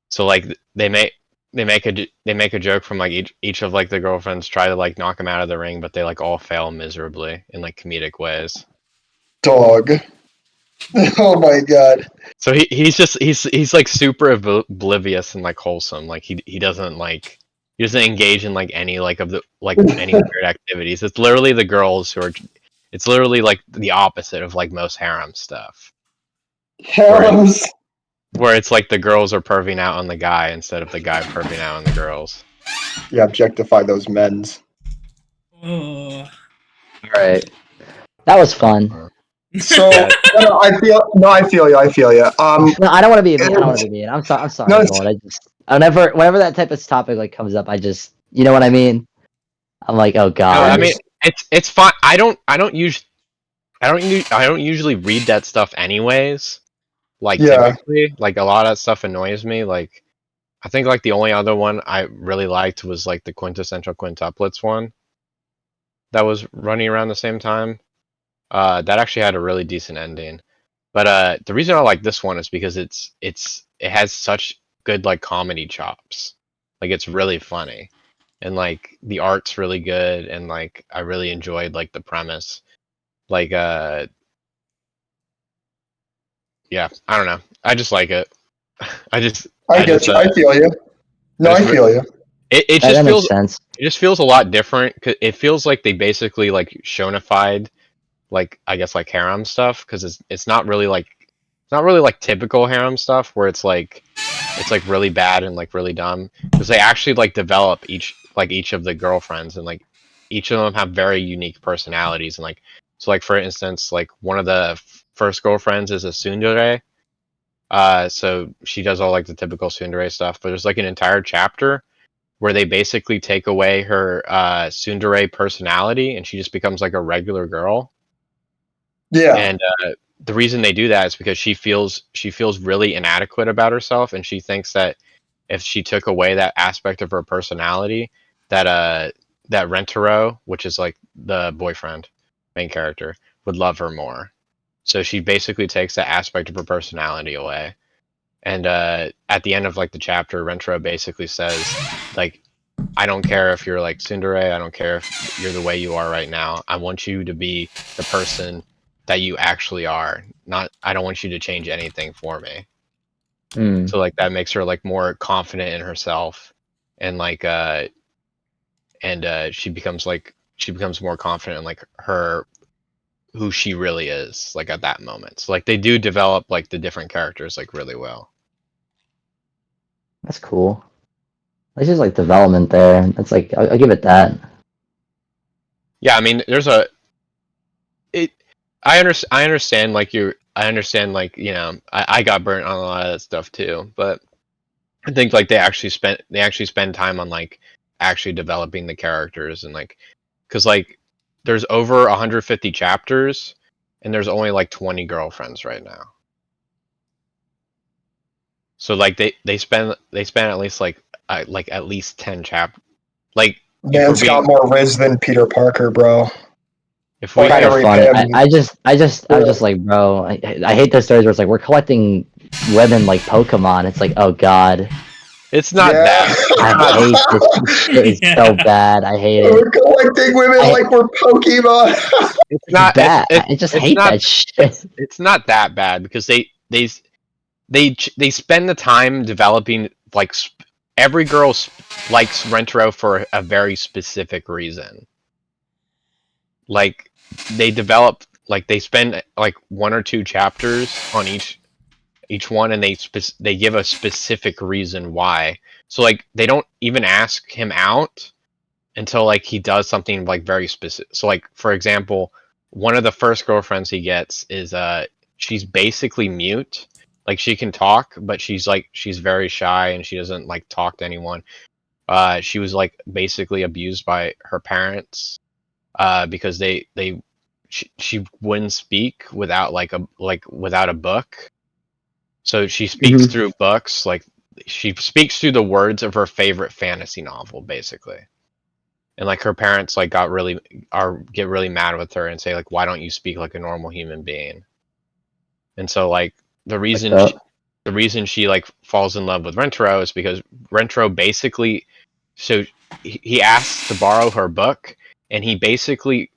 So like they make a joke from like each of like the girlfriends try to like knock him out of the ring, but they like all fail miserably in like comedic ways. Dog. Oh my god. So he's like super oblivious and like wholesome. Like he doesn't engage in like any like of the like any weird activities. It's literally the girls who are. It's literally like the opposite of like most harem stuff. Harems. Where it's like the girls are perving out on the guy instead of the guy perving out on the girls. Yeah, objectify those men's. Oh. All right, that was fun. So I feel you. No, I don't want to be mean. I don't want to be mean. I'm sorry. I'm sorry, No, Gold. Whenever that type of topic like comes up, I just, you know what I mean. I'm like, oh No, god. I mean it's fine. I don't usually read that stuff anyways. Like typically, like a lot of that stuff annoys me. Like I think like the only other one I really liked was like the quintessential quintuplets one that was running around the same time. That actually had a really decent ending. But the reason I like this one is because it has such good like comedy chops. Like it's really funny. And like the art's really good and like I really enjoyed like the premise. Like yeah, I don't know. I just like it. I get you. I feel you. No, I feel you. It That just makes feels sense. it just feels a lot different. It feels like they basically like shonified like I guess like harem stuff because it's not really like typical harem stuff where it's like really bad and like really dumb because they actually like develop each of the girlfriends and like each of them have very unique personalities and like so like for instance like one of the first girlfriends is a tsundere. So she does all like the typical tsundere stuff, but there's like an entire chapter where they basically take away her tsundere personality and she just becomes like a regular girl. Yeah. And the reason they do that is because she feels really inadequate about herself, and she thinks that if she took away that aspect of her personality, that Rentaro, which is like the boyfriend, main character, would love her more. So she basically takes that aspect of her personality away. And at the end of like the chapter, Rentaro basically says, like, I don't care if you're like tsundere, I don't care if you're the way you are right now. I want you to be the person that you actually are. I don't want you to change anything for me. Mm. So like that makes her like more confident in herself and like she becomes more confident in like who she really is like at that moment. So like they do develop like the different characters like really well. That's cool. It's just like development there. That's like I'll give it that. Yeah, I mean I understand like I understand like, you know, I got burnt on a lot of that stuff too, but I think like they actually spend time on like actually developing the characters and like cuz like there's over 150 chapters and there's only like 20 girlfriends right now. So like they spend at least like at least 10 like Man's got more riz than Peter Parker, bro. if we Kind of funny. him. I was just like, bro, I hate those stories where it's like we're collecting women like Pokemon. It's like, oh god. It's not that. I hate this. It's so bad. I hate it. We're collecting women like we're Pokemon. It's not bad. I just hate that shit. It's not that bad because they spend the time developing like every girl likes Rentaro for a very specific reason. Like they develop like they spend like 1 or 2 chapters on each one and they give a specific reason why. So like they don't even ask him out until like he does something like very specific. So like for example, one of the first girlfriends he gets is she's basically mute. Like she can talk, but she's very shy and she doesn't like talk to anyone. She was like basically abused by her parents because she wouldn't speak without without a book. So she speaks through books, like she speaks through the words of her favorite fantasy novel, basically. and like her parents like get really mad with her and say like, why don't you speak like a normal human being? And so like the reason she like falls in love with Rentaro is because Rentaro basically, so he asks to borrow her book, and he basically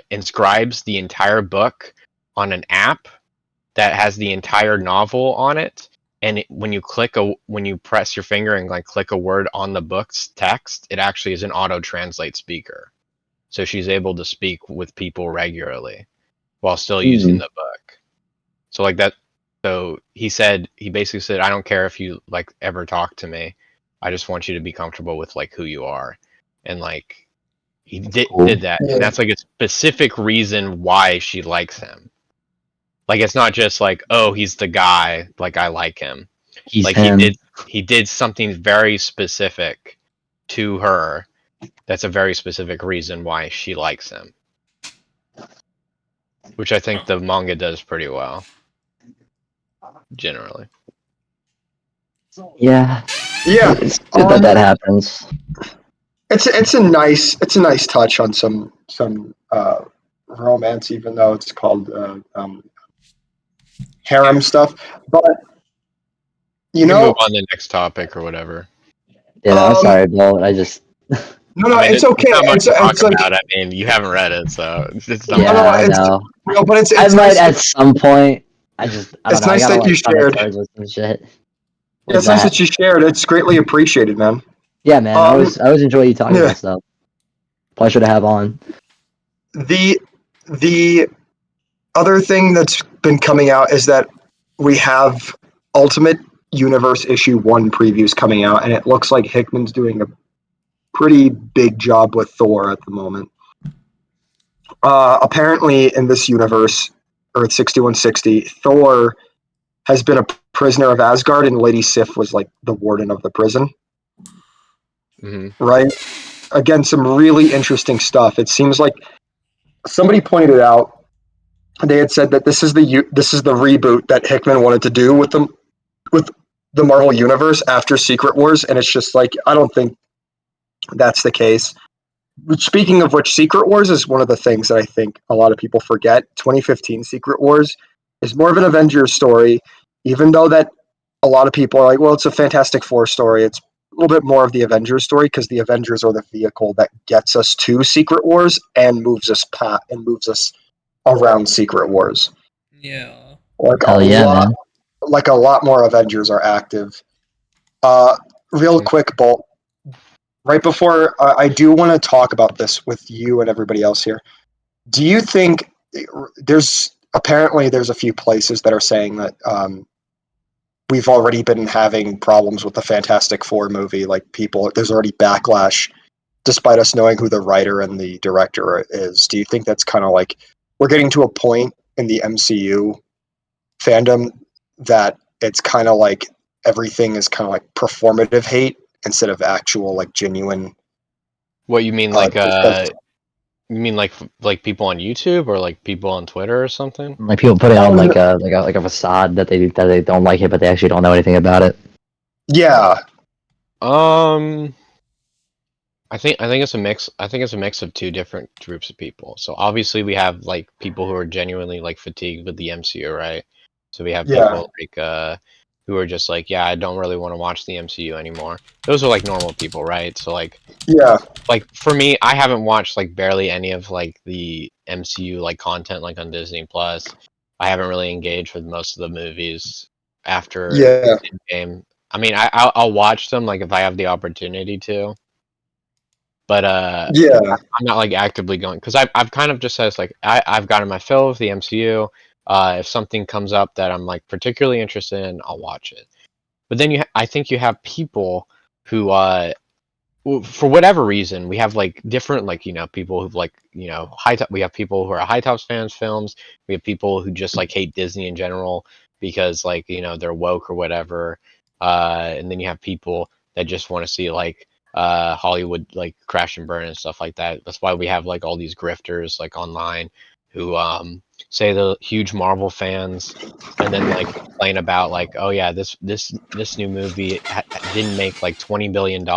inscribes the entire book on an app that has the entire novel on it. And when you press your finger and like click a word on the book's text, it actually is an auto translate speaker. So she's able to speak with people regularly while still using the book. So like that. So he basically said, I don't care if you like ever talk to me. I just want you to be comfortable with like who you are. And like he did that. Yeah. And that's like a specific reason why she likes him. Like it's not just like, oh, he's the guy, like I like him. He's like him. he did something very specific to her. That's a very specific reason why she likes him. Which I think the manga does pretty well. Generally. Yeah. Yeah. It's good that happens. It's a nice touch on some romance, even though it's called harem stuff. But you know, move on to the next topic or whatever. Yeah, I'm sorry, Bill. I just no, I mean, it's okay. Not much to talk like, about. I mean, you haven't read it, so it's not. Yeah, I know. No, but it's I might nice at some point. I don't know. Nice I gotta that you like shared. with some shit. Yeah, it's nice that you shared. It's greatly appreciated, man. Yeah, man. I always enjoy you talking about stuff. Pleasure to have on. The other thing that's been coming out is that we have Ultimate Universe issue 1 previews coming out, and it looks like Hickman's doing a pretty big job with Thor at the moment. Apparently, in this universe, Earth 6160, Thor has been a prisoner of Asgard, and Lady Sif was like the warden of the prison. Mm-hmm. Right? Again, some really interesting stuff. It seems like somebody pointed it out. They had said that this is the reboot that Hickman wanted to do with the Marvel Universe after Secret Wars, and it's just like, I don't think that's the case. Speaking of which, Secret Wars is one of the things that I think a lot of people forget. 2015 Secret Wars is more of an Avengers story, even though that a lot of people are like, well, it's a Fantastic Four story. It's a little bit more of the Avengers story because the Avengers are the vehicle that gets us to Secret Wars and moves us around Secret Wars. Yeah. Like man. Like a lot more Avengers are active. Real quick, Bolt. Right before I do want to talk about this with you and everybody else here. Do you think there's a few places that are saying that we've already been having problems with the Fantastic Four movie? Like there's already backlash, despite us knowing who the writer and the director is. Do you think that's kind of like we're getting to a point in the MCU fandom that it's kind of like everything is kind of like performative hate instead of actual like genuine? What you mean, like you mean like people on YouTube or like people on Twitter or something? Like people putting on like a facade that they don't like it, but they actually don't know anything about it. Yeah. I think it's a mix. I think it's a mix of two different groups of people. So obviously we have like people who are genuinely like fatigued with the MCU, right? So we have people like who are just like, yeah, I don't really want to watch the MCU anymore. Those are like normal people, right? So like, yeah, like for me, I haven't watched like barely any of like the MCU like content like on Disney Plus. I haven't really engaged with most of the movies after Endgame. I mean, I'll watch them like if I have the opportunity to. But I'm not like actively going because I've kind of just says like I've gotten my fill of the MCU. If something comes up that I'm like particularly interested in, I'll watch it. But then I think you have people who for whatever reason we have like different like people who've like we have people who are high tops fans films. We have people who just like hate Disney in general because like they're woke or whatever. And then you have people that just want to see like Hollywood like crash and burn and stuff like that. That's why we have like all these grifters like online who say the huge Marvel fans, and then like complain about like, oh yeah, this new movie didn't make like $20 billion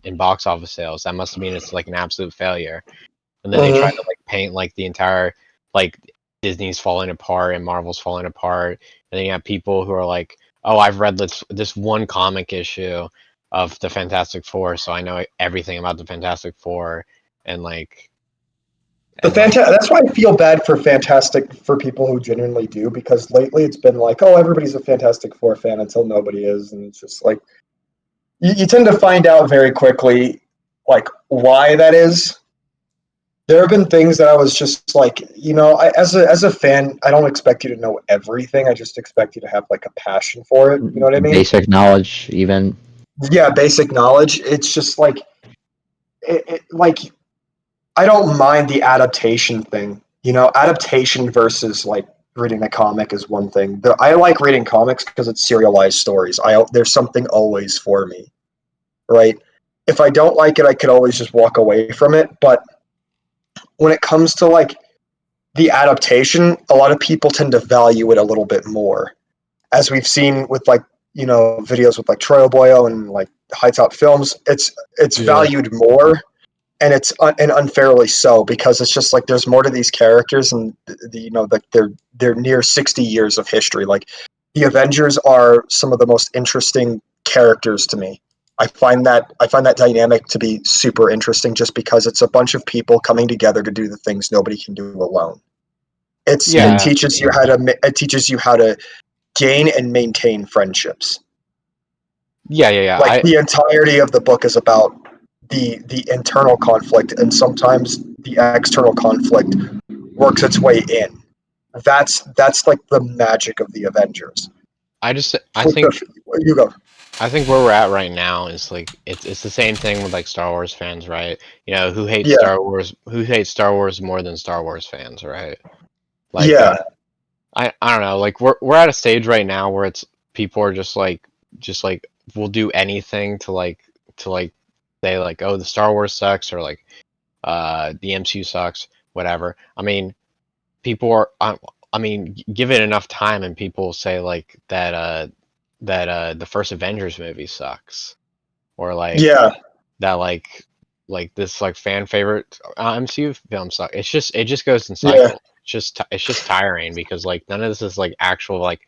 in box office sales. That must mean it's like an absolute failure. And then they try to like paint like the entire like Disney's falling apart and Marvel's falling apart. And then you have people who are like, oh, I've read this one comic issue of the Fantastic Four, so I know everything about the Fantastic Four, and like that's why I feel bad for people who genuinely do, because lately it's been like, oh, everybody's a Fantastic Four fan until nobody is, and it's just like you tend to find out very quickly like why that is. There have been things that I was just like, as a fan, I don't expect you to know everything. I just expect you to have like a passion for it. You know what I mean? Basic knowledge, even. Yeah, basic knowledge. It's just like, like I don't mind the adaptation thing. Adaptation versus like reading a comic is one thing. I like reading comics because it's serialized stories. There's something always for me, right? If I don't like it, I could always just walk away from it. But when it comes to like the adaptation, a lot of people tend to value it a little bit more, as we've seen with like videos with like Troy Boyo and like High Top Films. It's valued more, and it's and unfairly so, because it's just like there's more to these characters, and like they're near 60 years of history. Like the Avengers are some of the most interesting characters to me. I find that dynamic to be super interesting, just because it's a bunch of people coming together to do the things nobody can do alone. It teaches you how to gain and maintain friendships. Yeah. Like the entirety of the book is about the internal conflict, and sometimes the external conflict works its way in. That's like the magic of the Avengers. I think you go. I think where we're at right now is like it's the same thing with like Star Wars fans, right? Who hates Star Wars? Who hates Star Wars more than Star Wars fans, right? Like, I don't know. Like we're at a stage right now where it's people are just like will do anything to say like, oh, the Star Wars sucks, or like the MCU sucks, whatever. I mean, people are. I mean, give it enough time, and people will say like that the first Avengers movie sucks, or like that like this like fan favorite MCU film sucks. It just goes in cycles. It's just tiring, because like none of this is like actual like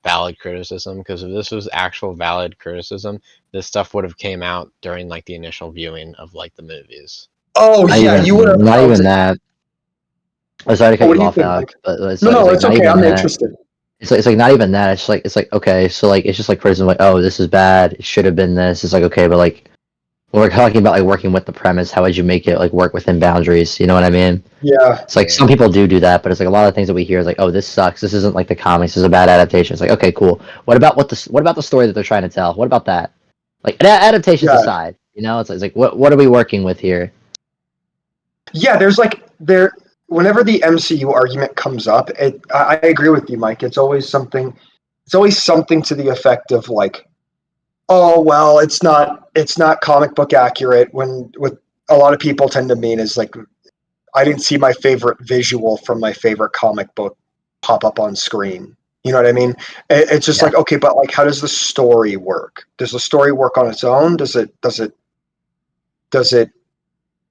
valid criticism. Because if this was actual valid criticism, this stuff would have came out during like the initial viewing of like the movies. Oh yeah, you would have. Not even that. I'm sorry to cut you off, Alex, but it's okay. I'm interested. It's like not even that. It's like okay, so like it's just like criticism, like, oh, this is bad. It should have been this. It's like, okay, but like when we're talking about like working with the premise, how would you make it like work within boundaries? You know what I mean? Yeah. It's like some people do that, but it's like a lot of things that we hear is like, oh, this sucks. This isn't like the comics. This is a bad adaptation. It's like, okay, cool. What about the story that they're trying to tell? What about that? Like adaptations aside, it's like what are we working with here? Yeah, whenever the MCU argument comes up, I agree with you, Mike. It's always something to the effect of like, oh well, it's not comic book accurate. When what a lot of people tend to mean is like, I didn't see my favorite visual from my favorite comic book pop up on screen. You know what I mean? It's just like, okay, but like, how does the story work? Does the story work on its own? Does it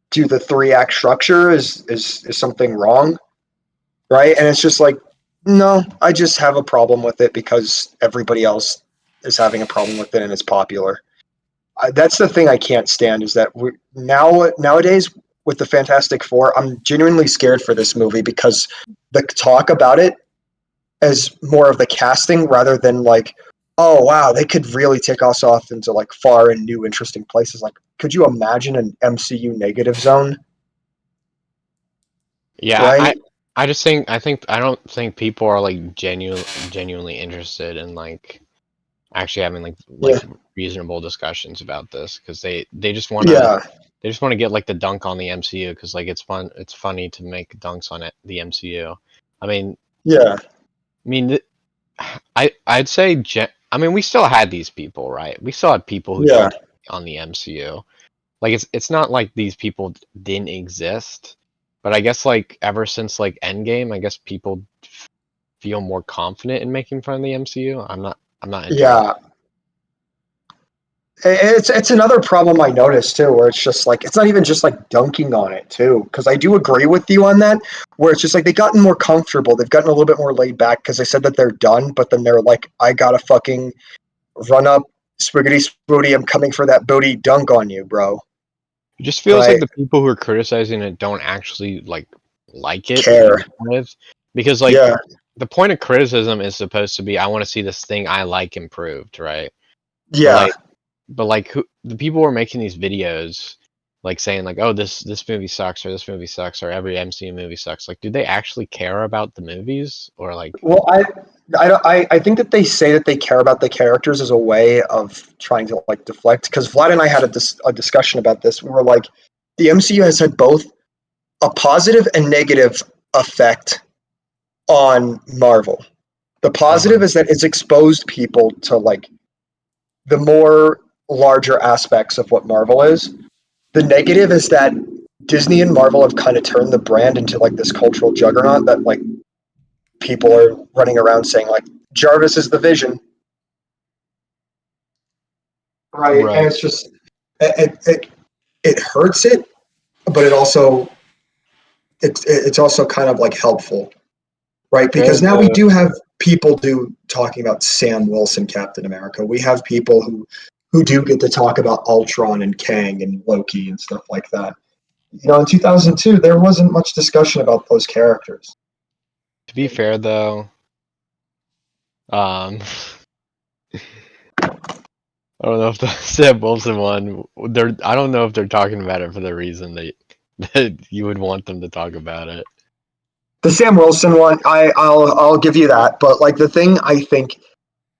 do the 3-act structure? Is something wrong? Right? And it's just like, no, I just have a problem with it because everybody else is having a problem with it and it's popular. That's the thing I can't stand, is that nowadays with the Fantastic Four, I'm genuinely scared for this movie, because the talk about it as more of the casting rather than like, oh wow, they could really take us off into like far and new interesting places. Like, could you imagine an MCU negative zone? Yeah, right? I don't think people are like genuinely interested in like actually having like reasonable discussions about this, because they just want to get like the dunk on the MCU, because like it's funny to make dunks on the MCU. I mean, I'd say I mean, we still had these people, right? We still had people who dunked on the MCU. Like it's not like these people didn't exist. But I guess like ever since like Endgame, I guess people feel more confident in making fun of the MCU. I'm not entirely. Yeah. It's another problem I noticed too, where it's just like it's not even just like dunking on it too, because I do agree with you on that. Where it's just like they've gotten more comfortable, they've gotten a little bit more laid back because they said that they're done, but then they're like, I gotta fucking run up, Swiggity Spooty, I'm coming for that booty dunk on you, bro. It just feels Right? like the people who are criticizing it don't actually like it Care. because like Yeah, the point of criticism is supposed to be I want to see this thing I like improved, right? But yeah, who the people who are making these videos like saying like, oh, this movie sucks or this movie sucks or every MCU movie sucks. Like, do they actually care about the movies or like? Well, I think that they say that they care about the characters as a way of trying to like deflect. Because Vlad and I had a discussion about this. We were like, the MCU has had both a positive and negative effect on Marvel. The positive is that it's exposed people to like the more larger aspects of what Marvel is. The negative is that Disney and Marvel have kind of turned the brand into like this cultural juggernaut that like people are running around saying like Jarvis is the Vision, right? And Right. it's just it hurts it, but it's also kind of like helpful, right? Because now we do have people talking about Sam Wilson, Captain America. We have people who do get to talk about Ultron and Kang and Loki and stuff like that. You know, in 2002, there wasn't much discussion about those characters. To be fair, though, I don't know if the Sam Wilson one. I don't know if they're talking about it for the reason that you would want them to talk about it. The Sam Wilson one, I'll give you that. But like the thing I think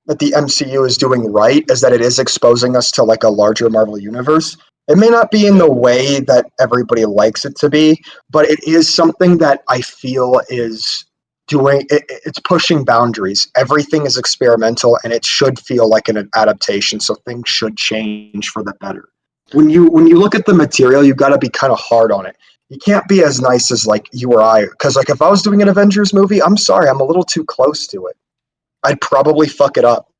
that the MCU is doing right is that it is exposing us to like a larger Marvel universe. It may not be in the way that everybody likes it to be, but it is something that I feel is it's pushing boundaries. Everything is experimental and it should feel like an adaptation, so things should change for the better. When you look at the material, you've got to be kind of hard on it. You can't be as nice as like you or I, because like if I was doing an Avengers movie, I'm sorry, I'm a little too close to it. I'd probably fuck it up.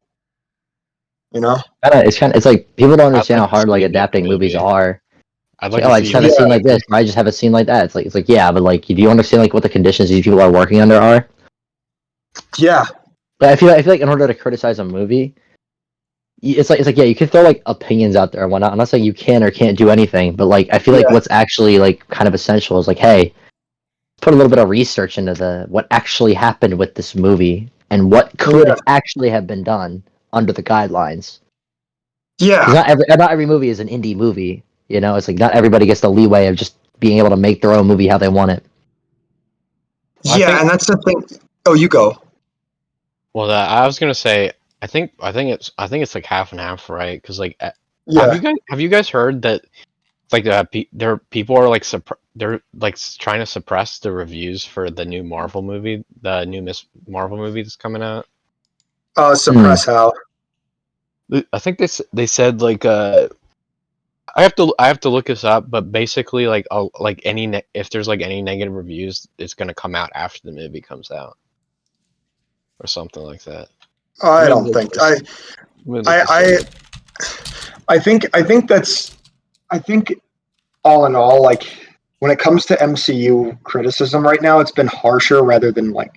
You know? It's like people don't I'd understand like how to hard like see you make a adapting movies movie. are. I'd It's like like, oh, to I see just you have a make scene a like this, movie. or I just have a scene like that. It's like yeah, but like, do you understand like what the conditions these people are working under are? Yeah. But I feel like in order to criticize a movie, it's like yeah, you can throw like opinions out there and whatnot. I'm not saying you can or can't do anything, but like I feel like Yeah. what's actually like kind of essential is like, hey, put a little bit of research into what actually happened with this movie and what could Yeah. actually have been done under the guidelines. Because Yeah. not every movie is an indie movie. You know, it's like not everybody gets the leeway of just being able to make their own movie how they want it. Well, Yeah, and that's the thing. Oh, you go. Well, I was gonna say, I think it's like half and half, right? Because like, Yeah. have you guys heard that like there people are like they're like trying to suppress the reviews for the new Marvel movie, the new Miss Marvel movie that's coming out. Suppress how? I think they said like I have to look this up, but basically like like if there's like any negative reviews, it's gonna come out after the movie comes out or something like that. I Let me don't look think this. Let me look this up. I think all in all, like when it comes to MCU criticism right now, it's been harsher rather than like,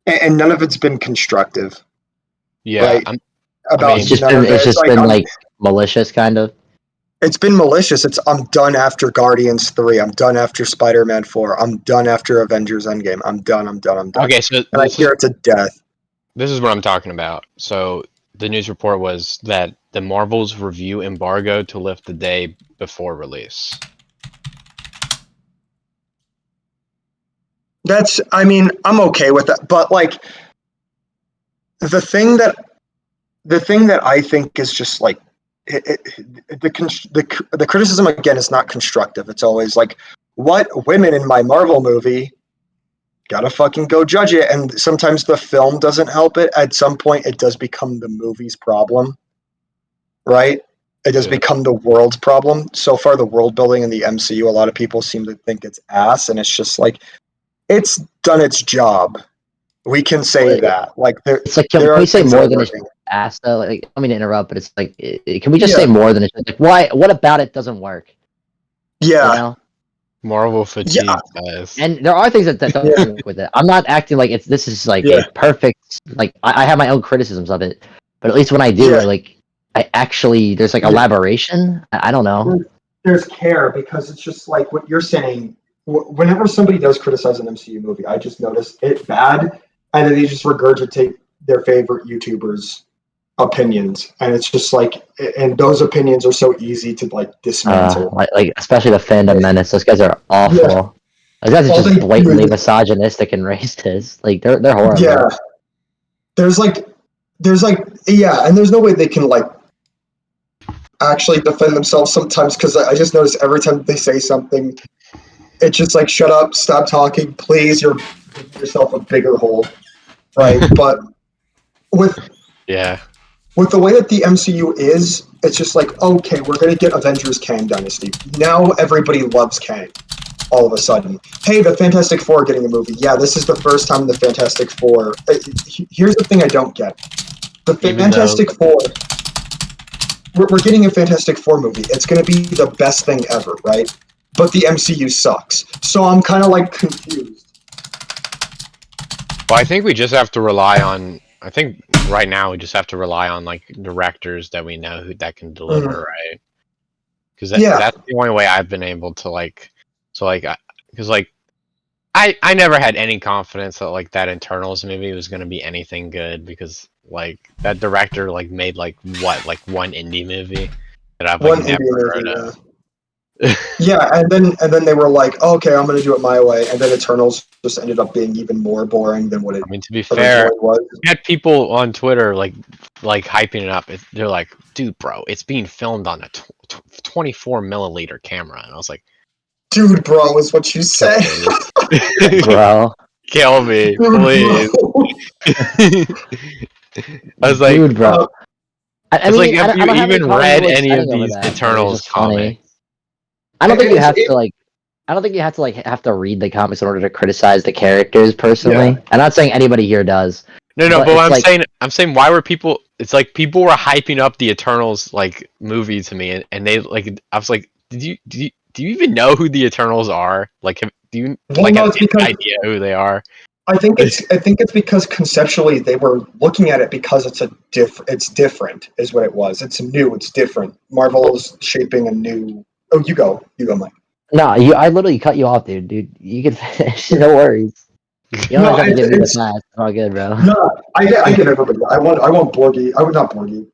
and none of it's been constructive, Yeah, right? About mean, none of it. It's It's just like been like malicious kind of. it's been malicious. I'm done after Guardians 3. I'm done after Spider-Man 4. I'm done after Avengers Endgame. I'm done. I'm done. I'm done. okay, so And I hear it to death. this is what I'm talking about. So the news report was that the Marvel's review embargo to lift the day before release. I mean, I'm okay with that. But like the thing that I think is just like the criticism again is not constructive. It's always like, what women in my Marvel movie gotta fucking go judge it. And sometimes the film doesn't help it. At some point, it does become the movie's problem, right? It has become the world's problem. So far, the world building in the MCU, a lot of people seem to think it's ass, and it's just like, it's done its job. We can say that. Like, it's like, can we say more than it's ass, though? Like, I mean to interrupt, but it's like, can we just say more than it's like, why? What about it doesn't work? Yeah. You know? Marvel fatigue, guys. And there are things that don't work with it. I'm not acting like this is like a perfect, like, I have my own criticisms of it, but at least when I do, I actually, there's like elaboration. I don't know. There's care, because it's just like what you're saying. Whenever somebody does criticize an MCU movie, I just notice it bad, and then they just regurgitate their favorite YouTubers' opinions, and it's just like, and those opinions are so easy to like dismantle. Like especially the fandom menace. Those guys are awful. Yeah. Those guys are just blatantly misogynistic and racist. Like they're horrible. Yeah. There's like, and there's no way they can like actually defend themselves sometimes, because I just notice every time they say something, it's just like, shut up, stop talking, please, you're digging yourself a bigger hole, right? But with the way that the MCU is, it's just like, okay, we're going to get Avengers Kang Dynasty. Now everybody loves Kang all of a sudden. Hey, the Fantastic Four are getting a movie. Yeah, this is the first time the Fantastic Four... Here's the thing I don't get. The Fantastic Four... We're getting a Fantastic Four movie. It's going to be the best thing ever, right? But the MCU sucks. So I'm kind of like confused. Well, I think we just have to rely on... I think right now we just have to rely on like directors that we know that can deliver, right? Because that's the only way I've been able to like... So like... Because like... I never had any confidence that like that Eternals movie was going to be anything good, because like that director like made like what, like one indie movie that I've like never heard of. Yeah, and then they were like, oh, okay, I'm gonna do it my way, and then Eternals just ended up being even more boring than what it. I mean, to be fair, was. We had people on Twitter like hyping it up. They're like, dude, bro, it's being filmed on a 24mm camera, and I was like, dude, bro, is what you said. Bro, kill me, please. I was like, dude, bro. I mean, like, have you even read any of these Eternals comics? I don't think you have to like. I don't think you have to read the comics in order to criticize the characters personally. Yeah. I'm not saying anybody here does. No, but I'm saying why were people? It's like people were hyping up the Eternals like movie to me, and they like, I was like, do you even know who the Eternals are? Like, do you have any idea who they are? I think it's because conceptually they were looking at it because it's different is what it was. It's new. It's different. Marvel is shaping a new. Oh, you go, Mike. No, I literally cut you off, dude. You can finish. No worries. You don't have to give me the pass. It's all good, bro. No, I get everybody. I want Borgie. I would not Borgie.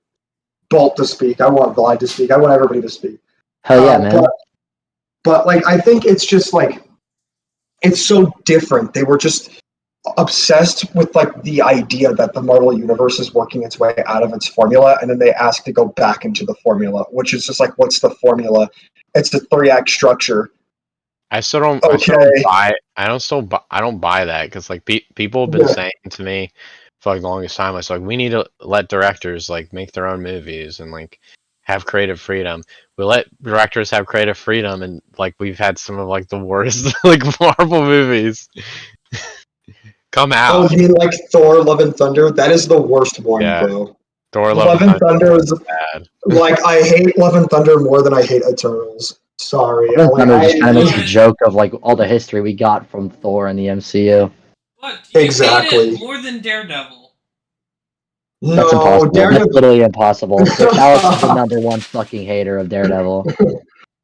Bolt to speak. I want Glide to speak. I want everybody to speak. Hell yeah, man. But like, I think it's just like, it's so different. They were just obsessed with like the idea that the Marvel universe is working its way out of its formula, and then they ask to go back into the formula, which is just like, what's the formula? It's a 3-act structure. I still don't buy that, because like people have been saying to me for like the longest time, it's like, we need to let directors like make their own movies and like have creative freedom. We let directors have creative freedom, and like we've had some of like the worst like Marvel movies come out. Oh, you mean like Thor: Love and Thunder? That is the worst one, bro. Thor: Love and Thunder is bad. Like, I hate Love and Thunder more than I hate Eternals. Sorry. Love and Thunder just kind of makes a joke of like all the history we got from Thor and the MCU. Look, exactly. Hate it more than Daredevil. That's impossible. Daredevil. That's literally impossible. Alex is the number one fucking hater of Daredevil.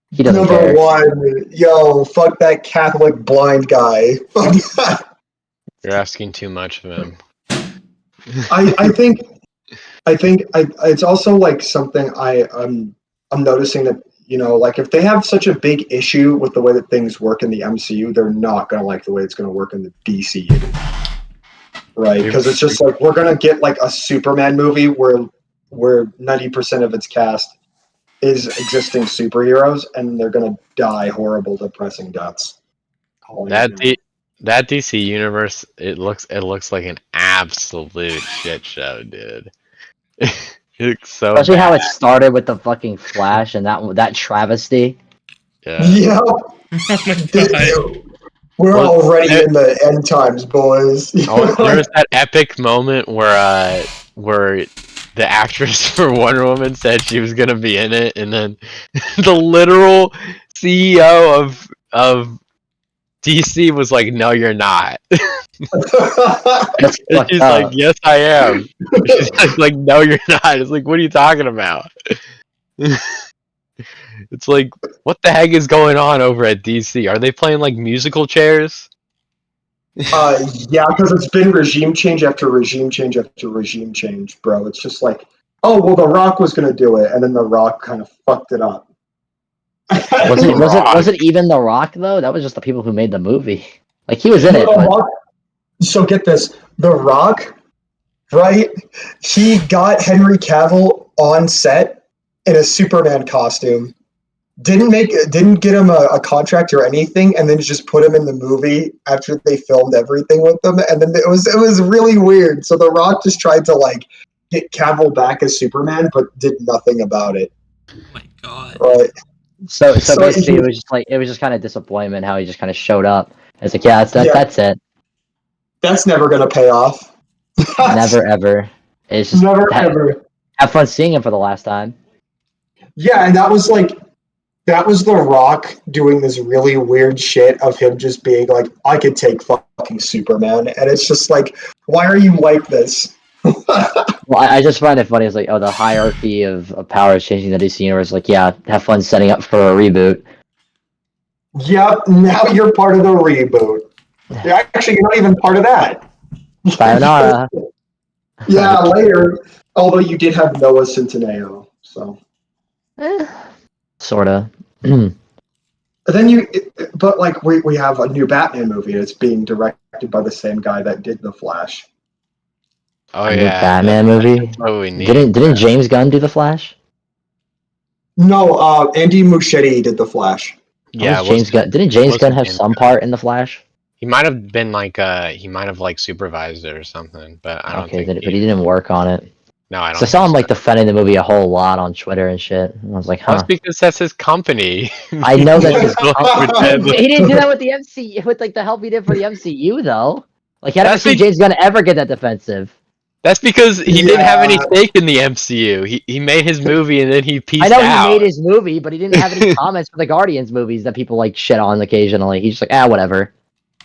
He doesn't care. Number one. Yo, fuck that Catholic blind guy. You're asking too much of him. I think it's also like something I'm noticing that, you know, like if they have such a big issue with the way that things work in the MCU, they're not going to like the way it's going to work in the DCU. Right? Because it's just like, we're going to get like a Superman movie where 90% of its cast is existing superheroes, and they're going to die horrible, depressing deaths. That DC universe, it looks like an absolute shit show, dude. So Especially bad. how it started with the fucking Flash and that travesty. Yeah. Oh my god. We're already in the end times, boys. There was that epic moment where the actress for Wonder Woman said she was gonna be in it, and then the literal CEO of DC was like, "No, you're not." That's And fucked she's like, up. "Yes, I am." She's like, "No, you're not." It's like, what are you talking about? It's like, what the heck is going on over at DC? Are they playing like musical chairs? Yeah, because it's been regime change after regime change after regime change, bro. It's just like, oh well, The Rock was gonna do it, and then The Rock kind of fucked it up. Was it even The Rock though? That was just the people who made the movie. Like he was in it. But... So get this, The Rock, right? He got Henry Cavill on set in a Superman costume. Didn't get him a contract or anything, and then just put him in the movie after they filmed everything with them, and then it was really weird. So The Rock just tried to like get Cavill back as Superman, but did nothing about it. Oh my god. Right. So basically, it was just kind of disappointment how he just kind of showed up. It's like, yeah, that's it. That's never gonna pay off. Never ever. It's just never ever. Have fun seeing him for the last time. Yeah, and that was The Rock doing this really weird shit of him just being like, I could take fucking Superman, and it's just like, why are you like this? Well, I just find it funny. It's like, oh, the hierarchy of power is changing the DC universe. Like, yeah, have fun setting up for a reboot. Yep, now you're part of the reboot. You're not even part of that. Sayonara. Yeah, later. Although you did have Noah Centineo, so. Sorta. But like we have a new Batman movie. It's being directed by the same guy that did The Flash. Oh a yeah, Batman movie. Didn't James Gunn do The Flash? No, Andy Muschietti did The Flash. Yeah, James Gunn. Didn't James Gunn have some part in The Flash? He might have been like supervised it or something, but I don't think. But he didn't work on it. No, I don't. So I saw him like defending the movie a whole lot on Twitter and shit. And I was like, huh. That's because that's his company. I know that's his company. He didn't do that with the MCU, with like the help he did for the MCU though. Like I never seen James Gunn ever get that defensive. That's because he didn't have any stake in the MCU. He made his movie and then he peaced out. I know he made his movie, but he didn't have any comments for the Guardians movies that people like shit on occasionally. He's just like, whatever.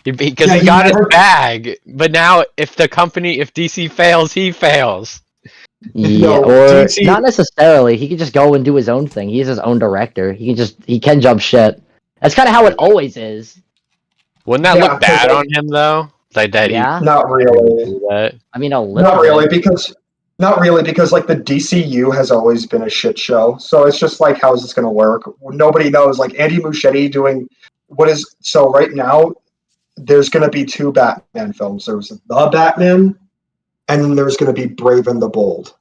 Because he got his bag. But now if DC fails, he fails. Yeah, or not necessarily. He can just go and do his own thing. He's his own director. He can jump shit. That's kind of how it always is. Wouldn't that look bad on him though? Like that? Yeah. Not really. I mean, a little. Not really, because like the DCU has always been a shit show. So it's just like, how is this going to work? Nobody knows. Like Andy Muschietti doing right now. There's going to be 2 Batman films. There's The Batman, and then there's going to be Brave and the Bold.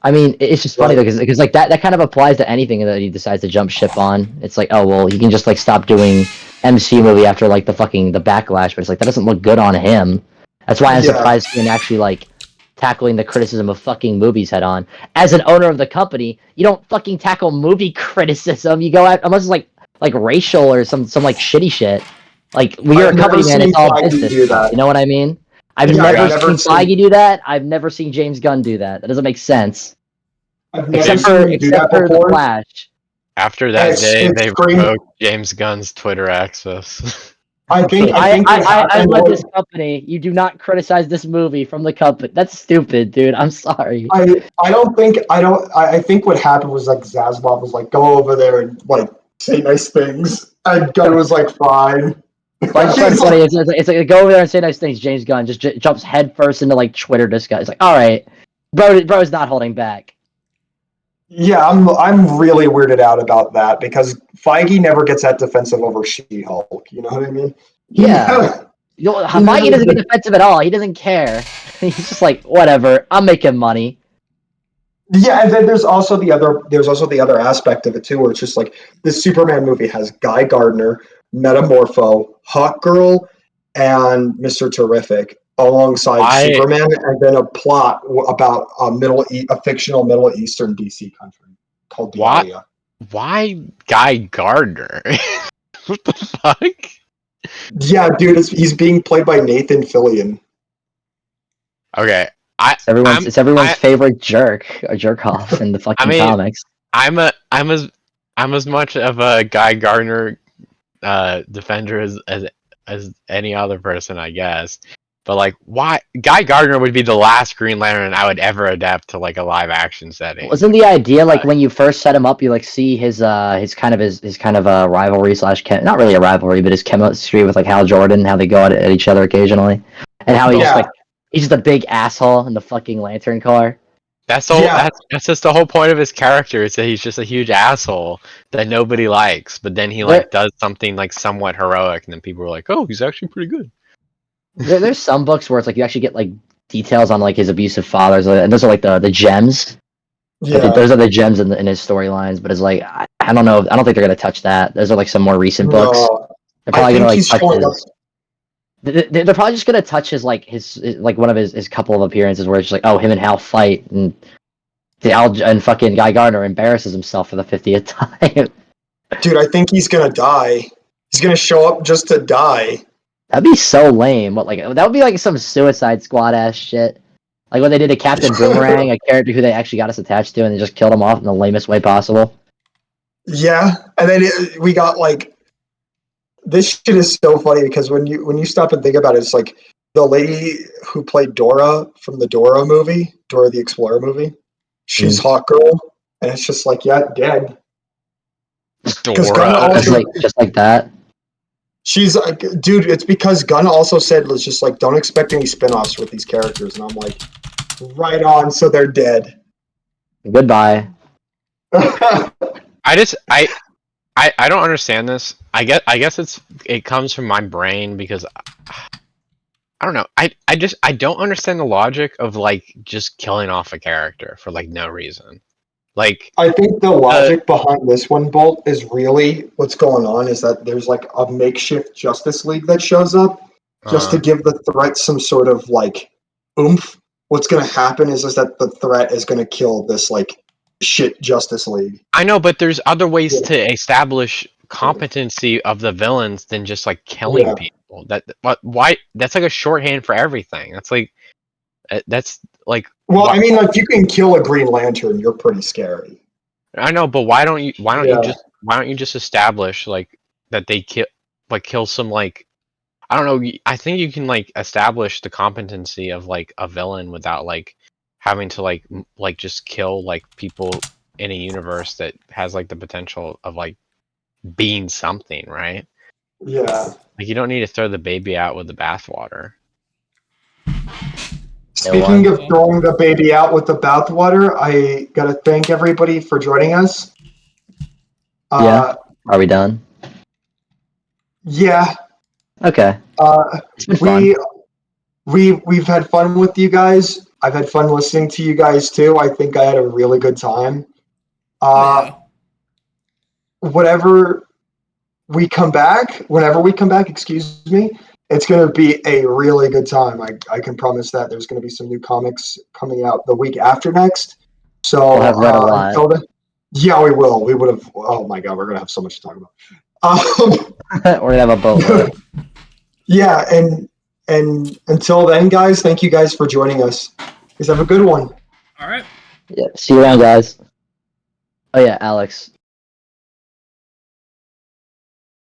I mean, it's just funny though, because like that kind of applies to anything that he decides to jump ship on. It's like, oh well, he can just like stop doing MC movie after like the backlash, but it's like that doesn't look good on him. That's why I'm surprised he didn't actually like tackling the criticism of fucking movies head on. As an owner of the company, you don't fucking tackle movie criticism. You go out unless it's like racial or some like shitty shit. Like we're a company, man. It's all business. You know what I mean? I've never seen Feige do that. I've never seen James Gunn do that. That doesn't make sense. Except for The Flash. After that day, they revoked James Gunn's Twitter access. I love this company. You do not criticize this movie from the company. That's stupid, dude. I'm sorry. I think what happened was like Zaslav was like, go over there and like say nice things. And Gunn was like, fine. But it's funny. It's like go over there and say nice things. James Gunn just jumps headfirst into like Twitter discuss. It's like, all right, bro's not holding back. Yeah, I'm really weirded out about that because Feige never gets that defensive over She-Hulk. You know what I mean? Yeah. Feige doesn't get defensive at all. He doesn't care. He's just like, whatever. I'm making money. Yeah, and then there's also the other aspect of it too, where it's just like this Superman movie has Guy Gardner, Metamorpho, Hawkgirl, and Mr. Terrific. alongside Superman, and then a plot about a fictional Middle Eastern DC country called the Area. Why Guy Gardner? What the fuck? Yeah, dude, he's being played by Nathan Fillion. Okay, it's everyone's favorite jerk off in the fucking comics. I'm as much of a Guy Gardner defender as any other person, I guess. But like, why Guy Gardner would be the last Green Lantern I would ever adapt to like a live action setting. Wasn't the idea like when you first set him up, you like see his kind of a rivalry / not really a rivalry, but his chemistry with like Hal Jordan, how they go at each other occasionally, and how he's just a big asshole in the fucking Lantern Corps. That's just the whole point of his character, is that he's just a huge asshole that nobody likes, but then he like does something like somewhat heroic, and then people are like, oh, he's actually pretty good. There's some books where it's like you actually get like details on like his abusive fathers, and those are like the gems. Yeah, those are the gems in his storylines. But it's like I don't know. I don't think they're gonna touch that. Those are like some more recent books. They're probably gonna like touch they're probably just gonna touch his one of his couple of appearances where it's just like, oh, him and Hal fight, and and fucking Guy Gardner embarrasses himself for the 50th time. Dude, I think he's gonna die. He's gonna show up just to die. That'd be so lame. What, like, that would be like some Suicide Squad ass shit. Like when they did a Captain Boomerang, a character who they actually got us attached to, and they just killed him off in the lamest way possible. Yeah, and then we got like, this shit is so funny because when you stop and think about it, it's like the lady who played Dora from the Dora movie, Dora the Explorer movie, she's Hawk Girl, and it's just like, yeah, dead. Dora, just like that. She's like, dude, it's because Gunn also said, it's just like, don't expect any spin-offs with these characters. And I'm like, right on, so they're dead. Goodbye. I don't understand this. I guess it comes from my brain because I don't know. I don't understand the logic of like just killing off a character for like no reason. Like, I think the logic behind this one, Bolt, is really what's going on is that there's like a makeshift Justice League that shows up just to give the threat some sort of like oomph. What's going to happen is that the threat is going to kill this like shit Justice League. I know, but there's other ways to establish competency of the villains than just like killing people. Why? That's like a shorthand for everything. That's like. Well, I mean, like, you can kill a Green Lantern, you're pretty scary. I know, but why don't you just establish like that they kill some like, I don't know, I think you can like establish the competency of like a villain without like having to like just kill like people in a universe that has like the potential of like being something, right? Yeah. Like, you don't need to throw the baby out with the bathwater. Speaking of throwing the baby out with the bathwater, I gotta thank everybody for joining us. Yeah. Are we done? Yeah. Okay. We've had fun with you guys. I've had fun listening to you guys too. I think I had a really good time. Whenever we come back, excuse me, it's going to be a really good time. I can promise that. There's going to be some new comics coming out the week after next. So we'll have read a lot. Yeah, we will. We would have. Oh my god, we're going to have so much to talk about. We're going to have a boatload. Yeah, and until then, guys, thank you guys for joining us. Guys, have a good one. All right. Yeah, see you around, guys. Oh yeah, Alex.